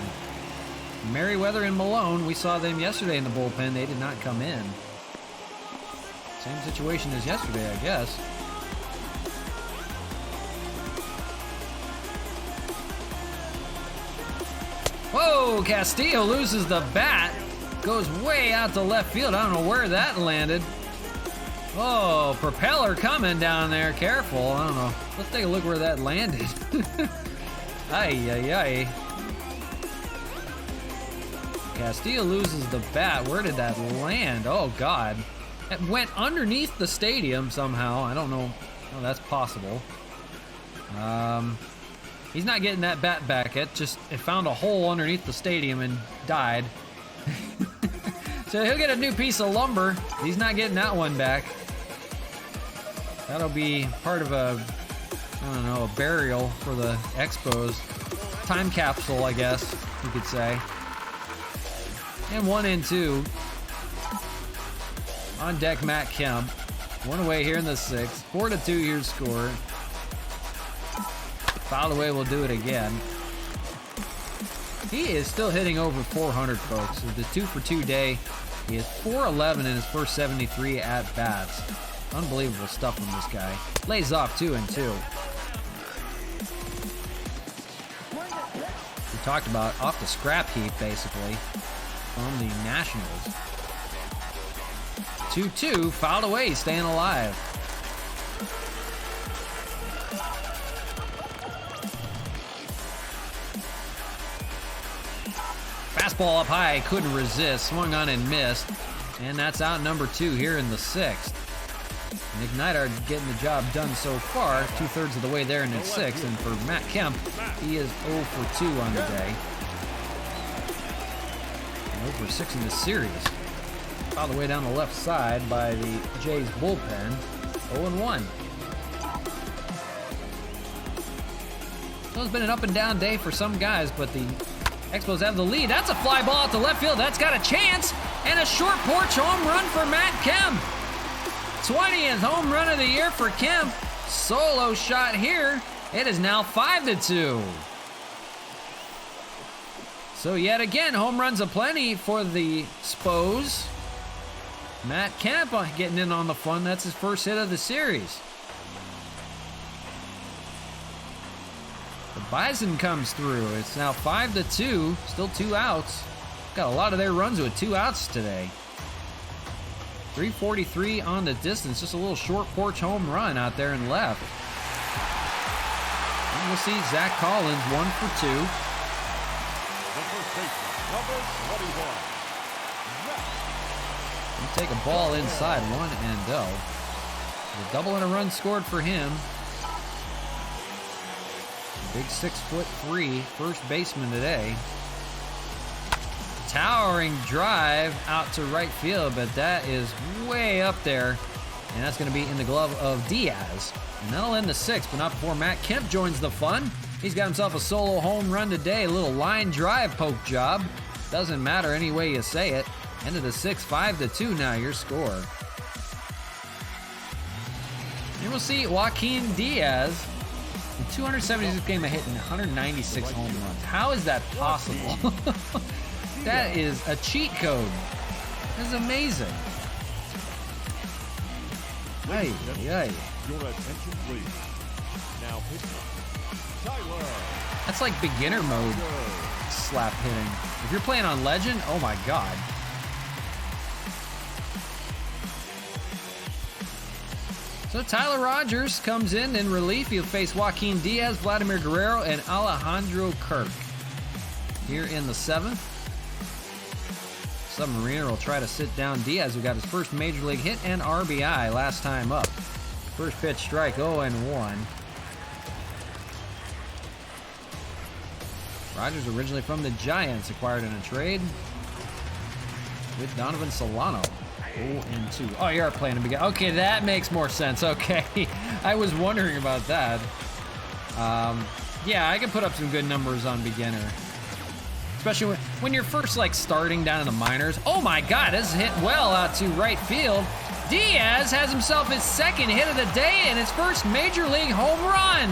Merriweather and Malone, we saw them yesterday in the bullpen. They did not come in. Same situation as yesterday, I guess. Whoa, Castillo loses the bat. Goes way out to left field. I don't know where that landed. Oh, propeller coming down there. Careful. I don't know. Let's take a look where that landed. Ay. Castillo loses the bat. Where did that land? Oh, God. It went underneath the stadium somehow. I don't know how that's possible. He's not getting that bat back. It found a hole underneath the stadium and died. So he'll get a new piece of lumber. He's not getting that one back. That'll be part of a burial for the Expos. Time capsule, I guess you could say. And 1 and 2. On deck, Matt Kemp. 1 away here in the 6th. 4-2 your score. Fouled away, we'll do it again. He is still hitting over 400, folks. With the 2 for 2 day, he is 4-11 in his first 73 at-bats. Unbelievable stuff from this guy. Lays off 2 and 2. We talked about off the scrap heap, basically, from the Nationals. 2-2, fouled away, staying alive. Fastball up high, couldn't resist, swung on and missed. And that's out number 2 here in the 6th. Nick Neidhart getting the job done so far, 2/3 of the way there in the 6th. And for Matt Kemp, he is 0 for 2 on the day. And 0 for 6 in the series. All the way down the left side by the Jays bullpen, 0-1. So it's been an up and down day for some guys, but the Expos have the lead. That's a fly ball out to left field. That's got a chance. And a short porch home run for Matt Kemp. 20th home run of the year for Kemp. Solo shot here. It is now 5-2. So yet again, home runs aplenty for the Spos. Matt Kemp getting in on the fun. That's his first hit of the series. The Bison comes through. It's now 5-2. Still 2 outs. Got a lot of their runs with 2 outs today. 343 on the distance. Just a little short porch home run out there in left. And we'll see Zach Collins 1 for 2. The first baseman, number 21. You take a ball inside, 1-0. A double and a run scored for him. Big 6'3" first baseman today. Towering drive out to right field, but that is way up there. And that's going to be in the glove of Diaz. And that'll end the 6th, but not before Matt Kemp joins the fun. He's got himself a solo home run today. A little line drive poke job. Doesn't matter any way you say it. End of the 6th, 5-2 now, your score. And we'll see Joaquin Diaz. In 276 games of hitting 196 home runs. How is that possible? That is a cheat code. That's amazing. Hey. Your attention, please. Now pitching. Tyler. That's like beginner mode slap hitting. If you're playing on Legend, oh my god. So Tyler Rogers comes in relief. He'll face Joaquin Diaz, Vladimir Guerrero, and Alejandro Kirk. Here in the 7th. Submariner will try to sit down Diaz, who got his first major league hit and RBI last time up. First pitch strike, 0-1. Rogers, originally from the Giants, acquired in a trade with Donovan Solano. 0-2. Oh, you are playing him again. Okay, that makes more sense. Okay. I was wondering about that. Yeah, I can put up some good numbers on beginner. Especially when you're first, like, starting down in the minors. Oh, my God, this is hit well out to right field. Diaz has himself his 2nd hit of the day and his first major league home run.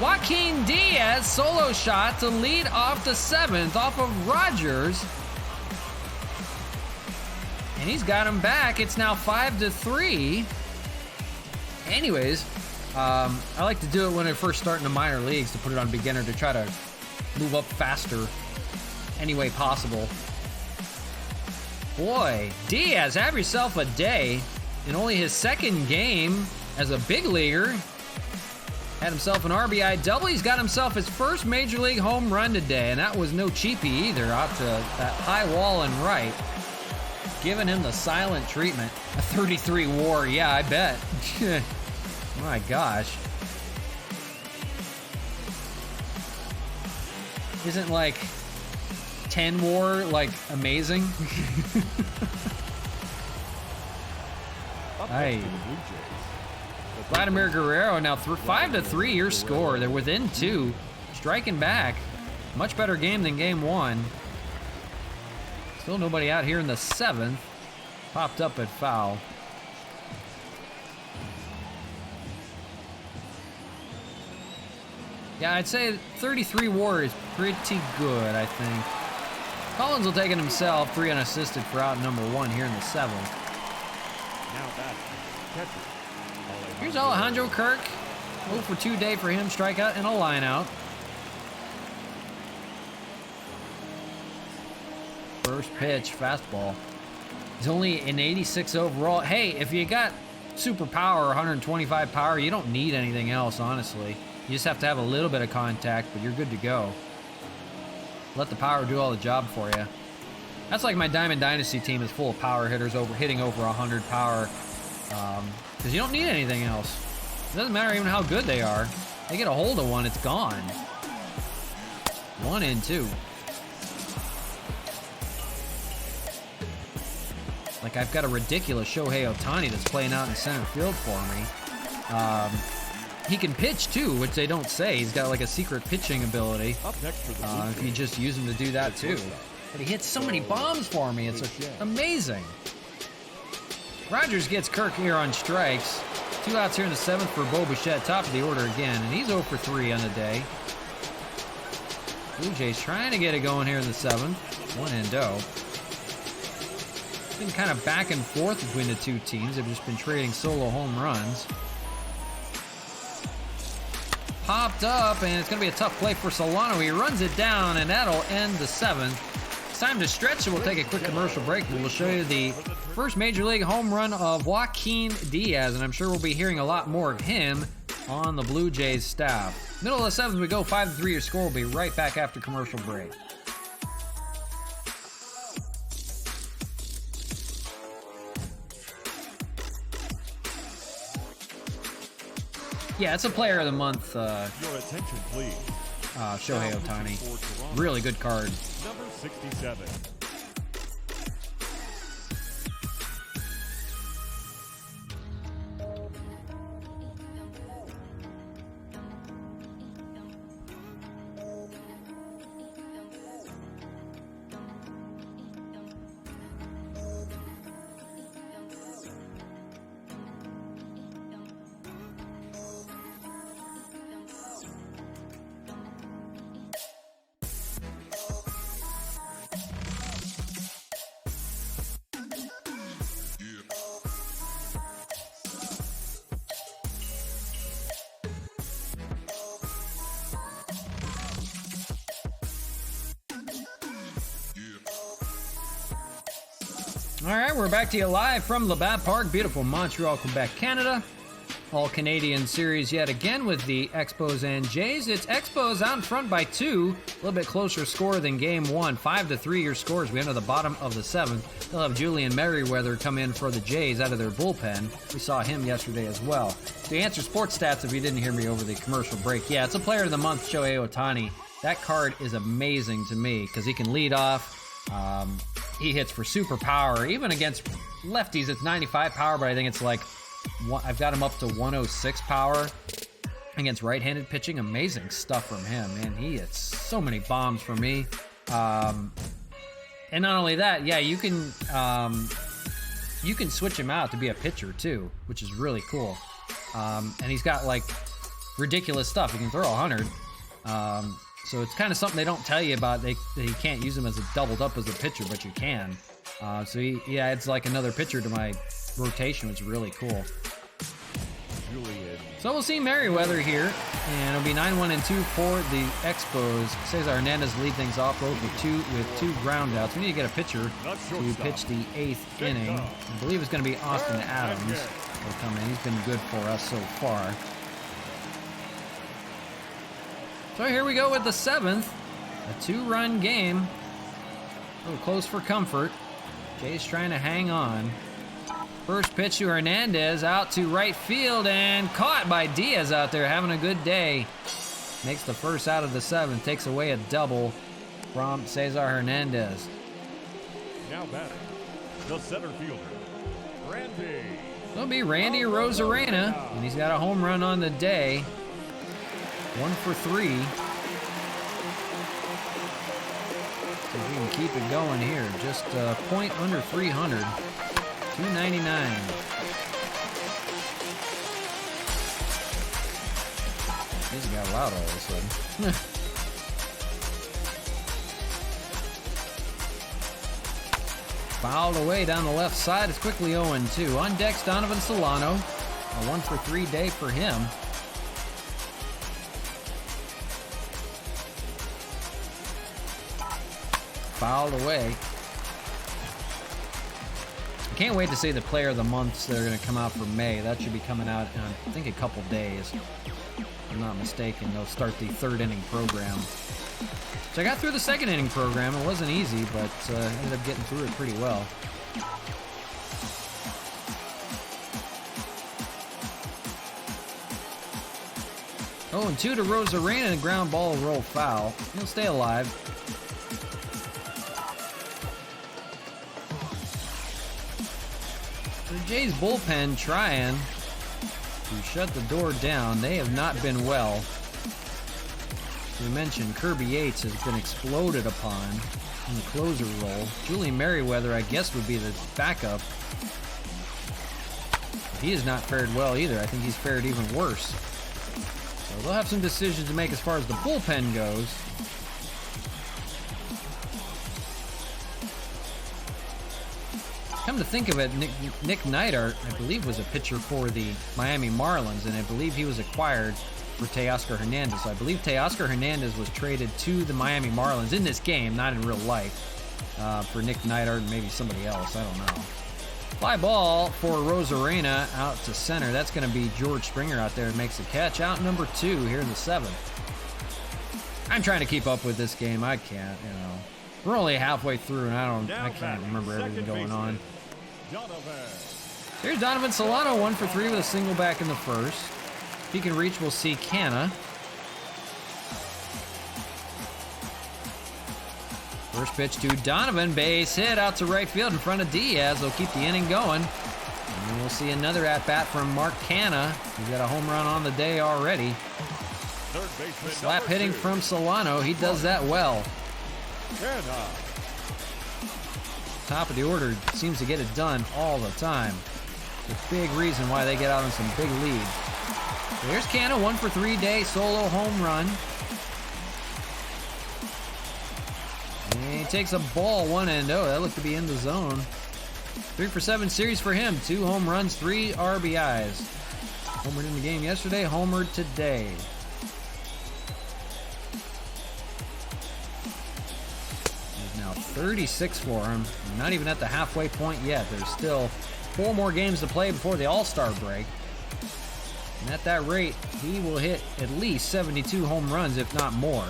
Joaquin Diaz solo shot to lead off the 7th off of Rogers. And he's got him back. It's now 5-3. Anyways, I like to do it when I first start in the minor leagues, to put it on beginner to try to move up faster any way possible. Boy, Diaz, have yourself a day. In only his 2nd game as a big leaguer, had himself an RBI double. He's got himself his first major league home run today, and that was no cheapie either, out to that high wall and right. Giving him the silent treatment. A 33 WAR, yeah, I bet. My gosh. Isn't like 10 WAR like amazing? Hey. Vladimir Guerrero now 5-3 your score. They're within 2. Striking back. Much better game than game 1. Still nobody out here in the 7th. Popped up at foul. Yeah, I'd say 33 WAR is pretty good, I think. Collins will take it himself, 3 unassisted for out number 1 here in the 7th. Now batting, catcher. Here's Alejandro Kirk. 0 for 2 day for him, strikeout and a line out. First pitch, fastball. He's only an 86 overall. Hey, if you got super power, 125 power, you don't need anything else, honestly. You just have to have a little bit of contact, but you're good to go. Let the power do all the job for you. That's like my Diamond Dynasty team is full of power hitters, hitting over 100 power. Because you don't need anything else. It doesn't matter even how good they are. They get a hold of one, it's gone. 1-2. Like, I've got a ridiculous Shohei Ohtani that's playing out in center field for me. He can pitch too, which they don't say. He's got like a secret pitching ability. If you just use him to do that too. But he hits so many bombs for me. It's amazing. Rogers gets Kirk here on strikes. 2 outs here in the 7th for Bo Bichette, top of the order again, and he's 0 for 3 on the day. Blue Jays trying to get it going here in the 7th. 1-0. Been kind of back and forth between the two teams. They've just been trading solo home runs. popped up, and it's going to be a tough play for Solano. He runs it down, and that'll end the 7th. It's time to stretch, so we'll take a quick commercial break. We'll show you the first Major League home run of Joaquin Diaz, and I'm sure we'll be hearing a lot more of him on the Blue Jays staff. Middle of the 7th, we go 5-3 your score. We'll be right back after commercial break. Yeah, it's a player of the month. Your attention, please. Shohei Ohtani. Really good card. Number 67. All right, we're back to you live from Labatt Park, beautiful Montreal, Quebec, Canada. All Canadian series yet again with the Expos and Jays. It's Expos out in front by 2. A little bit closer score than game 1. 5-3 your scores. We enter the bottom of the 7th. They'll have Julian Merriweather come in for the Jays out of their bullpen. We saw him yesterday as well. To answer sports stats, if you didn't hear me over the commercial break, yeah, it's a player of the month, Shohei Ohtani. That card is amazing to me because he can lead off. He hits for super power. Even against lefties, it's 95 power, but I think it's like, I've got him up to 106 power. Against right-handed pitching, amazing stuff from him, man. He hits so many bombs for me. And not only that, yeah, you can switch him out to be a pitcher too, which is really cool. And he's got like ridiculous stuff. He can throw 100. So it's kind of something they don't tell you about. That you can't use him as a doubled up as a pitcher, but you can. So he adds like another pitcher to my rotation, which is really cool. So we'll see Merriweather here, and it'll be 9-1-2 for the Expos. Cesar Hernandez lead things off both with two ground outs. We need to get a pitcher to pitch the 8th inning. I believe it's going to be Austin Adams will come in. He's been good for us so far. So here we go with the 7th. A 2-run game. A little close for comfort. Jay's trying to hang on. First pitch to Hernandez, out to right field, and caught by Diaz out there, having a good day. Makes the first out of the 7th, takes away a double from Cesar Hernandez. Now batting, the center fielder, Randy. It'll be Randy Arozarena, and he's got a home run on the day. 1 for 3. So if we can keep it going here, just a point under 300. 299. These got loud all of a sudden. Fouled away down the left side. It's quickly 0-2. On deck's Donovan Solano. A 1 for 3 day for him. Fouled away. Can't wait to see the player of the months that are going to come out for May. That should be coming out in, I think, a couple days. If I'm not mistaken, they'll start the 3rd inning program. So I got through the 2nd inning program. It wasn't easy, but ended up getting through it pretty well. Oh, and 2 to Arozarena, and a ground ball will roll foul. He'll stay alive. The Jays bullpen trying to shut the door down. They have not been well. We mentioned Kirby Yates has been exploded upon in the closer role. Julian Merriweather, I guess, would be the backup. But he has not fared well either. I think he's fared even worse. So they'll have some decisions to make as far as the bullpen goes. Come to think of it, Nick Neidhart, I believe, was a pitcher for the Miami Marlins, and I believe he was acquired for Teoscar Hernandez. So I believe Teoscar Hernandez was traded to the Miami Marlins in this game, not in real life, for Nick Neidhart and maybe somebody else. I don't know. Fly ball for Rosarena out to center. That's going to be George Springer out there and makes the catch. Out number 2 here in the 7th. I'm trying to keep up with this game. I can't, you know. We're only halfway through, and I can't remember everything going on. Here's Donovan Solano, 1 for 3 with a single back in the first. If he can reach, we'll see Canna. First pitch to Donovan, base hit out to right field in front of Diaz. They'll keep the inning going. And then we'll see another at-bat from Mark Canna. He's got a home run on the day already. Slap hitting from Solano. He does that well. Top of the order seems to get it done all the time. It's a big reason why they get out on some big leads. There's Canna, 1 for 3 day solo home run. And he takes a ball one end. Oh, that looked to be in the zone. 3 for 7 series for him. 2 home runs, 3 RBIs. Homered in the game yesterday, homered today. He's now 36 for him. Not even at the halfway point yet. There's still 4 more games to play before the All-Star break. And at that rate, he will hit at least 72 home runs, if not more.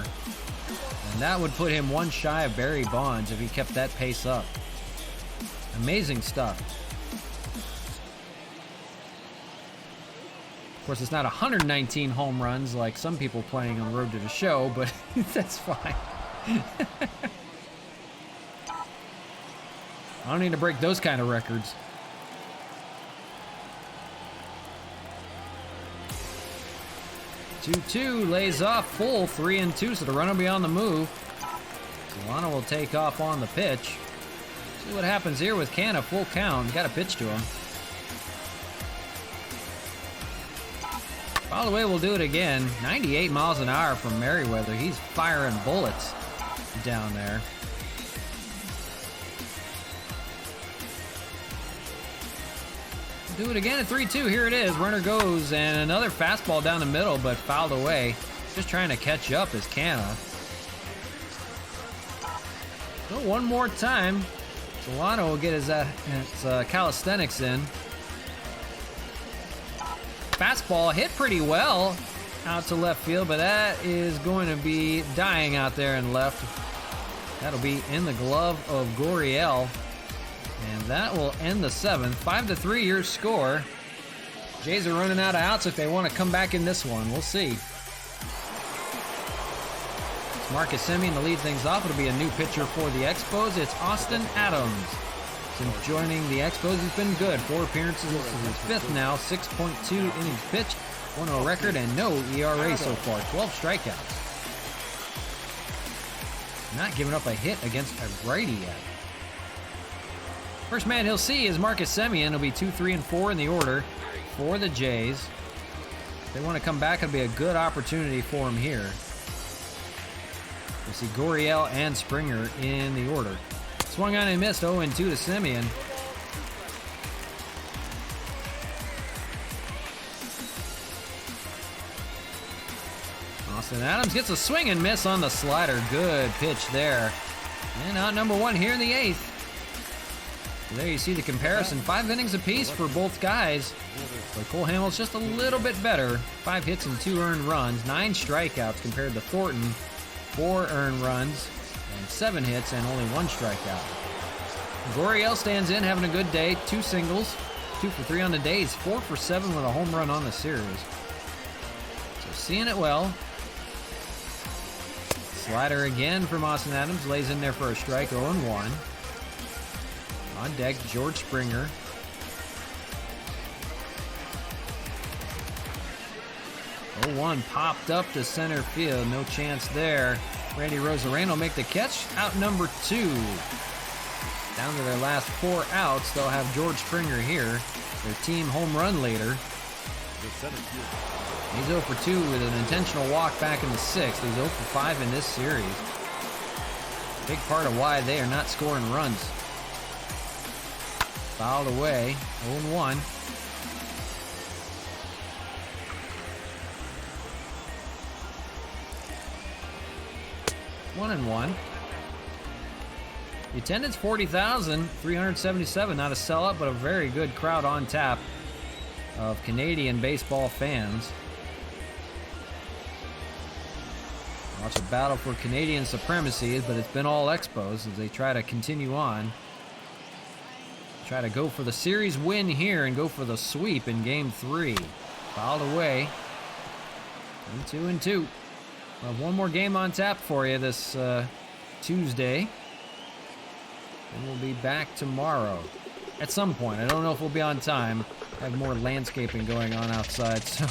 And that would put him 1 shy of Barry Bonds if he kept that pace up. Amazing stuff. Of course, it's not 119 home runs like some people playing on the road to the show, but that's fine. I don't need to break those kind of records. Two lays off full 3-2, so the runner will be on the move. Solano will take off on the pitch. See what happens here with Canna, full count. Got a pitch to him. By the way, we'll do it again. 98 miles an hour from Merriweather. He's firing bullets down there. Do it again at 3-2. Here it is. Runner goes, and another fastball down the middle, but fouled away. Just trying to catch up is Canna. So one more time. Solano will get his calisthenics in. Fastball hit pretty well out to left field, but that is going to be dying out there in left. That'll be in the glove of Gurriel. And that will end the 7th. 5-3 your score. Jays are running out of outs if they want to come back in this one. We'll see. It's Marcus Semien to lead things off. It'll be a new pitcher for the Expos. It's Austin Adams. Since joining the Expos, he's been good. 4 appearances. This is his 5th now. 6.2 innings pitched. 1-0 record and no ERA so far. 12 strikeouts. Not giving up a hit against a righty yet. First man he'll see is Marcus Semien. He'll be 2, 3, and 4 in the order for the Jays. If they want to come back, it'll be a good opportunity for him here. We'll see Gurriel and Springer in the order. Swung on and missed. 0-2 to Semien. Austin Adams gets a swing and miss on the slider. Good pitch there. And out number 1 here in the 8th. There you see the comparison. 5 innings apiece for both guys. But Cole Hamels just a little bit better. 5 hits and 2 earned runs. 9 strikeouts compared to Thornton. 4 earned runs and 7 hits and only 1 strikeout. Gurriel stands in, having a good day. 2 singles. 2 for 3 on the day. He's 4 for 7 with a home run on the series. So seeing it well. Slider again from Austin Adams. Lays in there for a strike. 0-1. On deck, George Springer. 0-1 popped up to center field. No chance there. Randy Rosarena will make the catch. Out number 2. Down to their last 4 outs. They'll have George Springer here, their team home run leader. He's 0 for 2 with an intentional walk back in the 6th. He's 0 for 5 in this series. Big part of why they are not scoring runs. Fouled away, 0-1. 1-1. The attendance 40,377. Not a sellout, but a very good crowd on tap of Canadian baseball fans. Watch a battle for Canadian supremacy, but it's been all Expos as they try to continue on. Try to go for the series win here and go for the sweep in Game 3. Fouled away. 2-2. We'll have one more game on tap for you this Tuesday. And we'll be back tomorrow at some point. I don't know if we'll be on time. I have more landscaping going on outside, so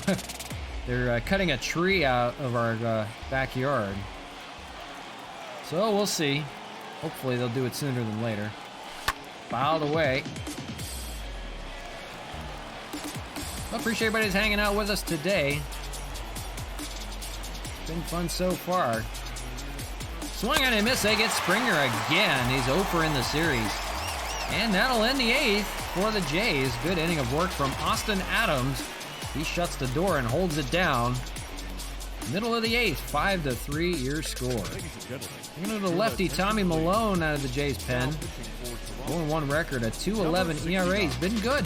they're cutting a tree out of our backyard. So we'll see. Hopefully they'll do it sooner than later. Fouled away. Well, appreciate everybody's hanging out with us today. Been fun so far. Swing on a miss. They get Springer again. He's 0 for in the series. And that'll end the 8th for the Jays. Good inning of work from Austin Adams. He shuts the door and holds it down. Middle of the 8th, 5-3 your score. Looking at the lefty Tommy Malone out of the Jays pen. 0-1 record, a 2.11 ERA. He's been good.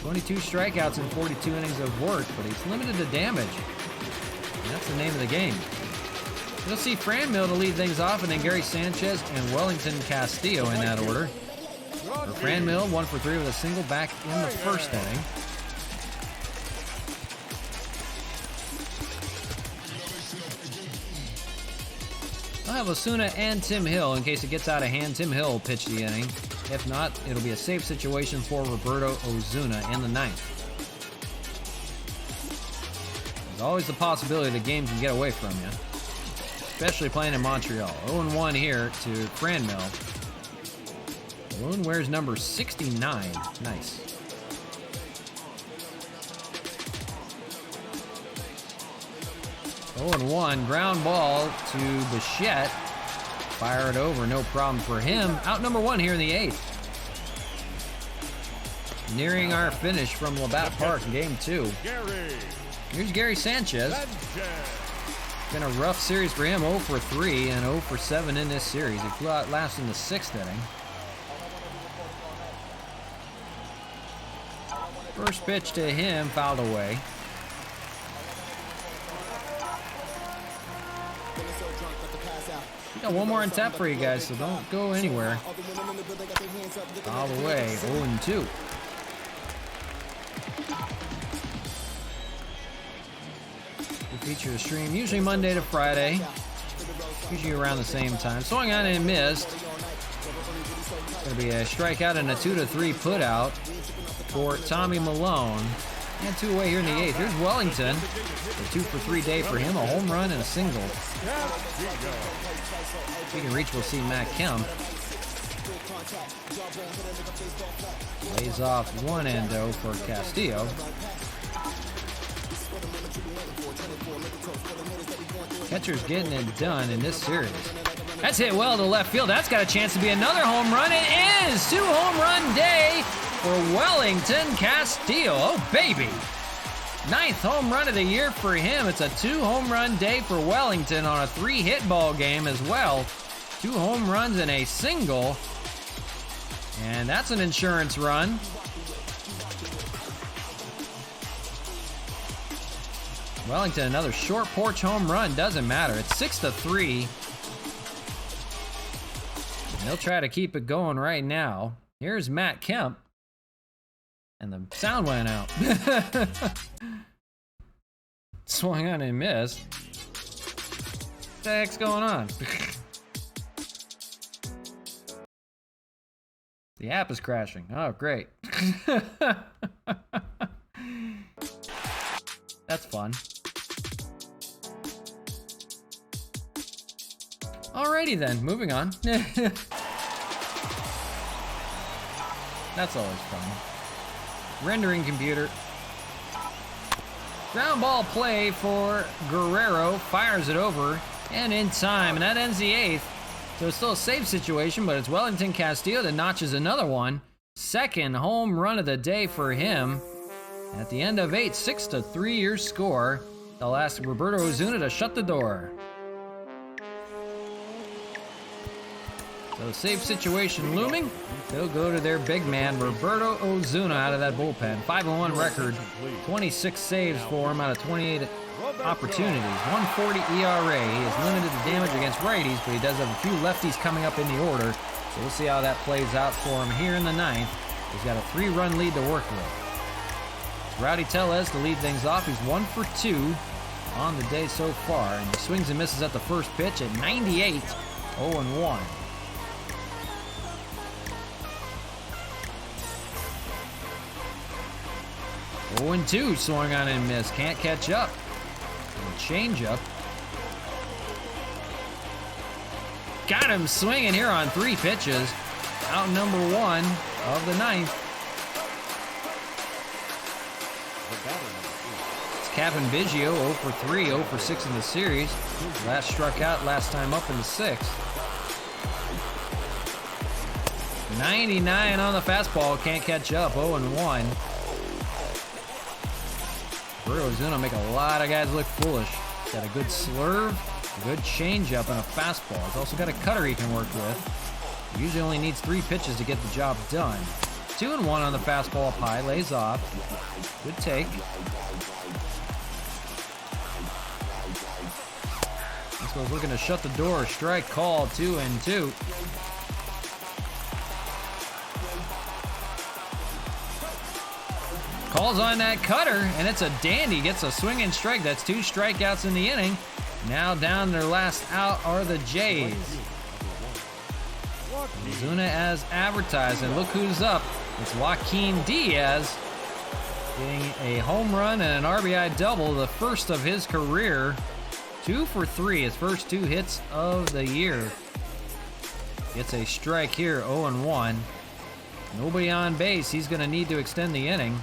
22 strikeouts in 42 innings of work, but he's limited to damage. And that's the name of the game. You'll see Franmil to lead things off, and then Gary Sanchez and Wellington Castillo in that order. For Franmil, 1 for 3 with a single back in the first inning. I'll have Osuna and Tim Hill in case it gets out of hand. Tim Hill will pitch the inning. If not, it'll be a safe situation for Roberto Osuna in the 9th. There's always the possibility the game can get away from you, especially playing in Montreal. 0-1 here to Franmil. Malone wears number 69. Nice. Oh, and 1 ground ball to Bichette. Fire it over, no problem for him. Out number 1 here in the 8th. Nearing our finish from Labatt Park in Game 2. Here's Gary Sanchez. Been a rough series for him, 0 for 3 and 0 for 7 in this series. He flew out last in the 6th inning. First pitch to him, fouled away. We got one more on tap for you guys, so don't go anywhere. Fouled away, 0-2. We feature the stream usually Monday to Friday, usually around the same time. Swung on and missed. Going to be a strikeout and a 2-3 put out for Tommy Malone. And 2 away here in the 8th. Here's Wellington. A 2 for 3 day for him. A home run and a single. If he can reach, we'll see Matt Kemp. Lays off 1-0 for Castillo. Catcher's getting it done in this series. That's hit well to left field. That's got a chance to be another home run. It is 2-home run day for Wellington Castillo. Oh, baby. 9th home run of the year for him. It's a 2-home run day for Wellington on a 3-hit ball game as well. 2 home runs and a single. And that's an insurance run. Wellington, another short porch home run. Doesn't matter. It's 6-3. And they'll try to keep it going right now. Here's Matt Kemp. And the sound went out. Swung on and missed. What the heck's going on? The app is crashing. Oh, great. That's fun. Alrighty then, moving on. That's always fun. Rendering computer. Ground ball play for Guerrero. Fires it over and in time, and that ends the 8th. So it's still a safe situation, but it's Wellington Castillo that notches another one. 2nd home run of the day for him. At the end of 8, 6-3 your score. They'll ask Roberto Osuna to shut the door. So safe situation looming. They'll go to their big man, Roberto Ozuna, out of that bullpen. 5-1 record, 26 saves for him out of 28 opportunities. 140 ERA. He is limited to damage against righties, but he does have a few lefties coming up in the order. So we'll see how that plays out for him here in the ninth. He's got a 3-run lead to work with. It's Rowdy Tellez to lead things off. He's 1 for 2 on the day so far. And he swings and misses at the first pitch at 98, 0-1. Oh, and 2 swung on and missed. Can't catch up. And change up. Got him swinging here on 3 pitches. Out number 1 of the ninth. It's Kevin Biggio, 0 for 3, 0 for 6 in the series. Last struck out last time up in the 6th. 99 on the fastball. Can't catch up. 0-1. Ozuna make a lot of guys look foolish. He's got a good slurve, a good changeup, and a fastball. He's also got a cutter he can work with. He usually only needs 3 pitches to get the job done. 2-1 on the fastball up high, lays off. Good take. Expos looking to shut the door. Strike call, 2-2. Calls on that cutter, and it's a dandy. Gets a swinging strike. That's 2 strikeouts in the inning. Now down their last out are the Jays. Ozuna as advertised, and look who's up. It's Joaquin Diaz getting a home run and an RBI double, the first of his career. 2 for 3, his first 2 hits of the year. Gets a strike here, 0-1. Nobody on base. He's going to need to extend the inning.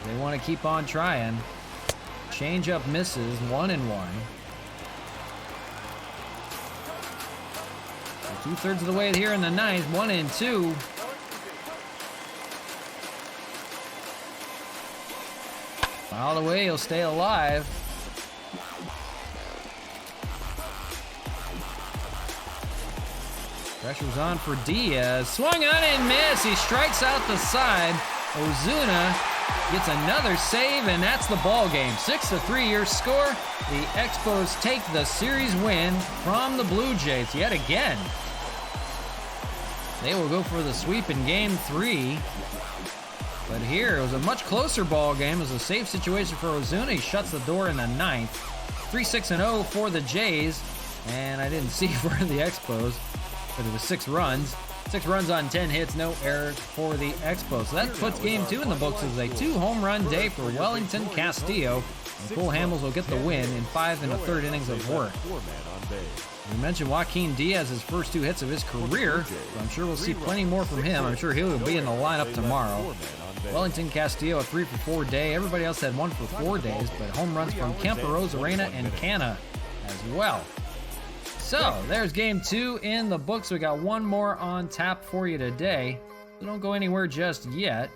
They want to keep on trying. Changeup misses, 1-1. 2/3 of the way here in the ninth, 1-2. Fouled away, he'll stay alive. Pressure's on for Diaz. Swung on and missed. He strikes out the side. Ozuna gets another save, and that's the ball game. 6-3 your score. The Expos take the series win from the Blue Jays yet again. They will go for the sweep in Game 3. But here, it was a much closer ball game. It was a safe situation for Ozuna. He shuts the door in the ninth. 3-6-0 for the Jays. And I didn't see for the Expos, but it was 6 runs. 6 runs on 10 hits, no errors for the Expos. So that puts Game 2 in the books as a 2-home-run day for Wellington Castillo. And Cole Hamels will get the win in 5 1/3 innings of work. We mentioned Joaquin Diaz's first 2 hits of his career, so I'm sure we'll see plenty more from him. I'm sure he'll be in the lineup tomorrow. Wellington Castillo, a 3 for 4 day. Everybody else had 1 for 4 days, but home runs from Kemper, Rosarena, and Canna as well. So, there's Game 2 in the books. We got 1 more on tap for you today. So don't go anywhere just yet.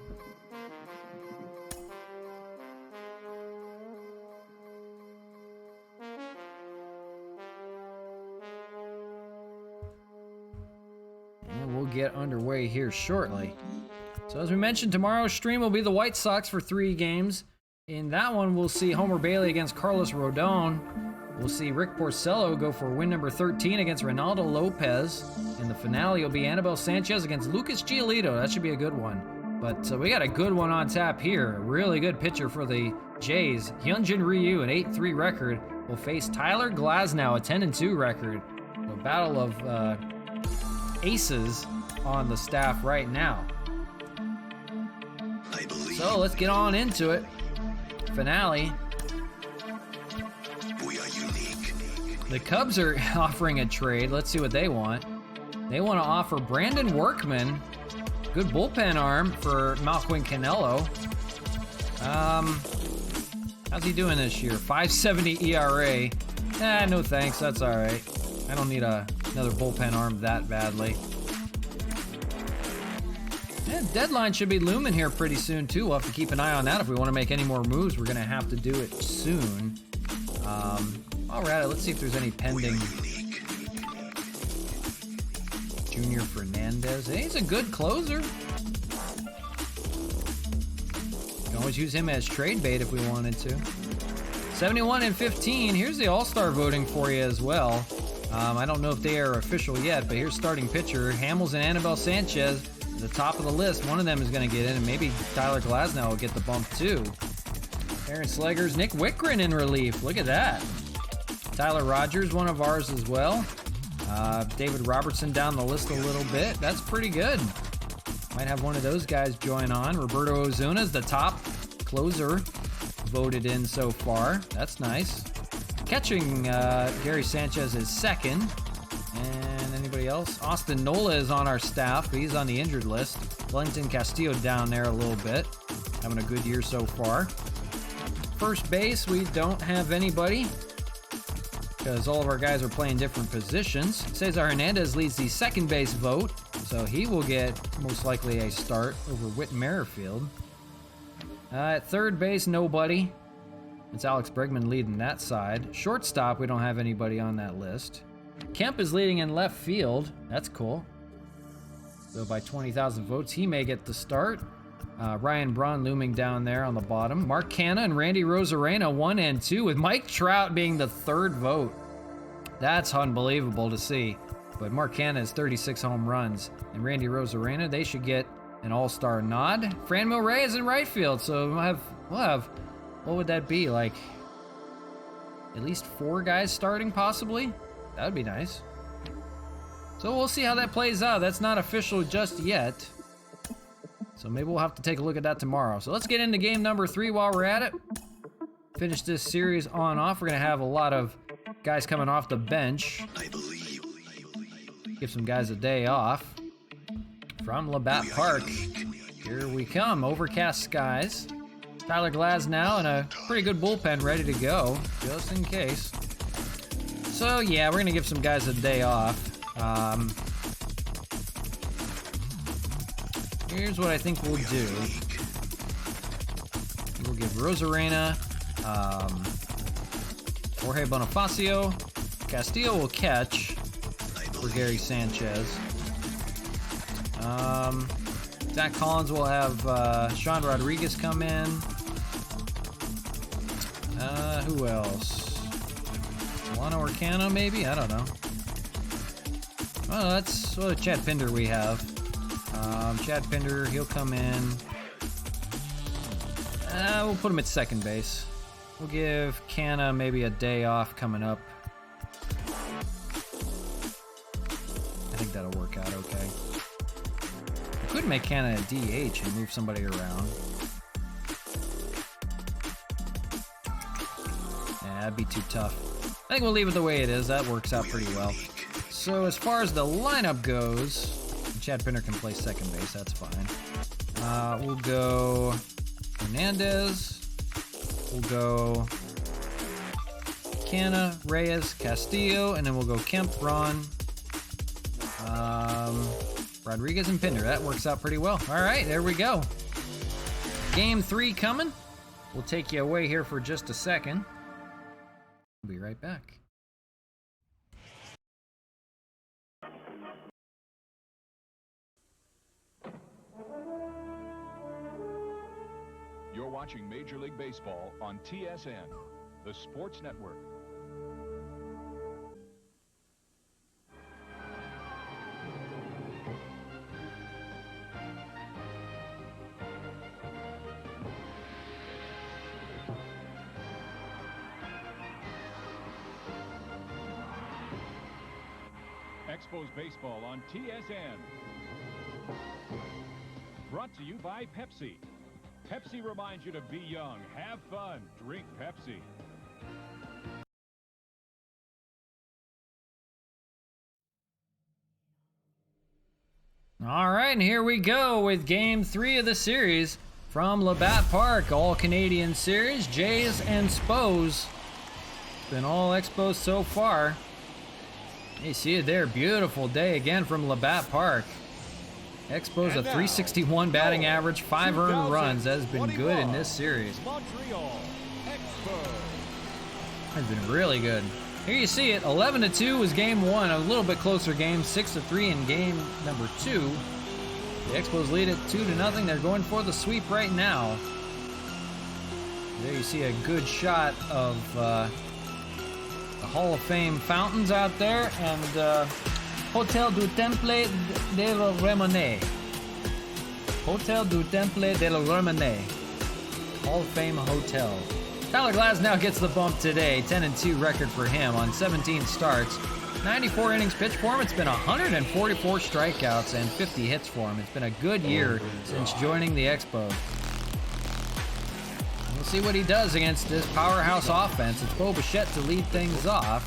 And we'll get underway here shortly. So as we mentioned, tomorrow's stream will be the White Sox for 3 games. In that one, we'll see Homer Bailey against Carlos Rodon. We'll see Rick Porcello go for win number 13 against Ronaldo Lopez. In the finale, will be Anibal Sanchez against Lucas Giolito. That should be a good one. But we got a good one on tap here. A really good pitcher for the Jays. Hyunjin Ryu, an 8-3 record, will face Tyler Glasnow, a 10-2 record. A battle of aces on the staff right now. So let's get on into it. Finale. The Cubs are offering a trade. Let's see what they want. They want to offer Brandon Workman, good bullpen arm, for Malcolm Canelo. How's he doing this year? 5.70 ERA. No thanks. That's all right. I don't need another bullpen arm that badly. Yeah, deadline should be looming here pretty soon too. We'll have to keep an eye on that. If we want to make any more moves, we're going to have to do it soon. While we're at it, let's see if there's any pending Junior Fernandez. Hey, he's a good closer. Can always use him as trade bait if we wanted to. 71 and 15. Here's the All-Star voting for you as well. I don't know if they are official yet, but here's starting pitcher Hamels and Anibal Sanchez at the top of the list. One of them is going to get in, and maybe Tyler Glasnow will get the bump too. Aaron Slegers, Nick Wickren in relief. Look at that. Tyler Rogers, one of ours as well. David Robertson down the list a little bit. That's pretty good. Might have one of those guys join on. Roberto Ozuna is the top closer voted in so far. That's nice. Catching, Gary Sanchez is second. And anybody else? Austin Nola is on our staff. He's on the injured list. Wellington Castillo down there a little bit. Having a good year so far. First base, we don't have anybody because all of our guys are playing different positions. Cesar Hernandez leads the second base vote, so he will get most likely a start over Whit Merrifield. At third base, nobody. It's Alex Bregman leading that side. Shortstop, we don't have anybody on that list. Kemp is leading in left field. That's cool. So by 20,000 votes, he may get the start. Ryan Braun looming down there on the bottom. Mark Canha and Randy Rosarena 1 and 2, with Mike Trout being the third vote. That's unbelievable to see. But Mark Canha has 36 home runs, and Randy Rosarena, they should get an all-star nod. Franmil Reyes in right field, so we'll have, what would that be, like at least 4 guys starting possibly? That would be nice. So we'll see how that plays out. That's not official just yet. So maybe we'll have to take a look at that tomorrow. So let's get into game number 3 while we're at it. Finish this series on off. We're gonna have a lot of guys coming off the bench. Give some guys a day off. From Labatt Park, here we come. Overcast skies. Tyler Glasnow and a pretty good bullpen ready to go, just in case. So yeah, we're gonna give some guys a day off. Here's what I think we'll do. We'll give Rosarena, Jorge Bonifacio. Castillo will catch for Gary Sanchez. Zach Collins will have Sean Rodriguez come in. Who else? Solano or Cano, maybe? I don't know. Oh, that's Chad Pinder we have. Chad Pinder, he'll come in. We'll put him at second base. We'll give Canha maybe a day off coming up. I think that'll work out okay. I could make Canha a DH and move somebody around. Yeah, that'd be too tough. I think we'll leave it the way it is. That works out pretty well. So as far as the lineup goes, Chad Pinder can play second base, that's fine. We'll go Hernandez. We'll go Canha, Reyes, Castillo, and then we'll go Kemp, Braun, Rodriguez, and Pinder. That works out pretty well. All right, there we go. Game 3 coming. We'll take you away here for just a second. We'll be right back. You're watching Major League Baseball on TSN, the sports network. Expos Baseball on TSN. Brought to you by Pepsi. Pepsi reminds you to be young, have fun, drink Pepsi. All right, and here we go with Game 3 of the series from Labatt Park. All-Canadian series, Jays and Spos. It's been all Expos so far. You see it there, beautiful day again from Labatt Park. Expos a 361 batting average, 5 earned runs. That has been good in this series. Montreal Expos. Has been really good. Here you see it, 11-2 was game one, a little bit closer game, 6-3 in game number 2. The Expos lead it 2-0. They're going for the sweep right now. There you see a good shot of the Hall of Fame fountains out there and Hotel du Temple de la Remone. Hotel du Temple de la Remone. Hall of Fame Hotel. Tyler Glasnow gets the bump today. 10-2 record for him on 17 starts. 94 innings pitched for him. It's been 144 strikeouts and 50 hits for him. It's been a good year since joining the Expos. We'll see what he does against this powerhouse offense. It's Bo Bichette to lead things off.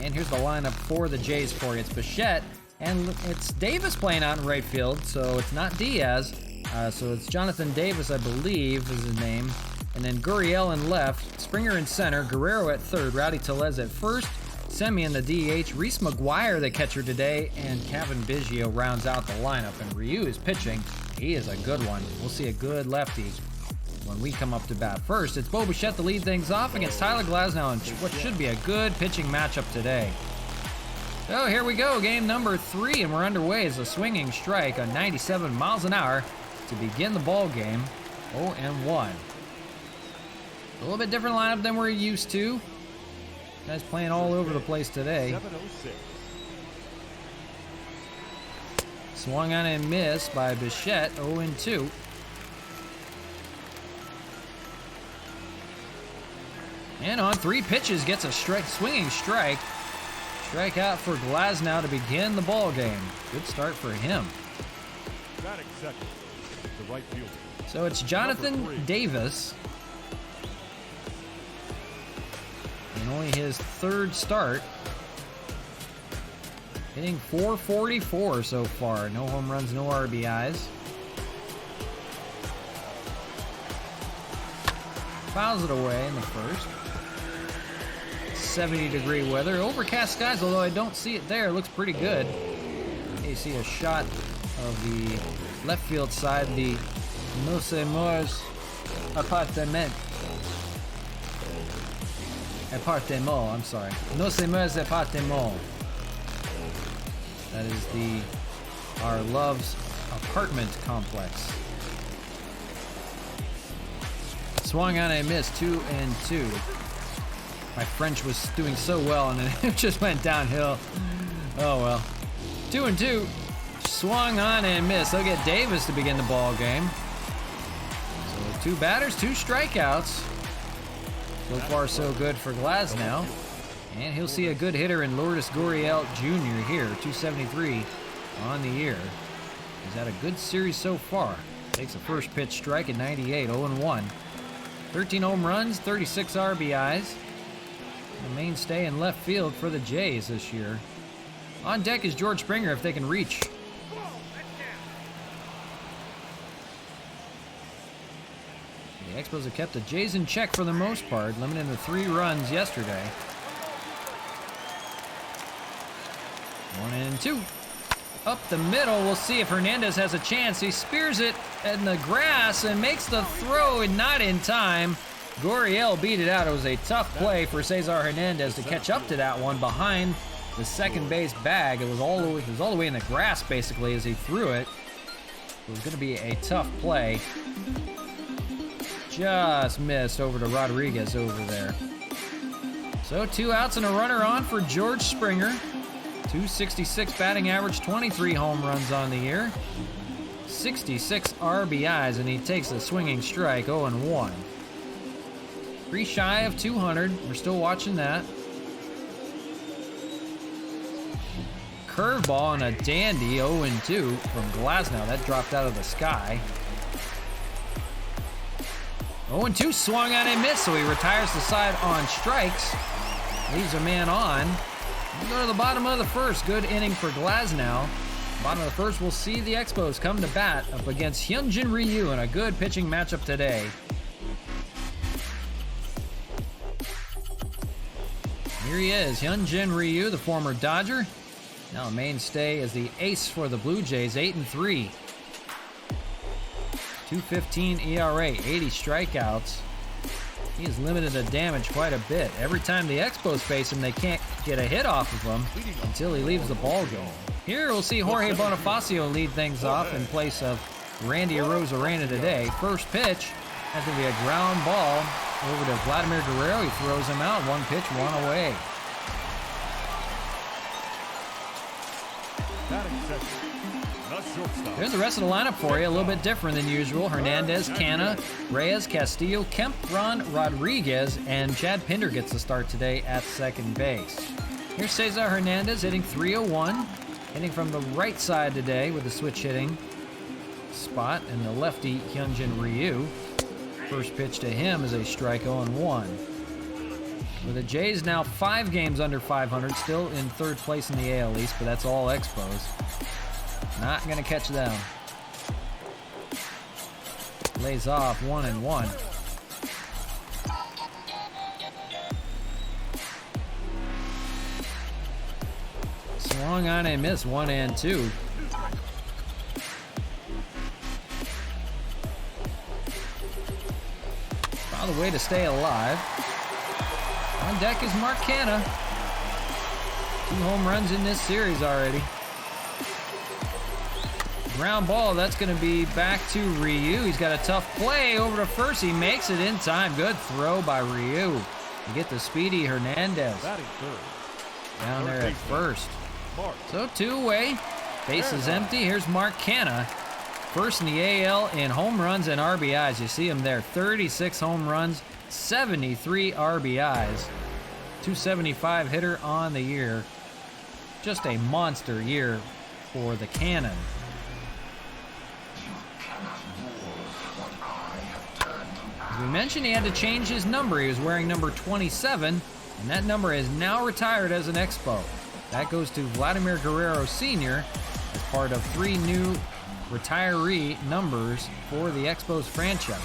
And here's the lineup for the Jays for you. It's Bichette, and it's Davis playing out in right field, so it's not Diaz. So it's Jonathan Davis, I believe, is his name. And then Gurriel in left, Springer in center, Guerrero at third, Rowdy Tellez at first, Semien the DH, Reese McGuire the catcher today, and Kevin Biggio rounds out the lineup. And Ryu is pitching. He is a good one. We'll see a good lefty when we come up to bat. First, it's Bo Bichette to lead things off against Tyler Glasnow in what should be a good pitching matchup today. So here we go, game number 3, and we're underway as a swinging strike on 97 miles an hour to begin the ball game. 0-1. A little bit different lineup than we're used to. Guys playing all over the place today. 706. Swung on and missed by Bichette, 0-2. And on 3 pitches, gets a swinging strike. Strikeout for Glasnow to begin the ball game. Good start for him. Batting second, the right fielder. So it's Jonathan Davis. And only his 3rd start. Hitting .444 so far. No home runs, no RBIs. Fouls it away in the first. 70-degree weather. Overcast skies, although I don't see it there. It looks pretty good. You see a shot of the left field side, the Nosemors Appartement. I'm sorry. Nosemors Appartement. That is our Love's apartment complex. Swung on and missed, 2-2. My French was doing so well and then it just went downhill. Oh well. 2-2. Swung on and missed. They'll get Davis to begin the ball game. So 2 batters, 2 strikeouts. So far so good for Glasnow. And he'll see a good hitter in Lourdes Gurriel Jr. here, 273 on the year. He's had a good series so far. Takes a first pitch strike at 98, 0-1. 13 home runs, 36 RBIs. The mainstay in left field for the Jays this year. On deck is George Springer if they can reach. The Expos have kept the Jays in check for the most part, limiting to 3 runs yesterday. 1-2. Up the middle, we'll see if Hernandez has a chance. He spears it in the grass and makes the throw, and not in time. Gurriel beat it out. It was a tough play for Cesar Hernandez to catch up to that one behind the second base bag. It was all the way in the grass basically as he threw it. It was going to be a tough play. Just missed over to Rodriguez over there. So 2 outs and a runner on for George Springer. 266 batting average, 23 home runs on the year. 66 RBIs, and he takes a swinging strike, 0-1. 3 shy of 200. We're still watching that. Curveball and a dandy, 0-2 from Glasnow. That dropped out of the sky. 0-2 swung on and missed, so he retires the side on strikes. Leaves a man on. We go to the bottom of the first. Good inning for Glasnow. Bottom of the first, we'll see the Expos come to bat up against Hyunjin Ryu in a good pitching matchup today. Here he is, Hyunjin Ryu, the former Dodger. Now a mainstay as the ace for the Blue Jays, 8-3. 2.15 ERA, 80 strikeouts. He has limited the damage quite a bit. Every time the Expos face him, they can't get a hit off of him until he leaves the ball game. Here we'll see Jorge Bonifacio lead things off in place of Randy Arozarena today. First pitch, that's going to be a ground ball over to Vladimir Guerrero. He throws him out. 1 pitch, 1 away. There's the rest of the lineup for you. A little bit different than usual. Hernandez, Canna, Reyes, Castillo, Kemp, Ron, Rodriguez, and Chad Pinder gets the start today at second base. Here's Cesar Hernandez hitting .301. Hitting from the right side today with the switch hitting spot, and the lefty Hyunjin Ryu. First pitch to him is a strike 0-1. With the Jays now 5 games under 500, still in 3rd place in the AL East, but that's all Expos. Not gonna catch them. Lays off 1-1. Swung on a miss, 1-2. Found a way to stay alive. On deck is Mark Canna. 2 home runs in this series already. Ground ball, that's going to be back to Ryu. He's got a tough play over to first. He makes it in time. Good throw by Ryu. You get the speedy Hernandez down there at first. So 2 away. Base is empty. Here's Mark Canna. First in the AL in home runs and RBIs. You see him there. 36 home runs, 73 RBIs. 275 hitter on the year. Just a monster year for the Cannon. As we mentioned, he had to change his number. He was wearing number 27, and that number is now retired as an Expo. That goes to Vladimir Guerrero Sr. as part of 3 new retiree numbers for the Expos franchise.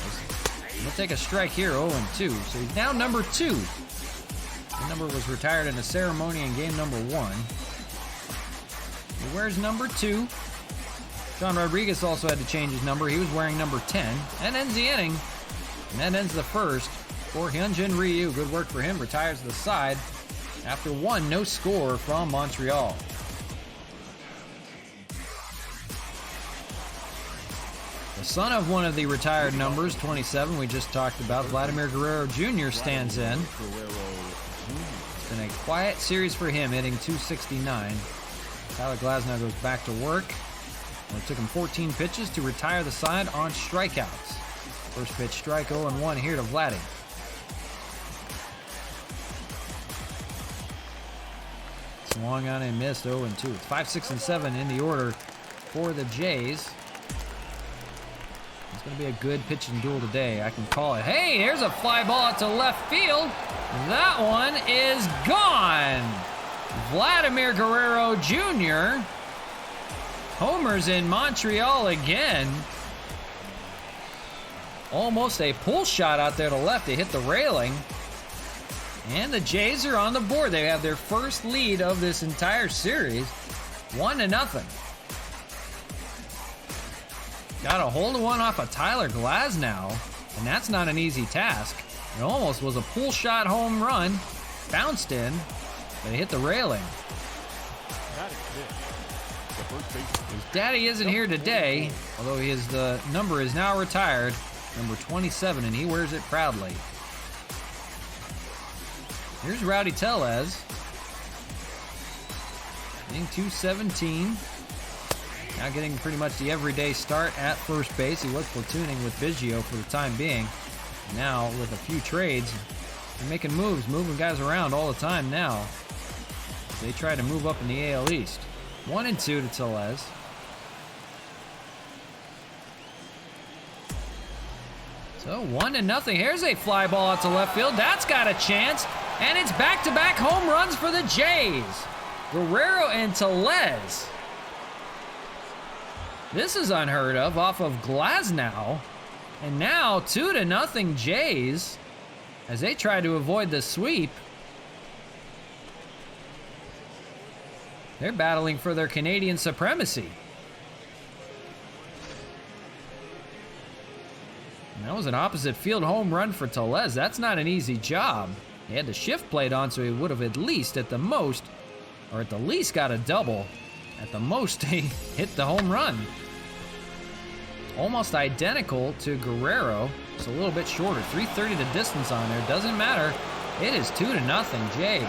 We'll take a strike here, 0-2. So he's now number 2. The number was retired in a ceremony in game number 1. He wears number 2. John Rodriguez also had to change his number. He was wearing number 10. That ends the inning. And that ends the first for Hyunjin Ryu. Good work for him. Retires the side after 1 no score from Montreal. The son of one of the retired numbers, 27, we just talked about, Vladimir Guerrero Jr. stands in. It's been a quiet series for him, hitting .269. Tyler Glasnow goes back to work. It took him 14 pitches to retire the side on strikeouts. First pitch strike, 0-1 here to Vladdy. Swung on and missed, 0-2. It's 5, 6, and 7 in the order for the Jays. It's going to be a good pitching duel today. I can call it. Hey, here's a fly ball out to left field. That one is gone. Vladimir Guerrero Jr. homers in Montreal again. Almost a pull shot out there to left. They hit the railing. And the Jays are on the board. They have their first lead of this entire series. 1-0. Got a hold of one off of Tyler Glasnow, and that's not an easy task. It almost was a pull shot home run. Bounced in, but it hit the railing. His daddy isn't here today, although his number is now retired. Number 27, and he wears it proudly. Here's Rowdy Tellez. Hitting .217. Now getting pretty much the everyday start at first base. He was platooning with Biggio for the time being. Now, with a few trades, they're making moves, moving guys around all the time now. They try to move up in the AL East. 1-2 to Tellez. So 1-0. Here's a fly ball out to left field. That's got a chance. And it's back-to-back home runs for the Jays. Guerrero and Tellez. This is unheard of off of Glasnow. And now 2-0 Jays as they try to avoid the sweep. They're battling for their Canadian supremacy. That was an opposite field home run for Tellez. That's not an easy job. He had the shift plate on, so he would have at least at the most, or at the least got a double. At the most, he hit the home run. Almost identical to Guerrero. It's a little bit shorter. 330 the distance on there. Doesn't matter. It is 2-0 Jays.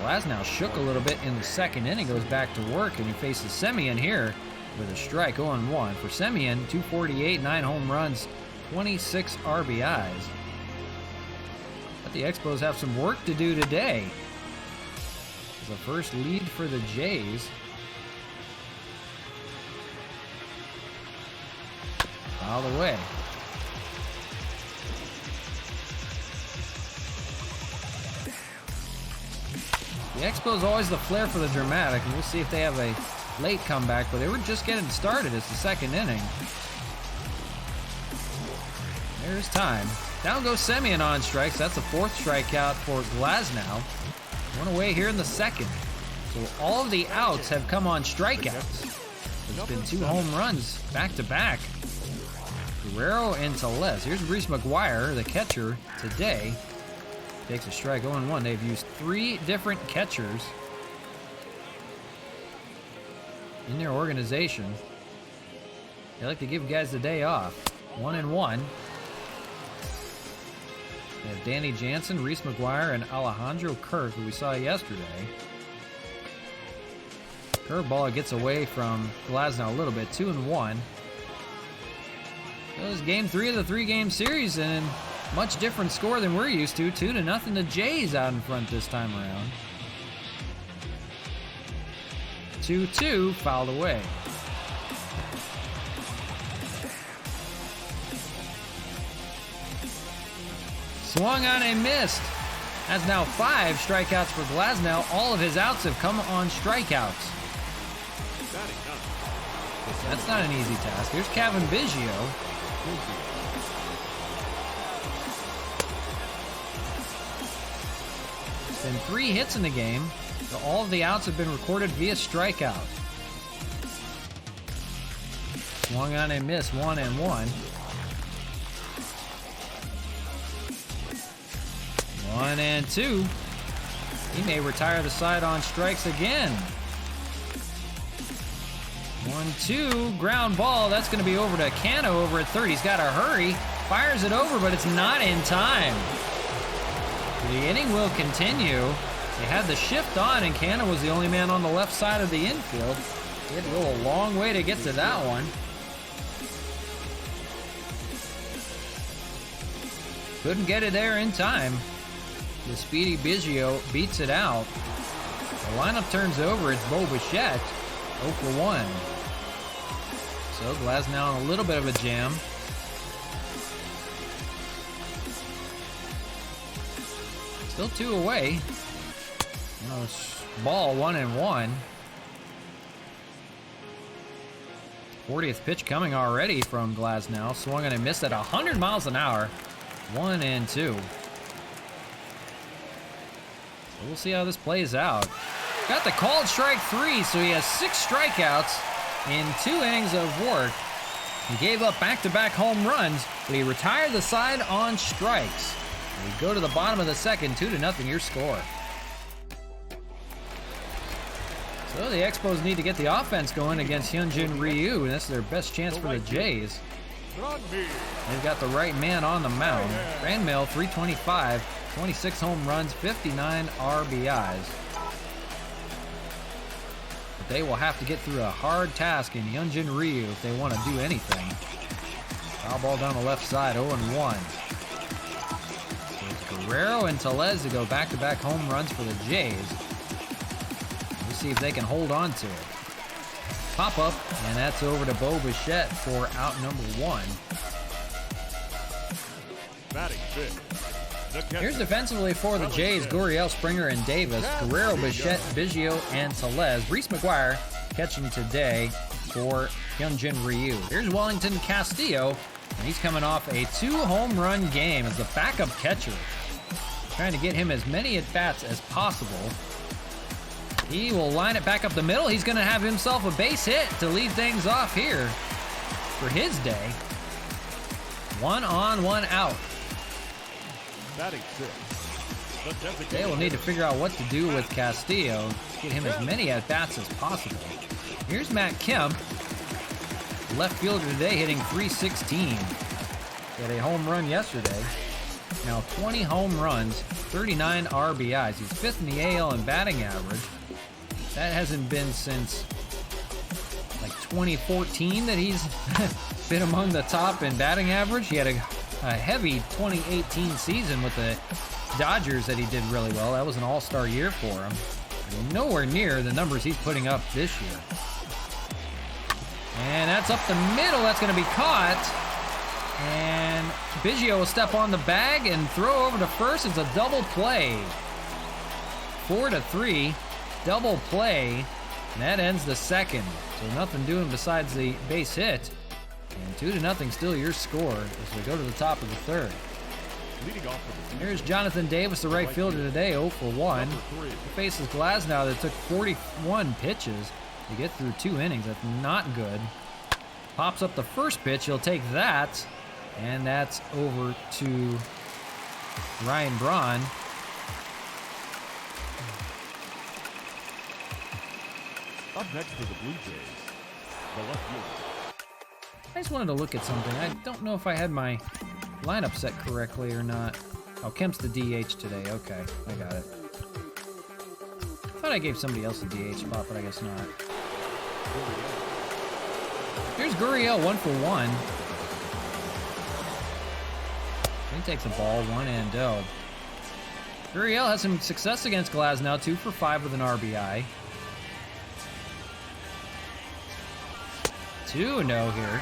Glasnow shook a little bit in the second inning. Goes back to work, and he faces Semien here with a strike 0-1. For Semien, 248, 9 home runs, 26 RBIs. But the Expos have some work to do today. It's the first lead for the Jays. Fouled away. The Expos always the flair for the dramatic, and we'll see if they have a late comeback, but they were just getting started. It's the second inning. There's time. Down goes Semien on strikes. That's the 4th strikeout for Glasnow. One away here in the second. So all of the outs have come on strikeouts. There's been 2 home runs back-to-back. Guerrero and Tellez. Here's Reese McGuire, the catcher today. Takes a strike 0-1. They've used 3 different catchers in their organization. They like to give guys the day off. 1-1. They have Danny Jansen, Reese McGuire, and Alejandro Kirk, who we saw yesterday. Curveball gets away from Glasnow a little bit. 2-1. It was game 3 of the 3-game series, and much different score than we're used to. 2-0 the Jays out in front this time around. 2-2, fouled away. Swung on and missed. That's now 5 strikeouts for Glasnow. All of his outs have come on strikeouts. That's not an easy task. Here's Kevin Biggio. There's been 3 hits in the game. So all of the outs have been recorded via strikeout. Swung on and missed, 1-1. 1-2. He may retire the side on strikes again. 1-2, ground ball. That's going to be over to Cano over at third. He's got to hurry. Fires it over, but it's not in time. The inning will continue. They had the shift on, and Cano was the only man on the left side of the infield. He had to go a long way to get to that one. Couldn't get it there in time. The speedy Biggio beats it out. The lineup turns over. It's Bo Bichette, 0-1. So Glasnow in a little bit of a jam. Still 2 away. Ball 1-1. 40th pitch coming already from Glasnow. Swung and a missed at 100 miles an hour. 1-2. We'll see how this plays out. Got the called strike 3, so he has 6 strikeouts in 2 innings of work. He gave up back-to-back home runs, but he retired the side on strikes. We go to the bottom of the second, 2-0 your score. So the Expos need to get the offense going against Hyunjin Ryu, and this is their best chance for the Jays. They've got the right man on the mound. Granville, 325, 26 home runs, 59 RBIs. But they will have to get through a hard task in Hyunjin Ryu if they want to do anything. Foul ball down the left side, 0-1. So it's Guerrero and Tellez to go back-to-back home runs for the Jays. We'll see if they can hold on to it. Pop up, and that's over to Bo Bichette for out number 1. Here's defensively for the Jays, Gurriel, Springer, and Davis. Guerrero, Bichette, Biggio, and Tellez. Reese McGuire catching today for Hyunjin Ryu. Here's Wellington Castillo, and he's coming off a 2-home run game as the backup catcher. Trying to get him as many at-bats as possible. He will line it back up the middle. He's going to have himself a base hit to lead things off here for his day. 1 on, 1 out. Batting sixth, the designated They will need to figure out what to do with Castillo. Get him as many at-bats as possible. Here's Matt Kemp. Left fielder today hitting .316. He had a home run yesterday. Now 20 home runs, 39 RBIs. He's 5th in the AL in batting average. That hasn't been since like 2014 that he's been among the top in batting average. He had a heavy 2018 season with the Dodgers that he did really well. That was an all-star year for him. Nowhere near the numbers he's putting up this year. And that's up the middle. That's going to be caught. And Biggio will step on the bag and throw over to first. It's a double play. 4-3, double play. And that ends the second. So nothing doing besides the base hit. And 2-0 still your score as we go to the top of the third. leading off for the Here's Jonathan Davis, the right fielder today, 0 for 1. number 3. He faces Glasnow that took 41 pitches to get through 2 innings. That's not good. Pops up the first pitch. He'll take that. And that's over to Ryan Braun. Up next for the Blue Jays, the left fielder. I just wanted to look at something. I don't know if I had my lineup set correctly or not. Oh, Kemp's the DH today. Okay, I got it. I thought I gave somebody else a DH spot, but I guess not. Here's Gurriel, 1 for 1. He takes the ball, 1-0. Gurriel has some success against Glasnow, 2 for 5 with an RBI. 2-0 here.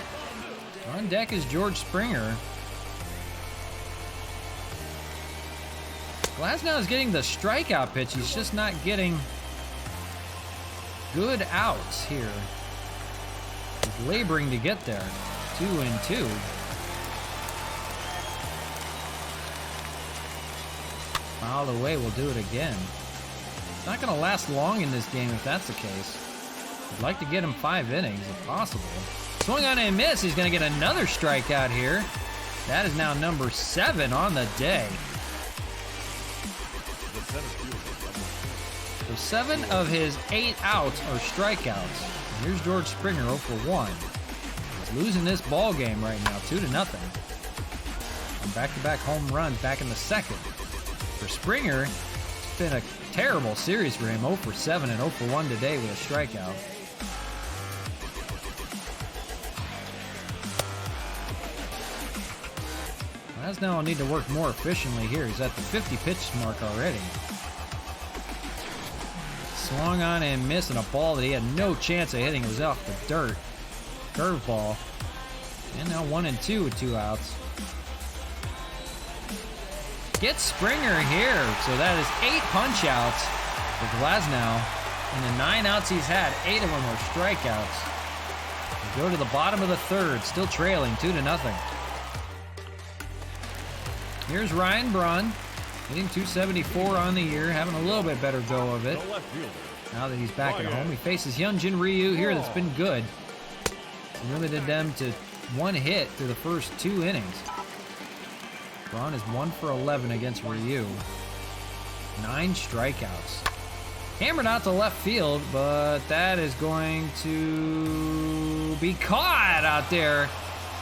On deck is George Springer. Glasnow is getting the strikeout pitch. He's just not getting good outs here. He's laboring to get there. 2-2. Fouled away, we'll do it again. It's not going to last long in this game if that's the case. I'd like to get him 5 innings if possible. Swung on and miss. He's going to get another strikeout here. That is now number 7 on the day. The center fielder, So 7 of his 8 outs are strikeouts. And here's George Springer 0 for 1. He's losing this ball game right now, 2-0. On back-to-back home runs back in the second. For Springer, it's been a terrible series for him. 0 for 7 and 0 for 1 today with a strikeout. Glasnow will need to work more efficiently here. He's at the 50 pitch mark already. Swung on and missed, and a ball that he had no chance of hitting. It was off the dirt. Curveball. And now 1-2 with 2 outs. Gets Springer here. So that is 8 punch outs for Glasnow. And the 9 outs he's had, 8 of them are strikeouts. We go to the bottom of the third, still trailing 2-0. Here's Ryan Braun, hitting .274 on the year, having a little bit better go of it. the left fielder. Now that he's back at home, he faces Hyunjin Ryu here that's been good. He limited them to 1 hit through the first 2 innings. Braun is 1 for 11 against Ryu. 9 strikeouts. Hammered out to left field, but that is going to be caught out there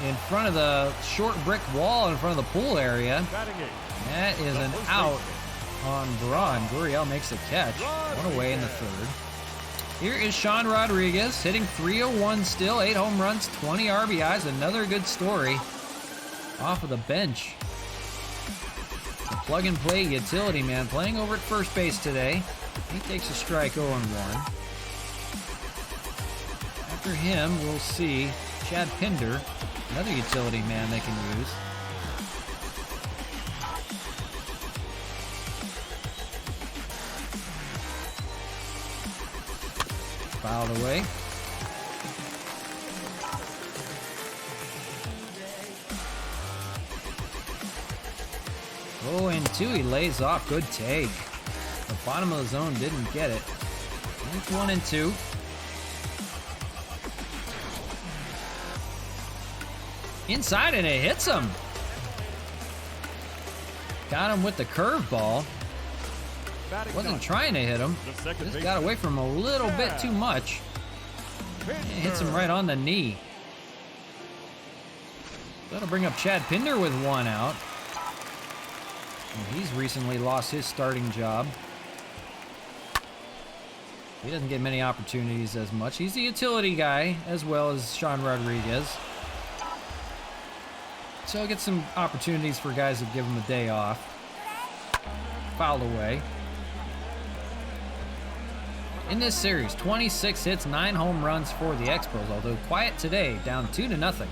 in front of the short brick wall in front of the pool area. Batting eighth, That is an out on Braun. Gurriel makes the catch. 1 away in the third. Here is Sean Rodriguez hitting .301 still. 8 home runs, 20 RBIs. Another good story off of the bench. The plug-and-play utility man playing over at first base today. He takes a strike 0-1. After him, we'll see Chad Pinder, another utility man they can use. Fouled away. Oh, and 2, he lays off. Good take. The bottom of the zone didn't get it. And it's 1-2. Inside, and it hits him. Got him with the curveball. Wasn't trying to hit him. Just got away from him a little bit too much. It hits him right on the knee. That'll bring up Chad Pinder with 1 out. And he's recently lost his starting job. He doesn't get many opportunities as much. He's the utility guy as well as Sean Rodriguez. So he'll get some opportunities for guys that give him a day off. Fouled away. In this series, 26 hits, 9 home runs for the Expos, although quiet today, down 2-0.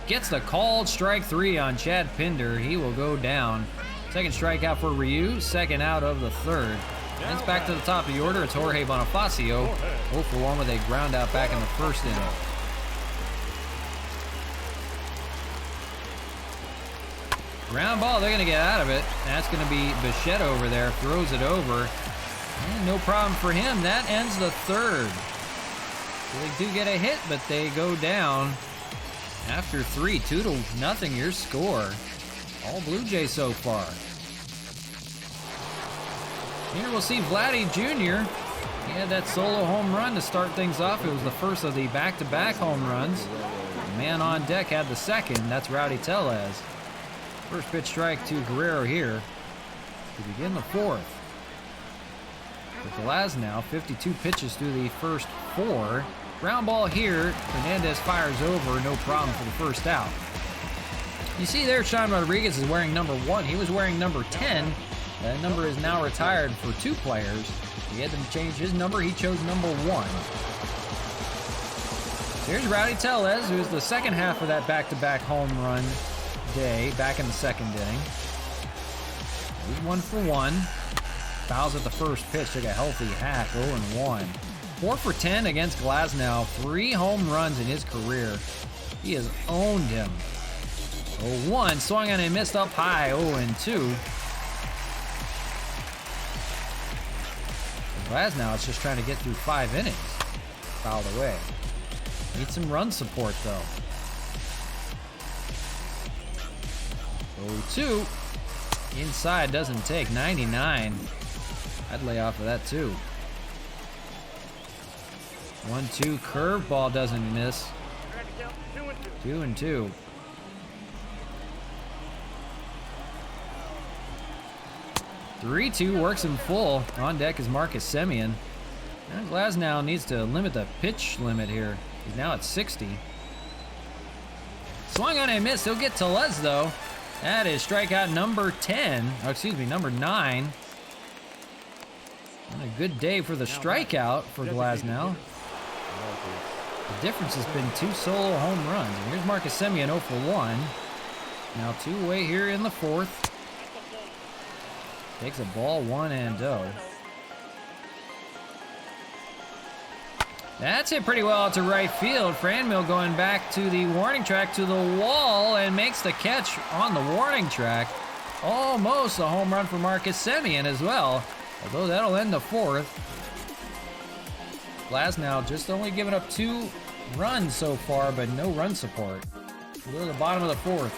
Gets the called strike 3 on Chad Pinder. He will go down. Second strikeout for Ryu, second out of the third. And it's back to the top of the order. It's Jorge Bonifacio, 0 for 1 with a ground out back in the first inning. Ground ball, they're going to get out of it. That's going to be Bichette over there, throws it over. And no problem for him. That ends the third. So they do get a hit, but they go down after 3, 2-0 your score. All Blue Jays so far. Here we'll see Vladdy Jr. He had that solo home run to start things off. It was the first of the back-to-back home runs. The man on deck had the second. That's Rowdy Tellez. First pitch strike to Guerrero here to begin the fourth. For Glasnow, 52 pitches through the first 4. Ground ball here. Hernandez fires over, no problem for the first out. You see there, Sean Rodriguez is wearing number 1. He was wearing number 10. That number is now retired for 2 players. He had to change his number. He chose number 1. Here's Rowdy Tellez, who's the second half of that back-to-back home run day, back in the second inning. He's 1 for 1. Fouls at the first pitch, took a healthy hack, 0-1. 4 for 10 against Glasnow. 3 home runs in his career. He has owned him. 0-1, swung on and missed up high, 0-2. Glasnow is just trying to get through 5 innings. Fouled away. Needs some run support, though. 0-2. Inside doesn't take. 99. I'd lay off of that, too. 1-2. Curveball doesn't miss. 2-2. 3-2 works him full. On deck is Marcus Semien. And Glasnow needs to limit the pitch limit here. He's now at 60. Swung on and missed. He'll get Tellez, though. That is strikeout number 10. Oh, excuse me, number 9. And a good day for the strikeout for Glasnow. The difference has been 2 solo home runs. And here's Marcus Semien, 0 for 1. Now 2 away here in the fourth. Takes a ball, 1-0. That's hit pretty well out to right field. Franmil going back to the warning track, to the wall, and makes the catch on the warning track. Almost a home run for Marcus Semien as well, although that'll end the fourth. Glasnow just only giving up 2 runs so far, but no run support. We'll go to the bottom of the fourth.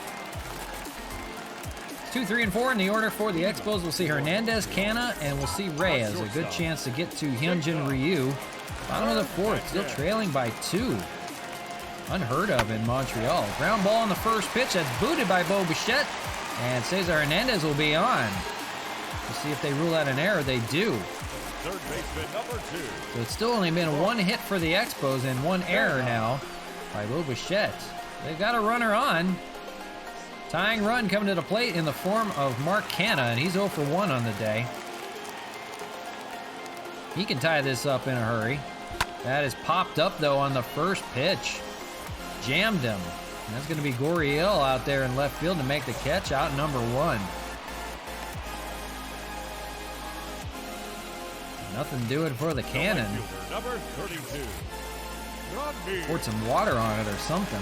2, 3, and 4 in the order for the Expos. We'll see Hernandez, Canna, and we'll see Reyes. A good chance to get to Hyunjin Ryu. Bottom of the fourth, still trailing by 2. Unheard of in Montreal. Ground ball on the first pitch. That's booted by Bo Bichette. And Cesar Hernandez will be on. We'll see if they rule out an error. They do. Third baseman number 2. So it's still only been 1 hit for the Expos and 1 error now by Bo Bichette. They've got a runner on. Tying run coming to the plate in the form of Mark Canna, and he's 0 for 1 on the day. He can tie this up in a hurry. That is popped up, though, on the first pitch. Jammed him. And that's going to be Gurriel out there in left field to make the catch, out number 1. Nothing doing for the Cannon. Number 32. Poured some water on it or something.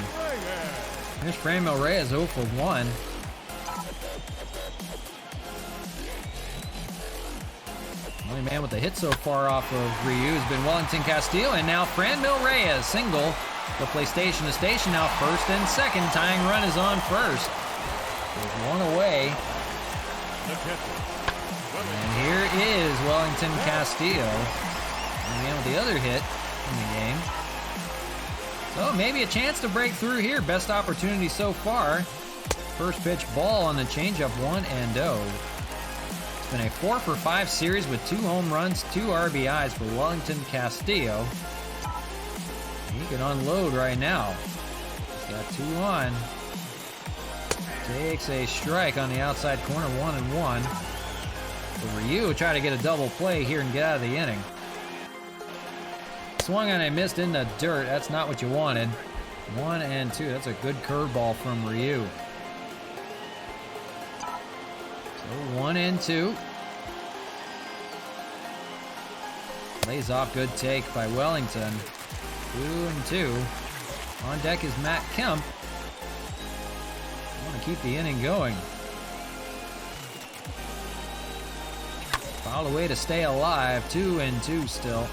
Here's Franmil Reyes, 0 for 1. Only man with a hit so far off of Ryu has been Wellington Castillo, and now Franmil Reyes, single. They'll play station to station now, first and second. Tying run is on first. There's one away. And here is Wellington Castillo. And the other hit in the game. So maybe a chance to break through here. Best opportunity so far. First pitch ball on the changeup, 1-0. It's been a 4-for-5 series with 2 home runs, 2 RBIs for Wellington Castillo. He can unload right now. He's got 2 on. Takes a strike on the outside corner, 1-1. For Ryu, try to get a double play here and get out of the inning. Swung on and missed in the dirt. That's not what you wanted. 1-2. That's a good curveball from Ryu. So 1-2. Lays off, good take by Wellington. 2-2. On deck is Matt Kemp. Want to keep the inning going. Foul away to stay alive. 2-2 still.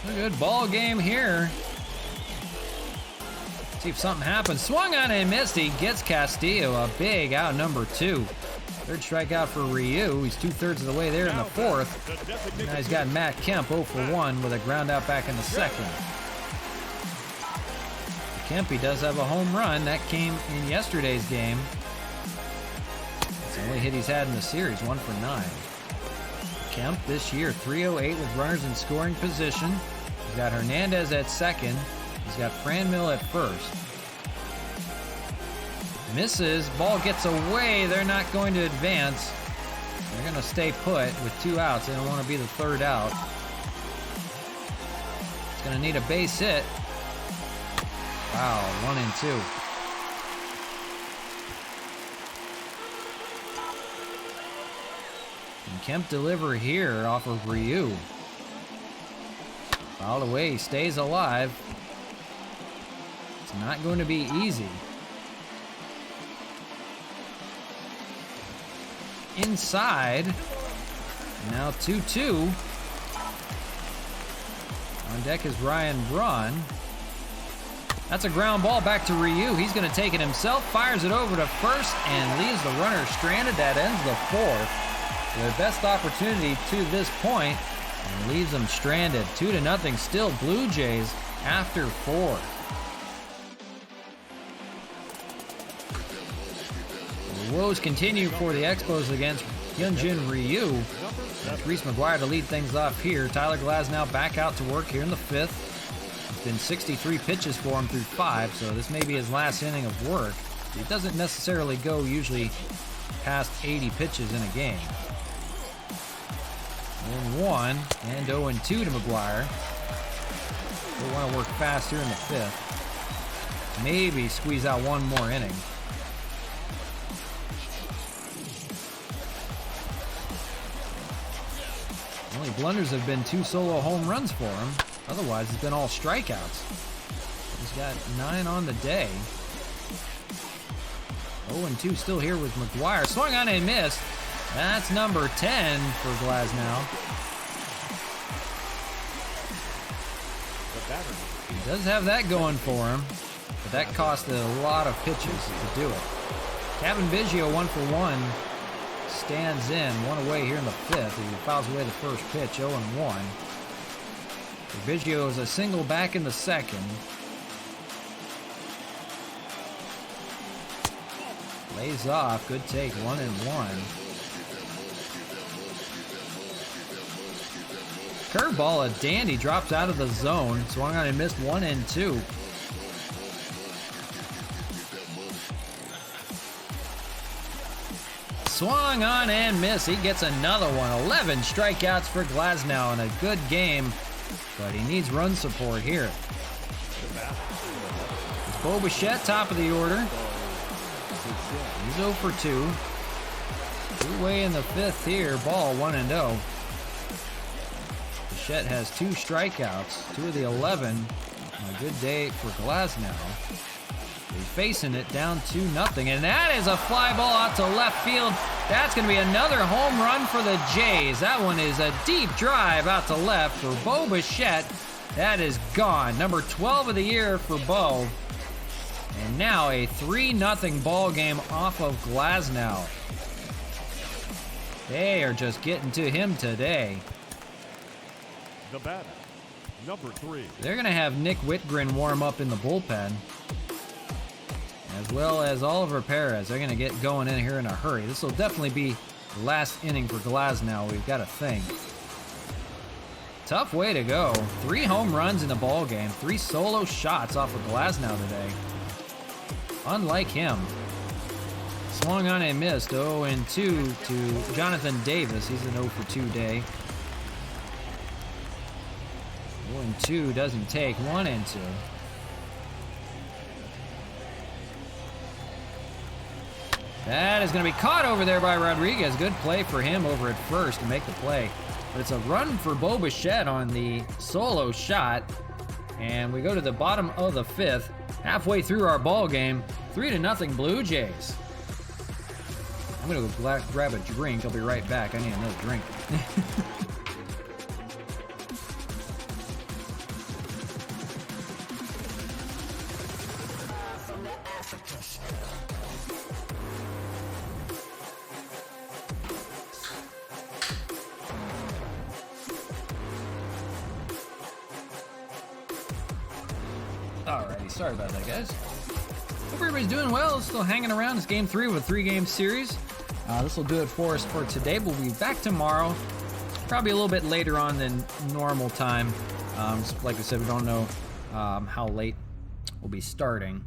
A good ball game here. See if something happens. Swung on and missed. He gets Castillo a big out, number 2. Third strikeout for Ryu. He's 2/3 of the way there in the 4th. Now he's got Matt Kemp 0 for 1 with a ground out back in the 2nd. Kemp, does have a home run. That came in yesterday's game. It's the only hit he's had in the series, 1 for 9. Kemp this year, 308 with runners in scoring position. He's got Hernandez at second. He's got Franmil at first. Misses, ball gets away. They're not going to advance. They're going to stay put with 2 outs. They don't want to be the 3rd out. It's going to need a base hit. Wow, 1-2. Can Kemp deliver here off of Ryu? Fouled away, he stays alive. It's not going to be easy. Inside. Now 2-2. On deck is Ryan Braun. That's a ground ball back to Ryu. He's going to take it himself, fires it over to first, and leaves the runner stranded. That ends the 4th. Their best opportunity to this point, and leaves them stranded. 2-0 still Blue Jays after 4. The woes continue for the Expos against Hyunjin Ryu. That's Reese McGuire to lead things off here. Tyler Glasnow back out to work here in the 5th. It's been 63 pitches for him through 5, so this may be his last inning of work. He doesn't necessarily go usually past 80 pitches in a game. 1-1 and 0-2 to McGuire. They want to work fast here in the 5th. Maybe squeeze out one more inning. The only blunders have been 2 solo home runs for him. Otherwise, it's been all strikeouts. He's got 9 on the day. 0-2 still here with McGuire. Swung on and missed. That's number 10 for Glasnow. He does have that going for him, but that cost a lot of pitches to do it. Kevin Biggio 1 for 1 stands in, 1 away here in the 5th. He fouls away the first pitch, 0-1. Biggio is a single back in the 2nd. Lays off, good take, 1-1. Curveball, a dandy, drops out of the zone. Swung on and missed, 1-2. Swung on and missed. He gets another one. 11 strikeouts for Glasnow in a good game, but he needs run support here. It's Bo Bichette, top of the order. He's 0 for 2. 2 away in the 5th here. Ball 1-0. Bichette has 2 strikeouts, 2 of the 11. A good day for Glasnow. He's facing it down 2-0, and that is a fly ball out to left field. That's going to be another home run for the Jays. That one is a deep drive out to left for Bo Bichette. That is gone. Number 12 of the year for Bo. And now a 3-0 ball game off of Glasnow. They are just getting to him today. The batter, number 3. They're going to have Nick Whitgren warm up in the bullpen, as well as Oliver Perez. They're going to get going in here in a hurry. This will definitely be the last inning for Glasnow, we've got to think. Tough way to go. 3 home runs in the ball game. 3 solo shots off of Glasnow today. Unlike him. Swung on and missed. 0-2 to Jonathan Davis. He's an 0-for-2 day. 0-2 doesn't take. 1-2. That is going to be caught over there by Rodriguez. Good play for him over at first to make the play. But it's a run for Bo Bichette on the solo shot. And we go to the bottom of the 5th. Halfway through our ball game. 3-0 Blue Jays. I'm going to go grab a drink. I'll be right back. I need another drink. Alrighty, sorry about that, guys. Hope everybody's doing well. Still hanging around. It's game 3 of a 3-game series. This will do it for us for today. We'll be back tomorrow, probably a little bit later on than normal time. Like I said, we don't know how late we'll be starting,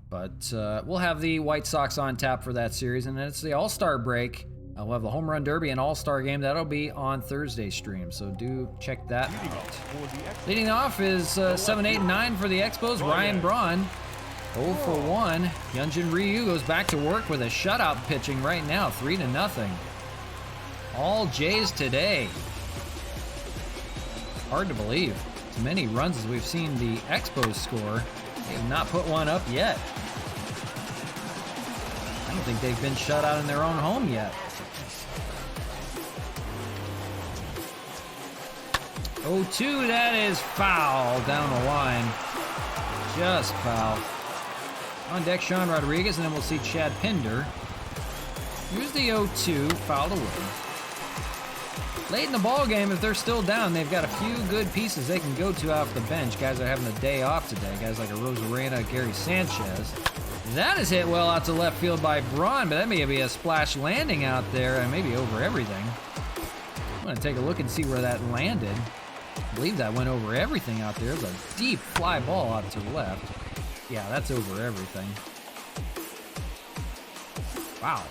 but we'll have the White Sox on tap for that series, and then it's the All-Star break. We'll have the Home Run Derby and All-Star game. That'll be on Thursday's stream, so do check that out. Leading off is 7, 8, and 9 for the Expos, Ryan Braun. 0 for 1. Hyunjin Ryu goes back to work with a shutout pitching right now, 3-0. All Jays today. Hard to believe. As many runs as we've seen the Expos score, they have not put one up yet. I don't think they've been shut out in their own home yet. 0-2, that is foul down the line. Just foul. On deck, Sean Rodriguez, and then we'll see Chad Pinder. Here's the 0-2, fouled away. Late in the ball game, if they're still down, they've got a few good pieces they can go to off the bench. Guys are having a day off today. Guys like a Rosarena, Gary Sanchez. That is hit well out to left field by Braun, but that may be a splash landing out there and maybe over everything. I'm going to take a look and see where that landed. I believe that went over everything out there. It was a deep fly ball out to the left. Yeah, that's over everything. Wow.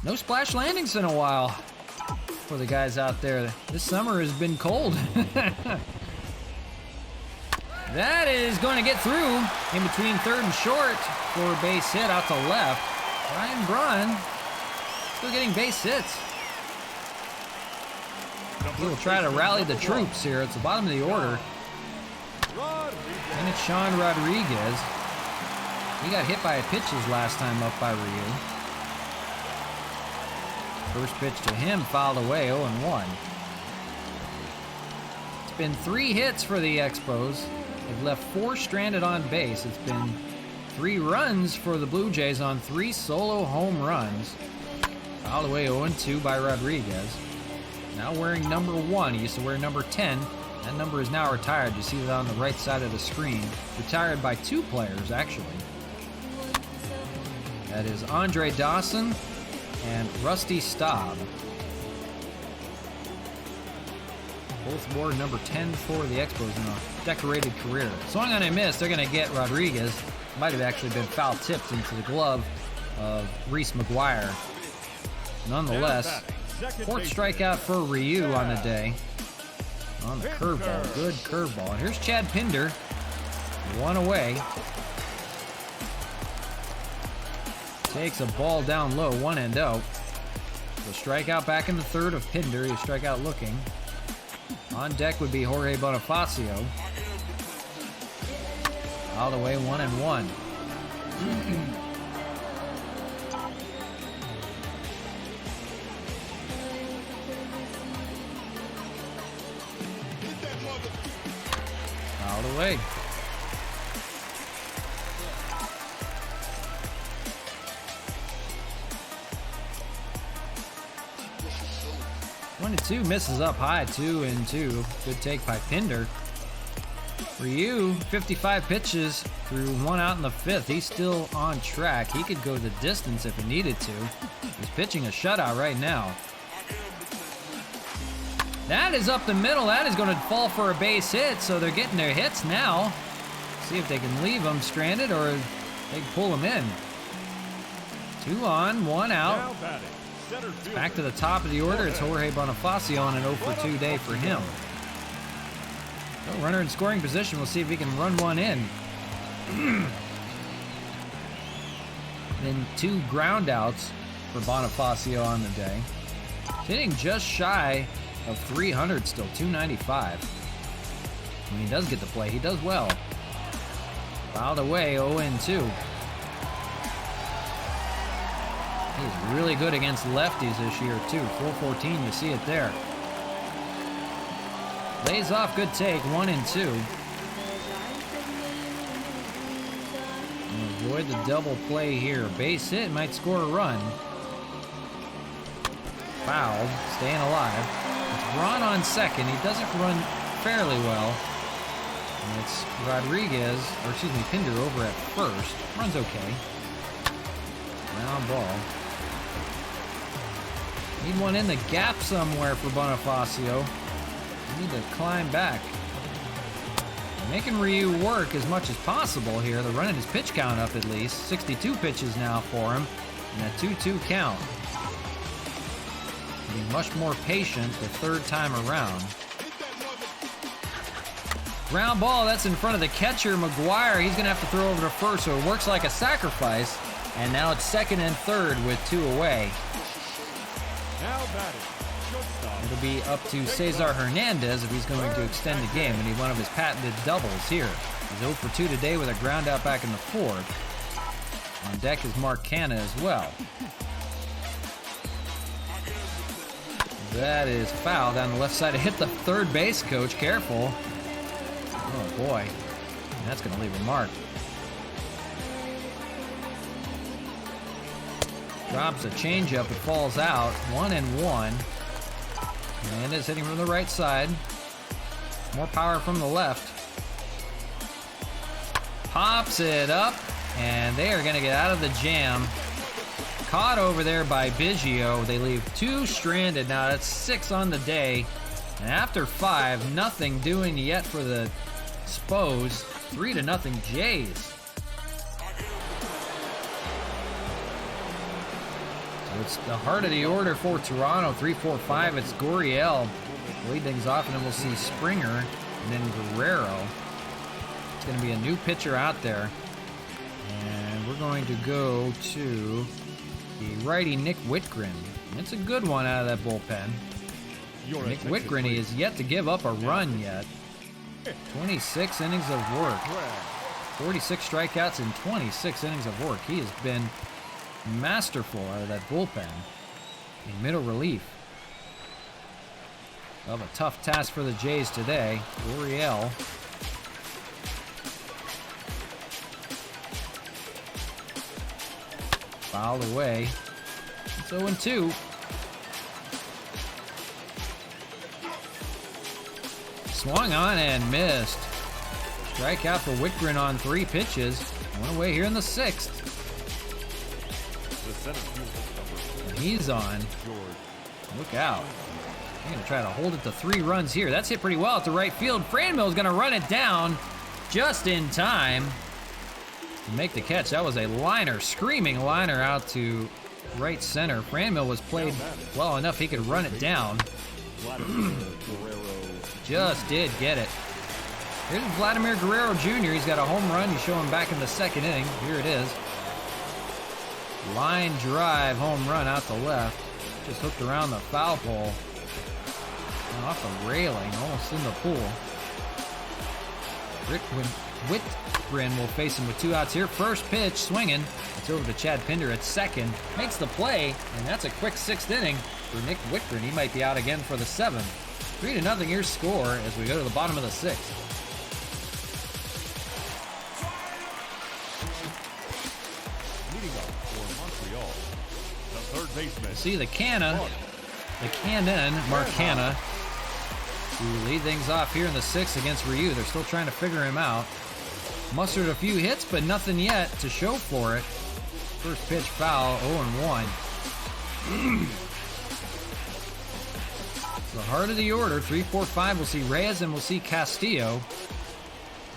No splash landings in a while for the guys out there. This summer has been cold. That is going to get through in between third and short for a base hit out to left. Ryan Braun still getting base hits. He will try to rally the troops here. It's the bottom of the order. And it's Sean Rodriguez. He got hit by a pitch his last time up by Ryu. First pitch to him fouled away, 0-1. It's been 3 hits for the Expos. They've left 4 stranded on base. It's been 3 runs for the Blue Jays on 3 solo home runs. Fouled away, 0-2 by Rodriguez. Now wearing number 1. He used to wear number 10. That number is now retired. You see that on the right side of the screen. Retired by 2 players, actually. That is Andre Dawson and Rusty Staub. Both wore number 10 for the Expos in a decorated career. Swung on and missed. They're going to get Rodriguez. Might have actually been foul tipped into the glove of Reese McGuire. Nonetheless, 4th strikeout for Ryu on the day. On the curveball. Good curveball. And here's Chad Pinder. 1 away. Takes a ball down low, 1-0. So strikeout back in the 3rd of Pinder. He's strikeout looking. On deck would be Jorge Bonifacio. All the way 1-1. All the way. 1-2 misses up high, 2-2. Good take by Pinder. Ryu, 55 pitches through 1 out in the 5th. He's still on track. He could go the distance if he needed to. He's pitching a shutout right now. That is up the middle. That is going to fall for a base hit, so they're getting their hits now. See if they can leave him stranded or they can pull him in. 2 on, 1 out. Back to the top of the order. It's Jorge Bonifacio on an 0-for-2 day for him. So runner in scoring position. We'll see if he can run one in. Then 2 ground outs for Bonifacio on the day. Hitting just shy of 300 still, 295. When he does get to play, he does well. Fouled away, 0-2. He's really good against lefties this year, too. 414, you see it there. Lays off, good take, 1-2. Avoid the double play here. Base hit, might score a run. Fouled, staying alive. It's Ron on second. He doesn't run fairly well. And it's Rodriguez, or excuse me, Pinder over at first. Runs okay. Ground ball. Need one in the gap somewhere for Bonifacio. Need to climb back. Making Ryu work as much as possible here. They're running his pitch count up at least. 62 pitches now for him. And a 2-2 count. Be much more patient the third time around. Ground ball, that's in front of the catcher, McGuire. He's going to have to throw over to first, so it works like a sacrifice. And now it's second and third with 2 away. It'll be up to Cesar Hernandez if he's going to extend the game. We need one of his patented doubles here. He's 0-for-2 today with a ground out back in the 4th. On deck is Mark Canha as well. That is foul down the left side. It hit the third base coach. Careful. Oh boy. That's going to leave a mark. Drops a changeup. It falls out. 1-1. And is hitting from the right side. More power from the left. Pops it up. And they are going to get out of the jam. Caught over there by Biggio. They leave 2 stranded. Now that's 6 on the day. And after 5, nothing doing yet for the Expos. 3-0 Jays. So it's the heart of the order for Toronto. 3-4-5. It's Gurriel. Lead things off, and then we'll see Springer and then Guerrero. It's going to be a new pitcher out there. And we're going to go to the righty Nick Whitgren. It's a good one out of that bullpen. Nick Whitgren, he is yet to give up a run yet. 26 innings of work. 46 strikeouts in 26 innings of work. He has been masterful out of that bullpen in middle relief. Well, a tough task for the Jays today. Gurriel. Fouled away. It's 0-2. Swung on and missed. Strikeout for Whitgren on 3 pitches. One away here in the 6th. And he's on. Look out. They're going to try to hold it to 3 runs here. That's hit pretty well at the right field. Franmil's going to run it down just in time to make the catch. That was a liner, screaming liner out to right center. Franmil was played well enough he could run it down. Just did get it. Here's Vladimir Guerrero Jr. He's got a home run. You show him back in the 2nd inning. Here it is. Line drive home run out the left. Just hooked around the foul pole. And off the railing, almost in the pool. Whitgren will face him with 2 outs here. First pitch, swinging. It's over to Chad Pinder at second. Makes the play, and that's a quick 6th inning for Nick Whitgren. He might be out again for the 7th. 3-0 your score as we go to the bottom of the 6th. Leading off for Montreal, the third baseman. See the Cannon, Mark Hanna, to lead things off here in the 6th against Ryu. They're still trying to figure him out. Mustered a few hits, but nothing yet to show for it. First pitch foul, 0-1. The heart of the order, 3, 4, 5. We'll see Reyes and we'll see Castillo.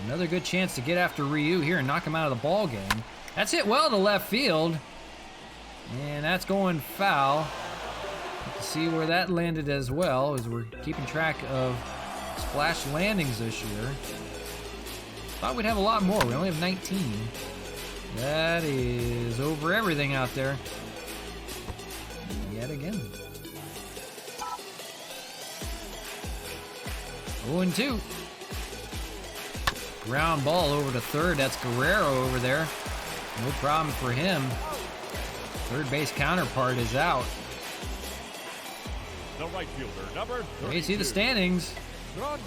Another good chance to get after Ryu here and knock him out of the ball game. That's hit well to left field. And that's going foul. Let's see where that landed as well, as we're keeping track of splash landings this year. Thought we'd have a lot more. We only have 19. That is over everything out there. Yet again. 0-2. Ground ball over to third. That's Guerrero over there. No problem for him. Third base counterpart is out. The right fielder, number 32. You see the standings.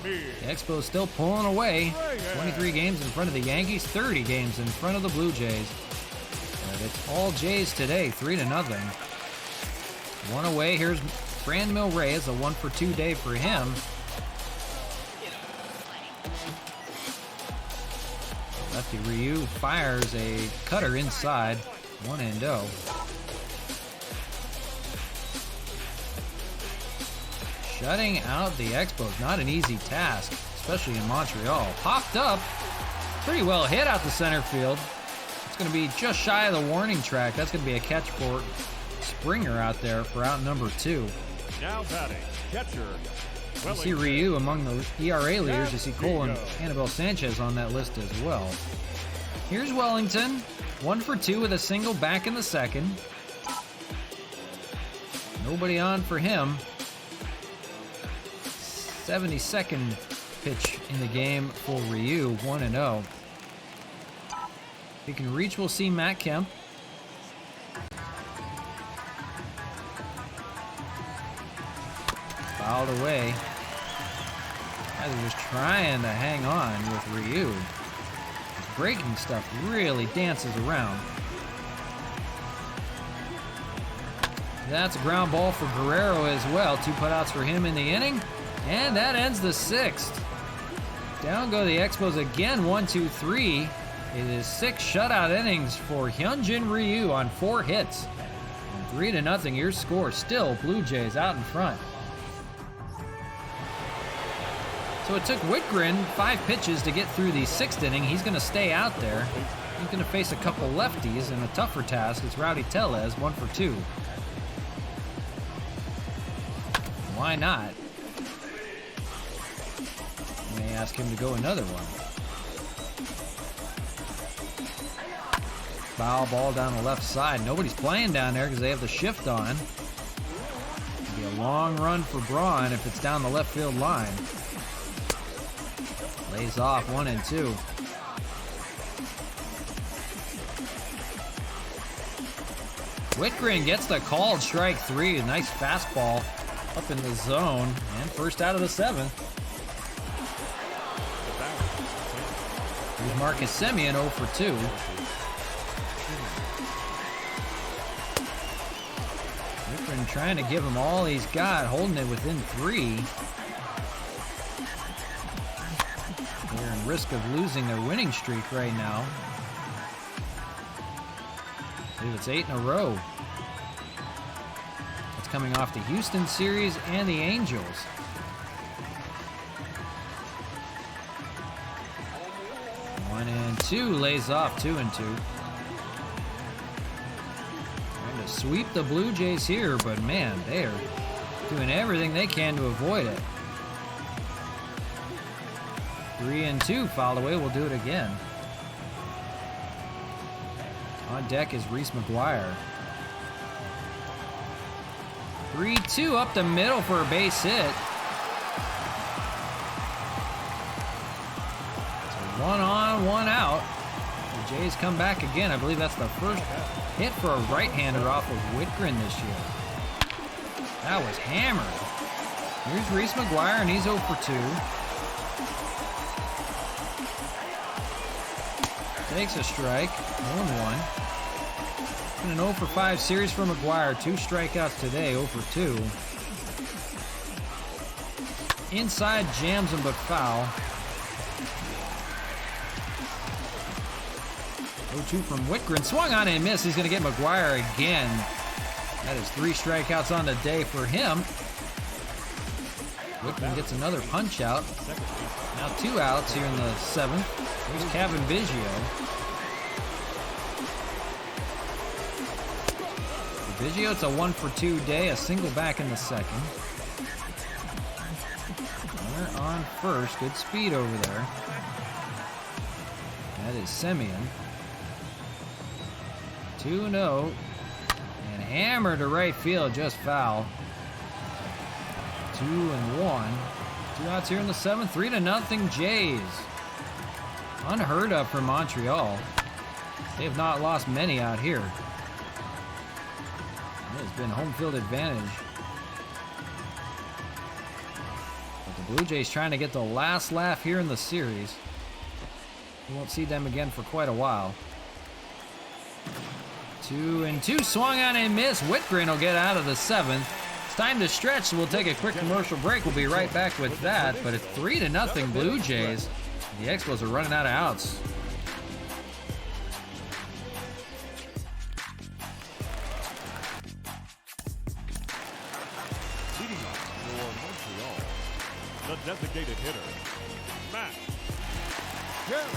The Expos still pulling away. 23 games in front of the Yankees, 30 games in front of the Blue Jays. But it's all Jays today, 3-0. One away. Here's Franmil Reyes, a 1-for-2 day for him. Lefty Ryu fires a cutter inside, 1-0. Shutting out the Expos, not an easy task, especially in Montreal. Popped up, pretty well hit out the center field. It's going to be just shy of the warning track. That's going to be a catch for Springer out there for out number 2. Now batting, catcher. You see Ryu among the ERA leaders. You see Cole and Anibal Sanchez on that list as well. Here's Wellington, 1-for-2 with a single back in the 2nd. Nobody on for him. 72nd pitch in the game for Ryu, 1-0. If he can reach, we'll see Matt Kemp. Fouled away. Guys are just trying to hang on with Ryu. His breaking stuff really dances around. That's a ground ball for Guerrero as well. 2 putouts for him in the inning. And that ends the 6th. Down go the Expos again, 1-2-3. It is 6 shutout innings for Hyunjin Ryu on 4 hits. And 3-0 your score. Still Blue Jays out in front. So it took Whitgren 5 pitches to get through the 6th inning. He's going to stay out there. He's going to face a couple lefties in a tougher task. It's Rowdy Tellez, 1-for-2. Why not? You may ask him to go another one. Foul ball down the left side. Nobody's playing down there because they have the shift on. It'll be a long run for Braun if it's down the left field line. Lays off 1-2. Whitgren gets the called strike 3. A nice fastball up in the zone. And first out of the 7th. Here's Marcus Semien 0-for-2. Whitgren trying to give him all he's got, holding it within 3. They're in risk of losing their winning streak right now. I believe it's 8 in a row. It's coming off the Houston series and the Angels. One and two, lays off 2-2. Trying to sweep the Blue Jays here, but man, they are doing everything they can to avoid it. 3-2, fouled away. We'll do it again. On deck is Reese McGuire. 3-2 up the middle for a base hit. So 1 on, 1 out. The Jays come back again. I believe that's the first hit for a right-hander off of Whitgren this year. That was hammered. Here's Reese McGuire, and he's 0 for 2. Takes a strike, 0-1. Been an 0 for 5 series for McGuire. 2 strikeouts today, 0 for 2. Inside jams him, but foul. 0-2 from Whitgren. Swung on and missed. He's going to get McGuire again. That is 3 strikeouts on the day for him. Whitgren gets another punch out. Now 2 outs here in the 7th. Here's Kevin Biggio. For Biggio, it's a 1 for 2 day. A single back in the 2nd. Runner on first. Good speed over there. That is Semien. 2-0. And hammer to right field, just foul. 2-1. 2 outs here in the 7th. 3-0 Jays. Unheard of for Montreal. They have not lost many out here. It has been home field advantage. But the Blue Jays trying to get the last laugh here in the series. We won't see them again for quite a while. 2-2. Swung on and missed. Whitgren will get out of the 7th. It's time to stretch, so we'll take a quick commercial break. We'll be right back with that. But it's 3-0 Blue Jays. The Expos are running out of outs. Leading off for Montreal, the designated hitter, Matt Kemp.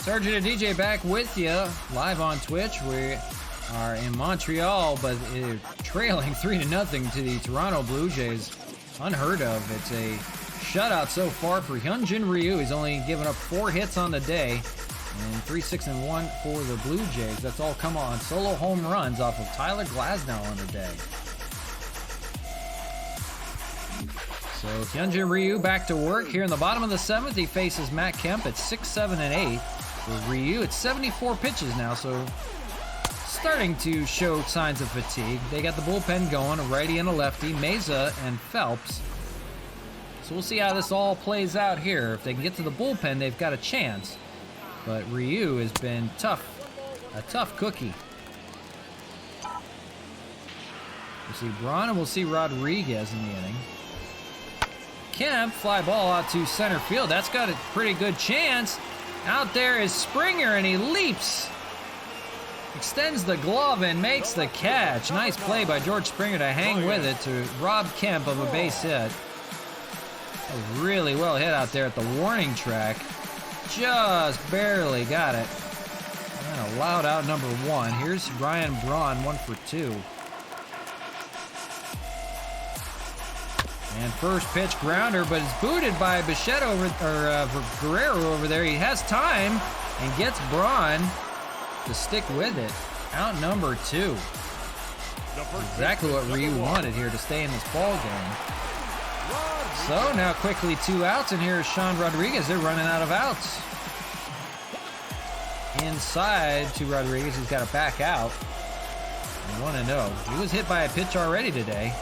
Sergeant and DJ back with you live on Twitch. We are in Montreal, but trailing 3-0 to the Toronto Blue Jays. Unheard of. It's a shutout so far for Hyunjin Ryu. He's only given up 4 hits on the day, and 3-6-1 for the Blue Jays. That's all come on solo home runs off of Tyler Glasnow on the day. So Hyunjin Ryu back to work here in the bottom of the 7th. He faces Matt Kemp at 6, 7, and 8. For Ryu, it's 74 pitches now, so starting to show signs of fatigue. They got the bullpen going, a righty and a lefty, Meza and Phelps. So we'll see how this all plays out here. If they can get to the bullpen, they've got a chance. But Ryu has been tough, a tough cookie. We'll see Braun and we'll see Rodriguez in the inning. Kemp, fly ball out to center field. That's got a pretty good chance. Out there is Springer, and he leaps. Extends the glove and makes the catch. Nice play by George Springer to hang with it to rob Kemp of a base hit. That was really well hit out there at the warning track. Just barely got it. And a loud out number 1. Here's Ryan Braun, 1 for 2. And first pitch grounder, but it's booted by Bichette Guerrero over there. He has time and gets Braun to stick with it. Out number 2. Exactly what Ryu wanted here to stay in this ball game. So now quickly 2 outs, and here's Sean Rodriguez. They're running out of outs. Inside to Rodriguez. He's got to back out. 1-0. He was hit by a pitch already today.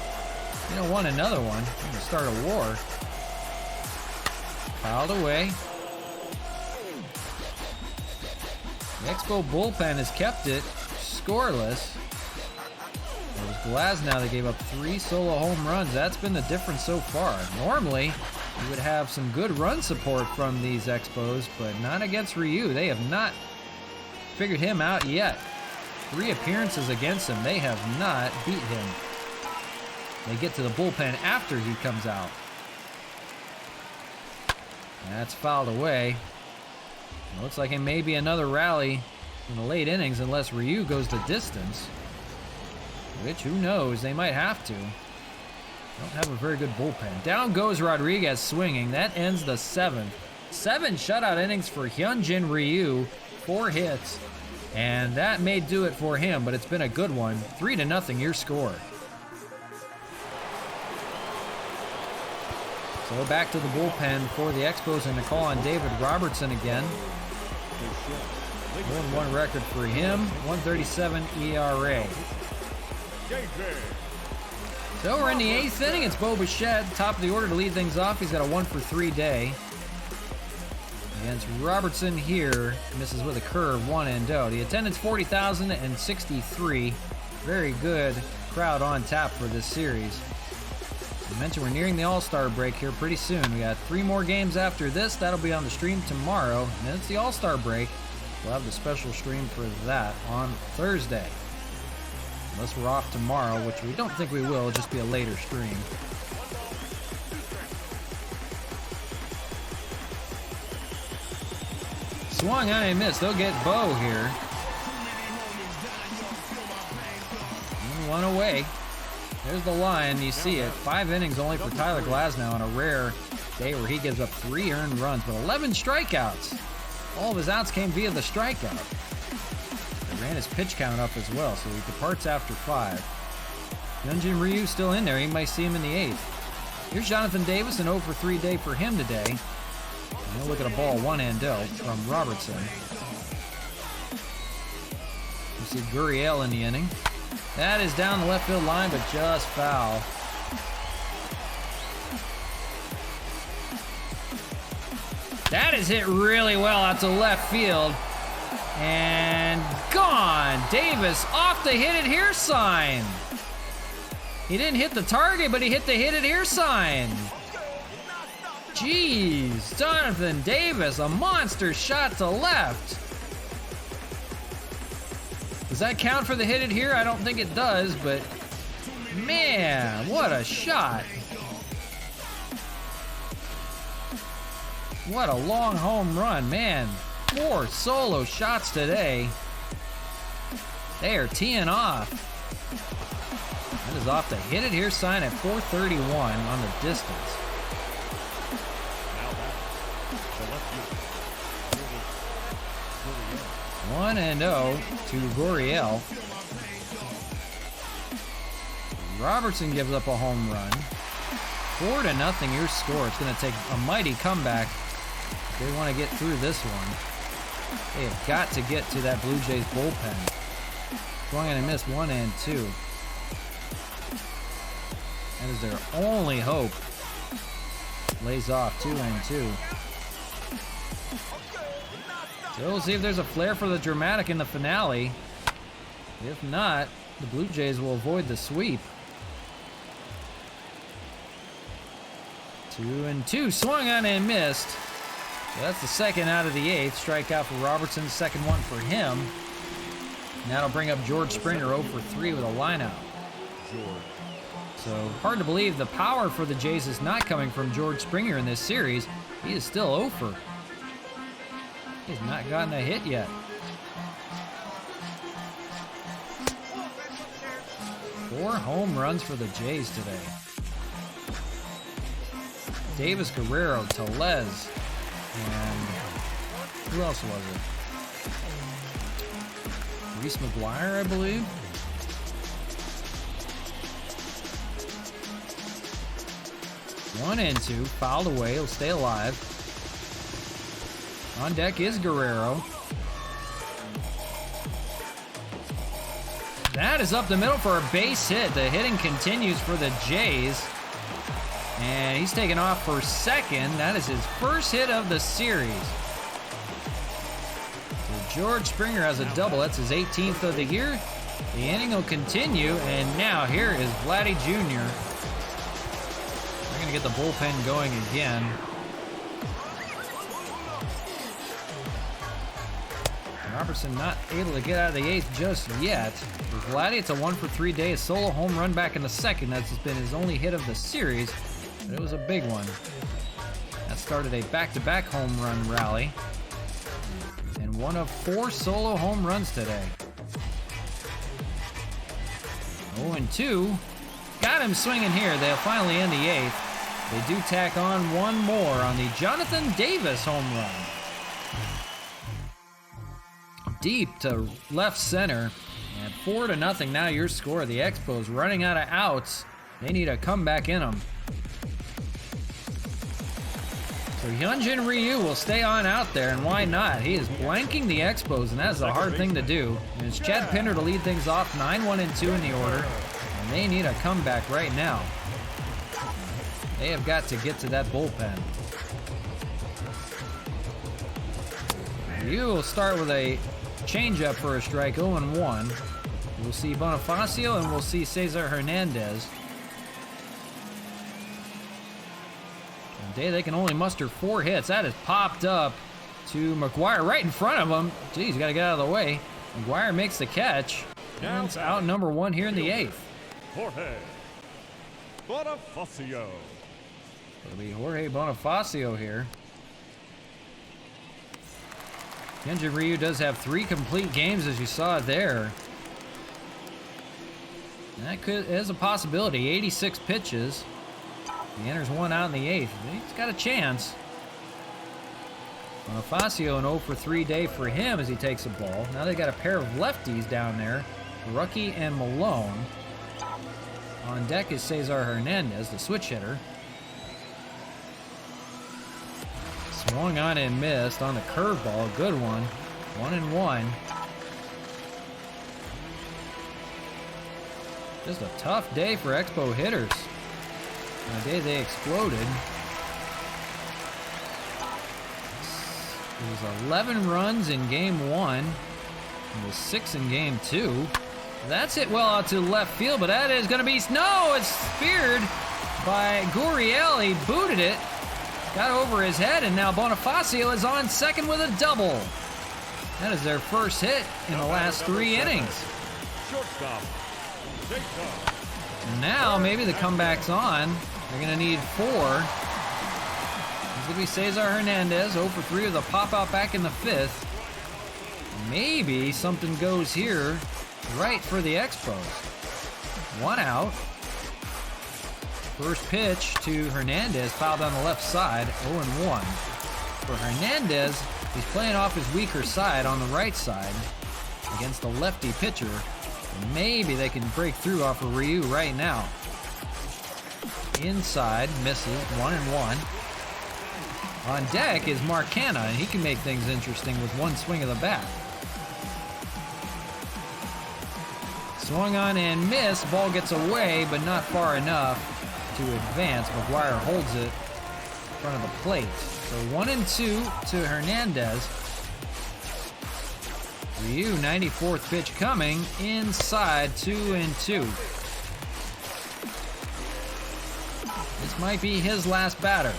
You don't want another one. You can start a war. Fouled away. The Expo bullpen has kept it scoreless. It was Glasnow that gave up 3 solo home runs. That's been the difference so far. Normally, You would have some good run support from these Expos, but not against Ryu. They have not figured him out yet. 3 appearances against him. They have not beat him. They get to the bullpen after he comes out. That's fouled away. It looks like it may be another rally in the late innings unless Ryu goes the distance. Which, who knows, they might have to. Don't have a very good bullpen. Down goes Rodriguez swinging. That ends the 7th. 7 shutout innings for Hyunjin Ryu. 4 hits. And that may do it for him, but it's been a good one. 3-0 your score. So back to the bullpen for the Expos and the call on David Robertson again. 1-1 record for him. 1.37 ERA. So we're in the 8th inning. It's Bo Bichette, top of the order to lead things off. He's got a 1-for-3 day. Against Robertson here, misses with a curve, 1-0. The attendance 40,063. Very good crowd on tap for this series. I mentioned we're nearing the All-Star break here pretty soon. We got 3 more games after this. That'll be on the stream tomorrow. And then it's the All-Star break. We'll have the special stream for that on Thursday. Unless we're off tomorrow, which we don't think we will. It'll just be a later stream. Swung on and missed. They'll get Bo here. 1 away. There's the line. You see it. 5 innings only for Tyler Glasnow on a rare day where he gives up 3 earned runs, but 11 strikeouts. All of his outs came via the strikeout. He ran his pitch count up as well, so he departs after 5. Hyunjin Ryu still in there. You might see him in the 8th. Here's Jonathan Davis, an 0-for-3 day for him today. And we'll look at a ball 1-0 from Robertson. You see Gurriel in the inning. That is down the left field line, but just foul. That is hit really well out to left field. And gone. Davis off the hit it here sign. He didn't hit the target, but he hit the hit it here sign. Jeez, Jonathan Davis, a monster shot to left. Does that count for the hit it here? I don't think it does, but man, what a shot. What a long home run, man. 4 solo shots today. They are teeing off. That is off the hit it here sign at 431 on the distance. 1-0 to Gurriel. Robertson gives up a home run. 4-0 your score. It's going to take a mighty comeback if they want to get through this one. They have got to get to that Blue Jays bullpen. Swung and missed 1-2. That is their only hope. Lays off 2-2. So we'll see if there's a flair for the dramatic in the finale. If not, the Blue Jays will avoid the sweep. 2-2, swung on and missed. So that's the second out of the 8th. Strikeout for Robertson, second one for him. And that'll bring up George Springer 0-for-3 with a lineout. So hard to believe the power for the Jays is not coming from George Springer in this series. He is still 0-for. He's not gotten a hit yet. 4 home runs for the Jays today. Davis, Guerrero, Tellez, and who else was it? Reese McGuire, I believe. One and two, fouled away. He'll stay alive. On deck is Guerrero. That is up the middle for a base hit. The hitting continues for the Jays. And he's taken off for second. That is his first hit of the series. So George Springer has a double. That's his 18th of the year. The inning will continue. And now here is Vladdy Jr. Bringing gonna get the bullpen going again. Robertson not able to get out of the 8th just yet. For Vladdy, it's a 1-for-3 day. A solo home run back in the 2nd. That's been his only hit of the series, but it was a big one. That started a back-to-back home run rally. And one of 4 solo home runs today. 0-2. Got him swinging here. They'll finally end the 8th. They do tack on one more on the Jonathan Davis home run. Deep to left center. And 4-0 now your score. The Expos running out of outs. They need a comeback in them. So Hyunjin Ryu will stay on out there, and why not? He is blanking the Expos, and that's a hard thing to do. And it's Chad Pinder to lead things off, 9-1-2 in the order. And they need a comeback right now. They have got to get to that bullpen. Ryu will start with a changeup for a strike, 0-1. We'll see Bonifacio and we'll see Cesar Hernandez. Today they can only muster 4 hits. That has popped up to McGuire right in front of him. Geez, got to get out of the way. McGuire makes the catch. And it's out number 1 here in the 8th. Jorge Bonifacio. It'll be Jorge Bonifacio here. Hyunjin Ryu does have 3 complete games, as you saw there. That is a possibility. 86 pitches. He enters 1 out in the 8th. He's got a chance. Bonifacio, an 0-for-3 day for him as he takes a ball. Now they got a pair of lefties down there, Rucky and Malone. On deck is Cesar Hernandez, the switch hitter. Swung on and missed on the curveball. Good one. 1-1. Just a tough day for Expo hitters. On the day they exploded. It was 11 runs in game 1. It was 6 in game 2. That's it well out to left field, but that is going to be... No, it's speared by Gurriel. He booted it. Got over his head, and now Bonifacio is on second with a double. That is their first hit in the last 3 innings. Shortstop. And now maybe the comeback's on. They're going to need 4. It's going to be Cesar Hernandez, 0-for-3 with a pop-out back in the 5th. Maybe something goes here right for the Expos. 1 out. First pitch to Hernandez, fouled on the left side, 0-1. For Hernandez, he's playing off his weaker side on the right side against the lefty pitcher. And maybe they can break through off of Ryu right now. Inside, misses, 1-1. On deck is Marcana, and he can make things interesting with 1 swing of the bat. Swung on and missed, ball gets away, but not far enough to advance. McGuire holds it in front of the plate. So 1-2 to Hernandez. Ryu, 94th pitch coming, inside, 2-2. This might be his last batter.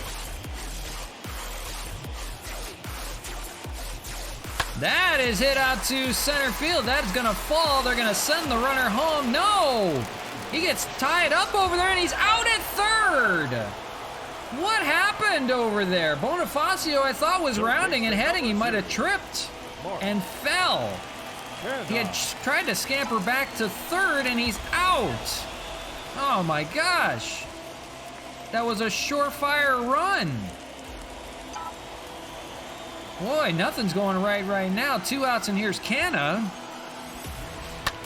That is hit out to center field. That is going to fall. They're going to send the runner home. No! He gets tied up over there, and he's out at third. What happened over there? Bonifacio, I thought, was rounding and heading. He might have tripped and fell. He had tried to scamper back to third, and he's out. Oh, my gosh. That was a surefire run. Boy, nothing's going right now. 2 outs, and here's Canna.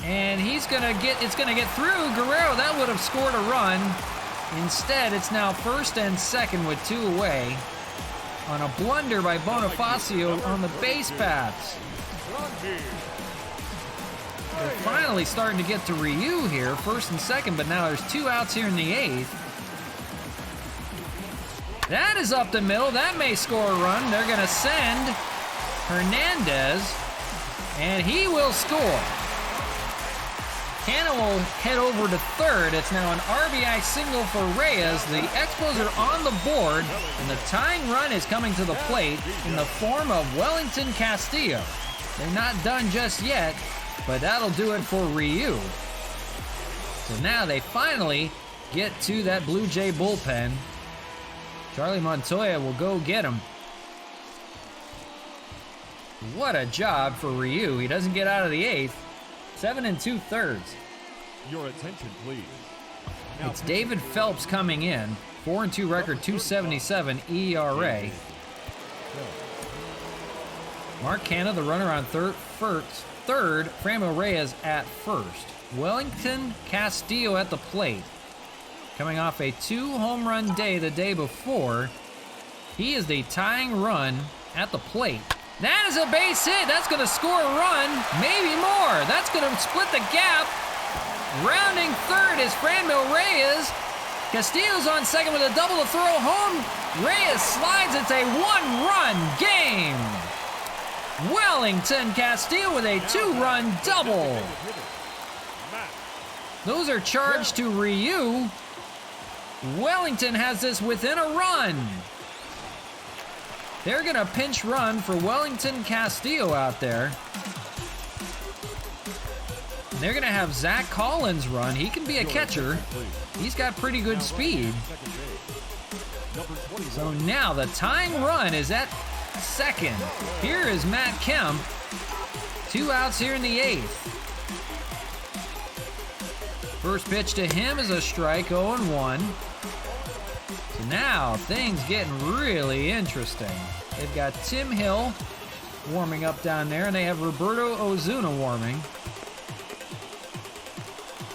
And it's gonna get through. Guerrero, that would have scored a run. Instead, it's now first and second with 2 away on a blunder by Bonifacio on the base paths. They're finally starting to get to Ryu here, first and second, but now there's 2 outs here in the 8th. That is up the middle. That may score a run. They're going to send Hernandez, and he will score. Canna will head over to third. It's now an RBI single for Reyes. The Expos are on the board, and the tying run is coming to the plate in the form of Wellington Castillo. They're not done just yet, but that'll do it for Ryu. So now they finally get to that Blue Jay bullpen. Charlie Montoya will go get him. What a job for Ryu. He doesn't get out of the 8th. 7 2/3. Your attention, please. It's David Phelps coming in. 4-2 record, 2.77 ERA. Mark Canna, the runner on third. Franmil Reyes at first. Wellington Castillo at the plate. Coming off a 2-home run day the day before. He is the tying run at the plate. That is a base hit. That's going to score a run, maybe more. That's going to split the gap. Rounding third is Franmil Reyes. Castillo's on second with a double to throw home. Reyes slides. It's a 1-run game. Wellington Castillo with a 2-run double. Those are charged to Ryu. Wellington has this within a run. They're going to pinch run for Wellington Castillo out there. And they're going to have Zach Collins run. He can be a catcher. He's got pretty good speed. So now the tying run is at second. Here is Matt Kemp. 2 outs here in the 8th. First pitch to him is a strike, 0-1. So now things getting really interesting. They've got Tim Hill warming up down there, and they have Roberto Ozuna warming.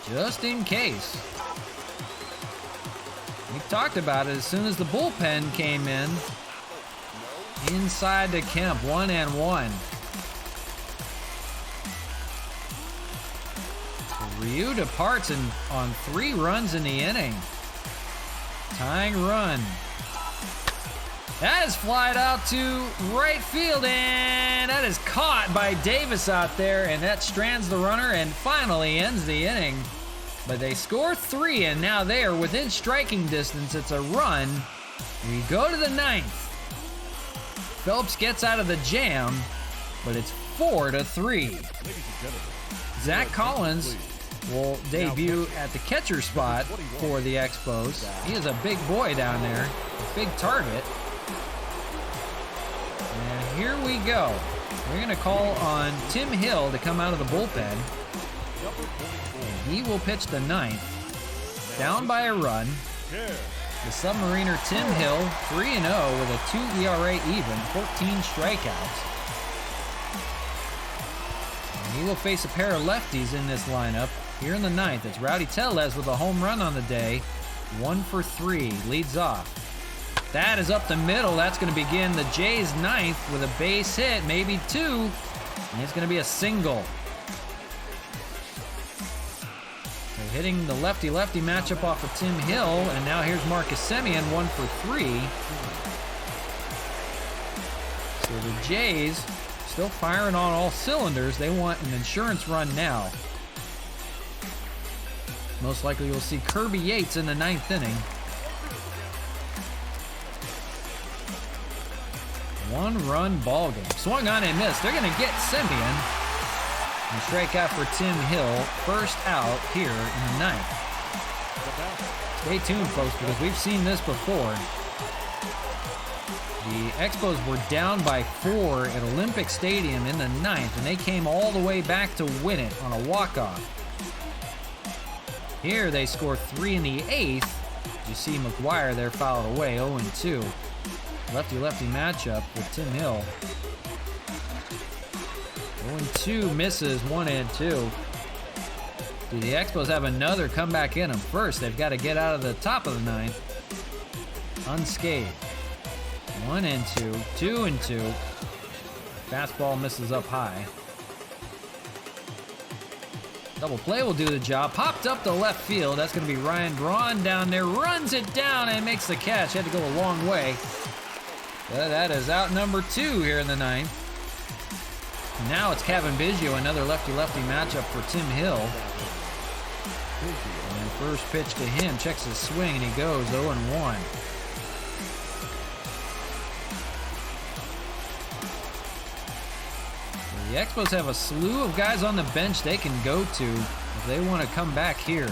Just in case. We talked about it as soon as the bullpen came in. Inside to Kemp, 1-1. Ryu departs on 3 runs in the inning. Tying run. That is flied out to right field, and that is caught by Davis out there, and that strands the runner and finally ends the inning. But they score 3, and now they are within striking distance. It's a run. We go to the 9th. Phelps gets out of the jam, but it's 4-3. Zach Collins will debut at the catcher spot for the Expos. He is a big boy down there, a big target. And here we go. We're going to call on Tim Hill to come out of the bullpen. And he will pitch the 9th. Down by a run. The Submariner Tim Hill, 3-0 with a 2 ERA even, 14 strikeouts. And he will face a pair of lefties in this lineup. Here in the 9th, it's Rowdy Tellez with a home run on the day. 1 for 3, leads off. That is up the middle. That's going to begin the Jays' 9th with a base hit, maybe 2. And it's going to be a single. So hitting the lefty-lefty matchup off of Tim Hill. And now here's Marcus Semien, 1 for 3. So the Jays still firing on all cylinders. They want an insurance run now. Most likely you'll see Kirby Yates in the 9th inning. 1-run ball game. Swung on and missed. They're going to get Semien. And strike out for Tim Hill. First out here in the 9th. Stay tuned, folks, because we've seen this before. The Expos were down by 4 at Olympic Stadium in the 9th, and they came all the way back to win it on a walk-off. Here they score 3 in the 8th. You see McGuire there fouled away, 0-2. Lefty-lefty matchup with Tim Hill. 0-2 misses, 1-2. Do the Expos have another comeback in them? First, they've got to get out of the top of the 9th unscathed. 1-2, 2-2. Fastball misses up high. Double play will do the job. Popped up to left field. That's going to be Ryan Braun down there. Runs it down and makes the catch. Had to go a long way. That is out number 2 here in the 9th. Now it's Kevin Biggio, another lefty-lefty matchup for Tim Hill. And first pitch to him, checks his swing, and he goes 0-1. The Expos have a slew of guys on the bench they can go to if they want to come back here.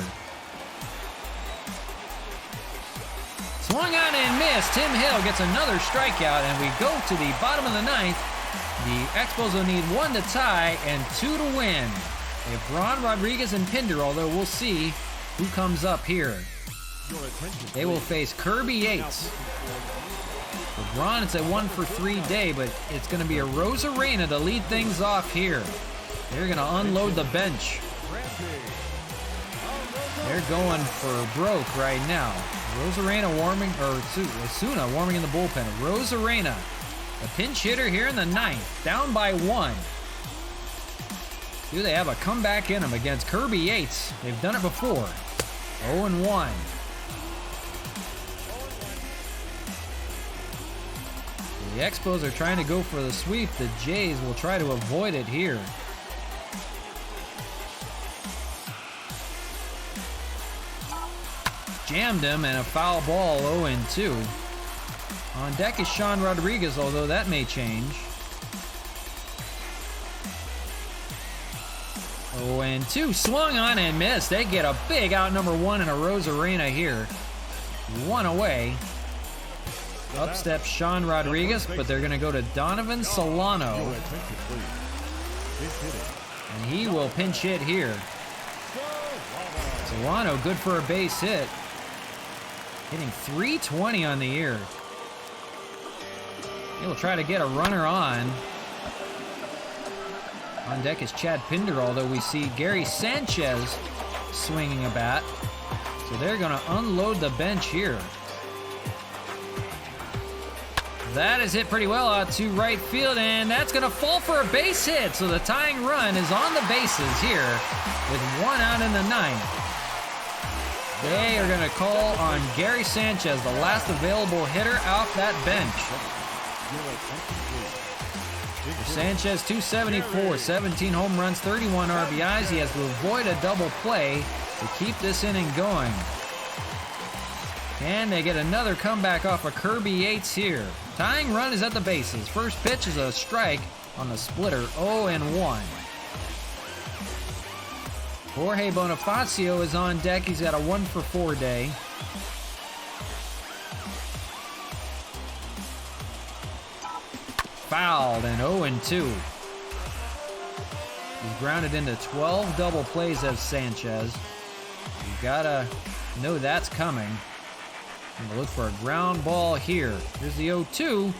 Swung on and missed. Tim Hill gets another strikeout, and we go to the bottom of the ninth. The Expos will need 1 to tie and 2 to win. They have Braun, Rodriguez, and Pinder, although we'll see who comes up here. They will face Kirby Yates. For Braun, it's a 1-for-3 day, but it's going to be a Rosarena to lead things off here. They're going to unload the bench. They're going for broke right now. Rosarena warming, or Osuna warming in the bullpen. Rosarena, a pinch hitter here in the ninth, down by 1. Do they have a comeback in them against Kirby Yates? They've done it before. 0-1. The Expos are trying to go for the sweep. The Jays will try to avoid it here. Jammed him, and a foul ball, 0-2. On deck is Sean Rodriguez, although that may change. 0-2, swung on and missed. They get a big out number 1 in a Rosarena here. 1 away. Up steps Sean Rodriguez, but they're going to go to Donovan Solano. And he will pinch hit here. Solano, good for a base hit. Hitting .320 on the year. He'll try to get a runner on. On deck is Chad Pinder, although we see Gary Sanchez swinging a bat. So they're going to unload the bench here. That is hit pretty well out to right field, and that's going to fall for a base hit. So the tying run is on the bases here with 1 out in the ninth. They are going to call on Gary Sanchez, the last available hitter off that bench. For Sanchez, 274, 17 home runs, 31 RBIs. He has to avoid a double play to keep this inning going. And they get another comeback off of Kirby Yates here. Tying run is at the bases. First pitch is a strike on the splitter, 0-1. Jorge Bonifacio is on deck. He's got a 1-for-4 day. Fouled and 0-2. He's grounded into 12 double plays as Sanchez. You gotta know that's coming. And we'll look for a ground ball here. Here's the 0-2.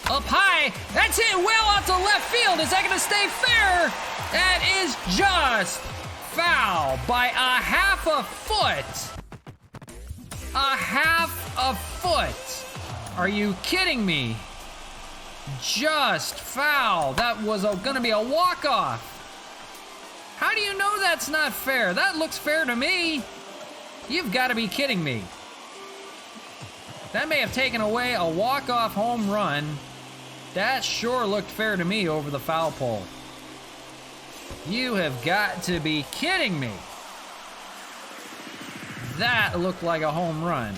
Up high. That's hit well out to left field. Is that going to stay fair? That is just foul by a half a foot. A half a foot. Are you kidding me? Just foul. That was going to be a walk-off. How do you know that's not fair? That looks fair to me. You've got to be kidding me. That may have taken away a walk-off home run. That sure looked fair to me over the foul pole. You have got to be kidding me. That looked like a home run.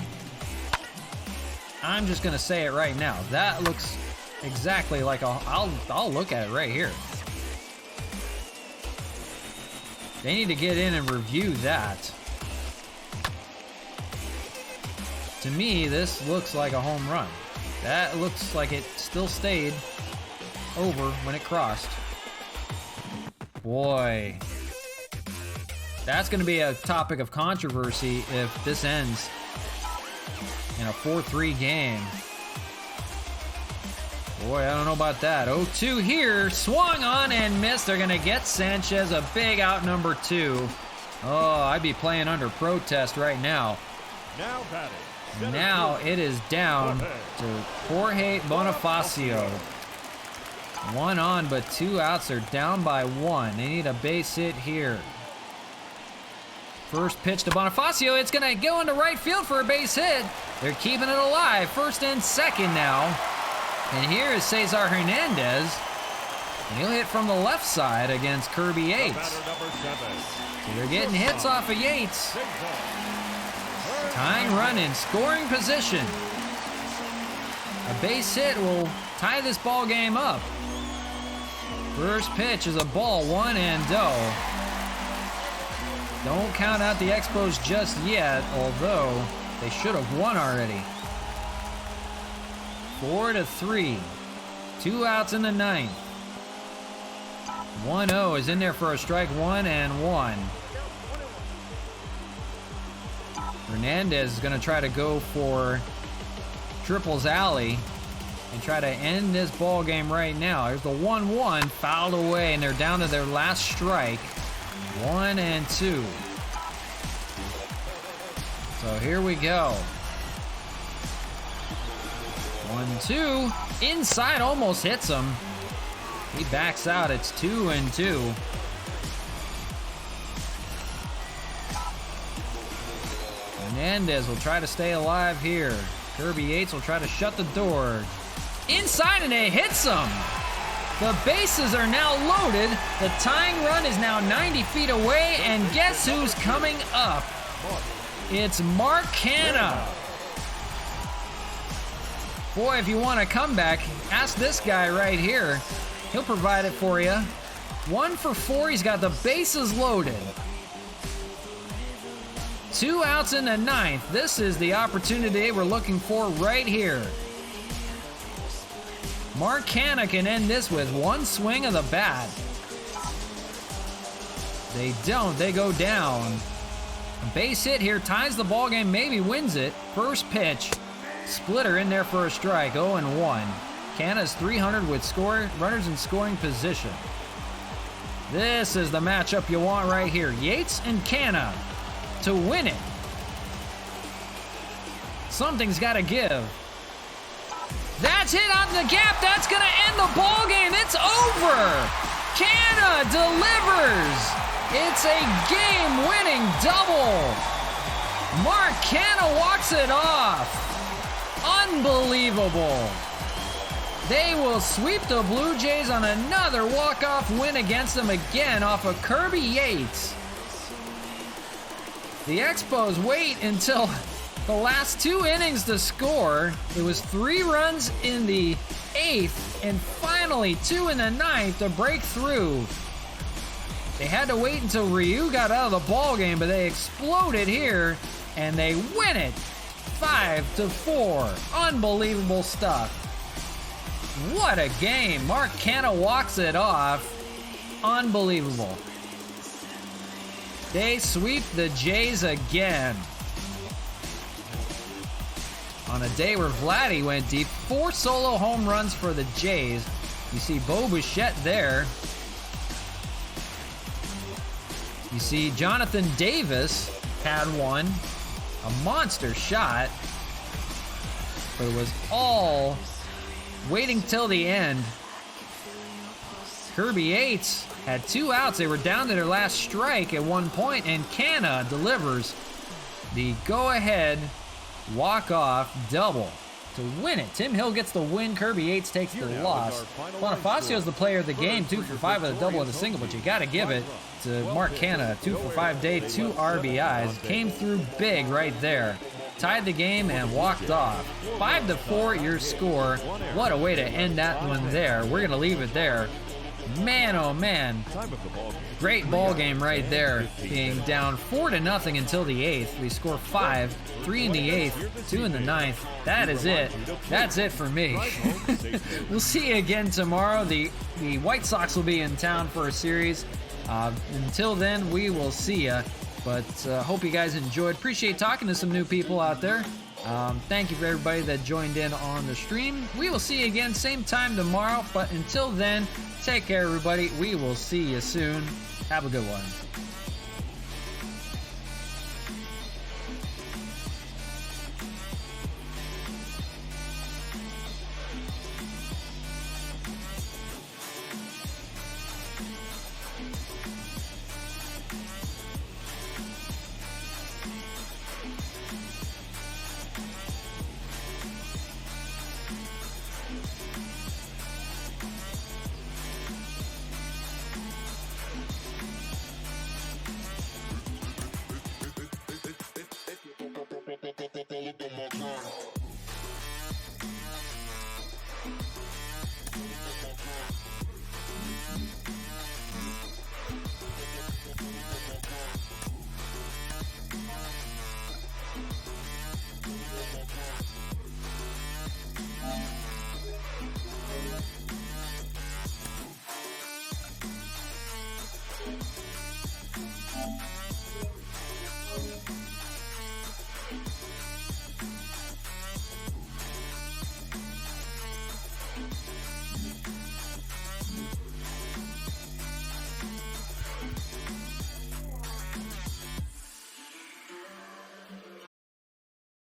I'm just going to say it right now. That looks exactly like a... I'll look at it right here. They need to get in and review that. To me, this looks like a home run. That looks like it still stayed over when it crossed. Boy. That's going to be a topic of controversy if this ends in a 4-3 game. Boy, I don't know about that. 0-2 here. Swung on and missed. They're going to get Sanchez a big out number 2. Oh, I'd be playing under protest right now. Now batting. Now it is down to Jorge Bonifacio. 1 on, but 2 outs. They're down by 1. They need a base hit here. First pitch to Bonifacio. It's going to go into right field for a base hit. They're keeping it alive. First and second now. And here is Cesar Hernandez. And he'll hit from the left side against Kirby Yates. Batter number 7. So they're getting hits off of Yates. Tying run in scoring position. A base hit will tie this ball game up. First pitch is a ball, 1-0. Don't count out the Expos just yet, although they should have won already. 4-3. 2 outs in the ninth. 1-0 is in there for a strike, 1-1. Hernandez is going to try to go for Triples Alley and try to end this ball game right now. There's the 1-1 fouled away, and they're down to their last strike. 1-2. So here we go. 1-2. Inside, almost hits him. He backs out. It's 2-2. Hernandez will try to stay alive here. Kirby Yates will try to shut the door. Inside, and it hits him. The bases are now loaded. The tying run is now 90 feet away, and guess who's coming up? It's Mark Canha. Boy, if you want a comeback, ask this guy right here. He'll provide it for you. 1 for 4. He's got the bases loaded. 2 outs in the ninth. This is the opportunity we're looking for right here. Mark Canha can end this with 1 swing of the bat. They don't. They go down. A base hit here ties the ball game, maybe wins it. First pitch. Splitter in there for a strike, 0-1. Canha's 300 with runners in scoring position. This is the matchup you want right here. Yates and Canha to win it. Something's got to give. That's hit on the gap. That's going to end the ball game. It's over. Canha delivers. It's a game-winning double. Mark Canha walks it off. Unbelievable. They will sweep the Blue Jays on another walk-off win against them again off of Kirby Yates. The Expos wait until the last 2 innings to score. It was 3 runs in the 8th and finally 2 in the 9th to break through. They had to wait until Ryu got out of the ball game, but they exploded here and they win it 5-4. Unbelievable stuff. What a game. Mark Canha walks it off. Unbelievable. They sweep the Jays again. On a day where Vladdy went deep, 4 solo home runs for the Jays. You see Bo Bichette there. You see Jonathan Davis had one. A monster shot. But it was all waiting till the end. Kirby Yates had 2 outs. They were down to their last strike at one point, and Canha delivers the go-ahead walk-off double to win it. Tim Hill gets the win. Kirby Yates takes the loss. Bonifacio is the player of the game, 2 for 5 with a double and a single, but you got to give it to Mark Canha. 2 for 5 day, 2 RBIs. Came through big right there. Tied the game and walked off. 5-4 your score. What a way to end that one there. We're going to leave it there. Man, oh man. Great ball game right there. Being down 4-0 until the 8th. We score 5, 3 in the 8th, 2 in the 9th. That is it. That's it for me. We'll see you again tomorrow. The White Sox will be in town for a series. Until then, we will see ya. But hope you guys enjoyed. Appreciate talking to some new people out there. Thank you for everybody that joined in on the stream. We will see you again same time tomorrow. But until then, take care, everybody. We will see you soon. Have a good one.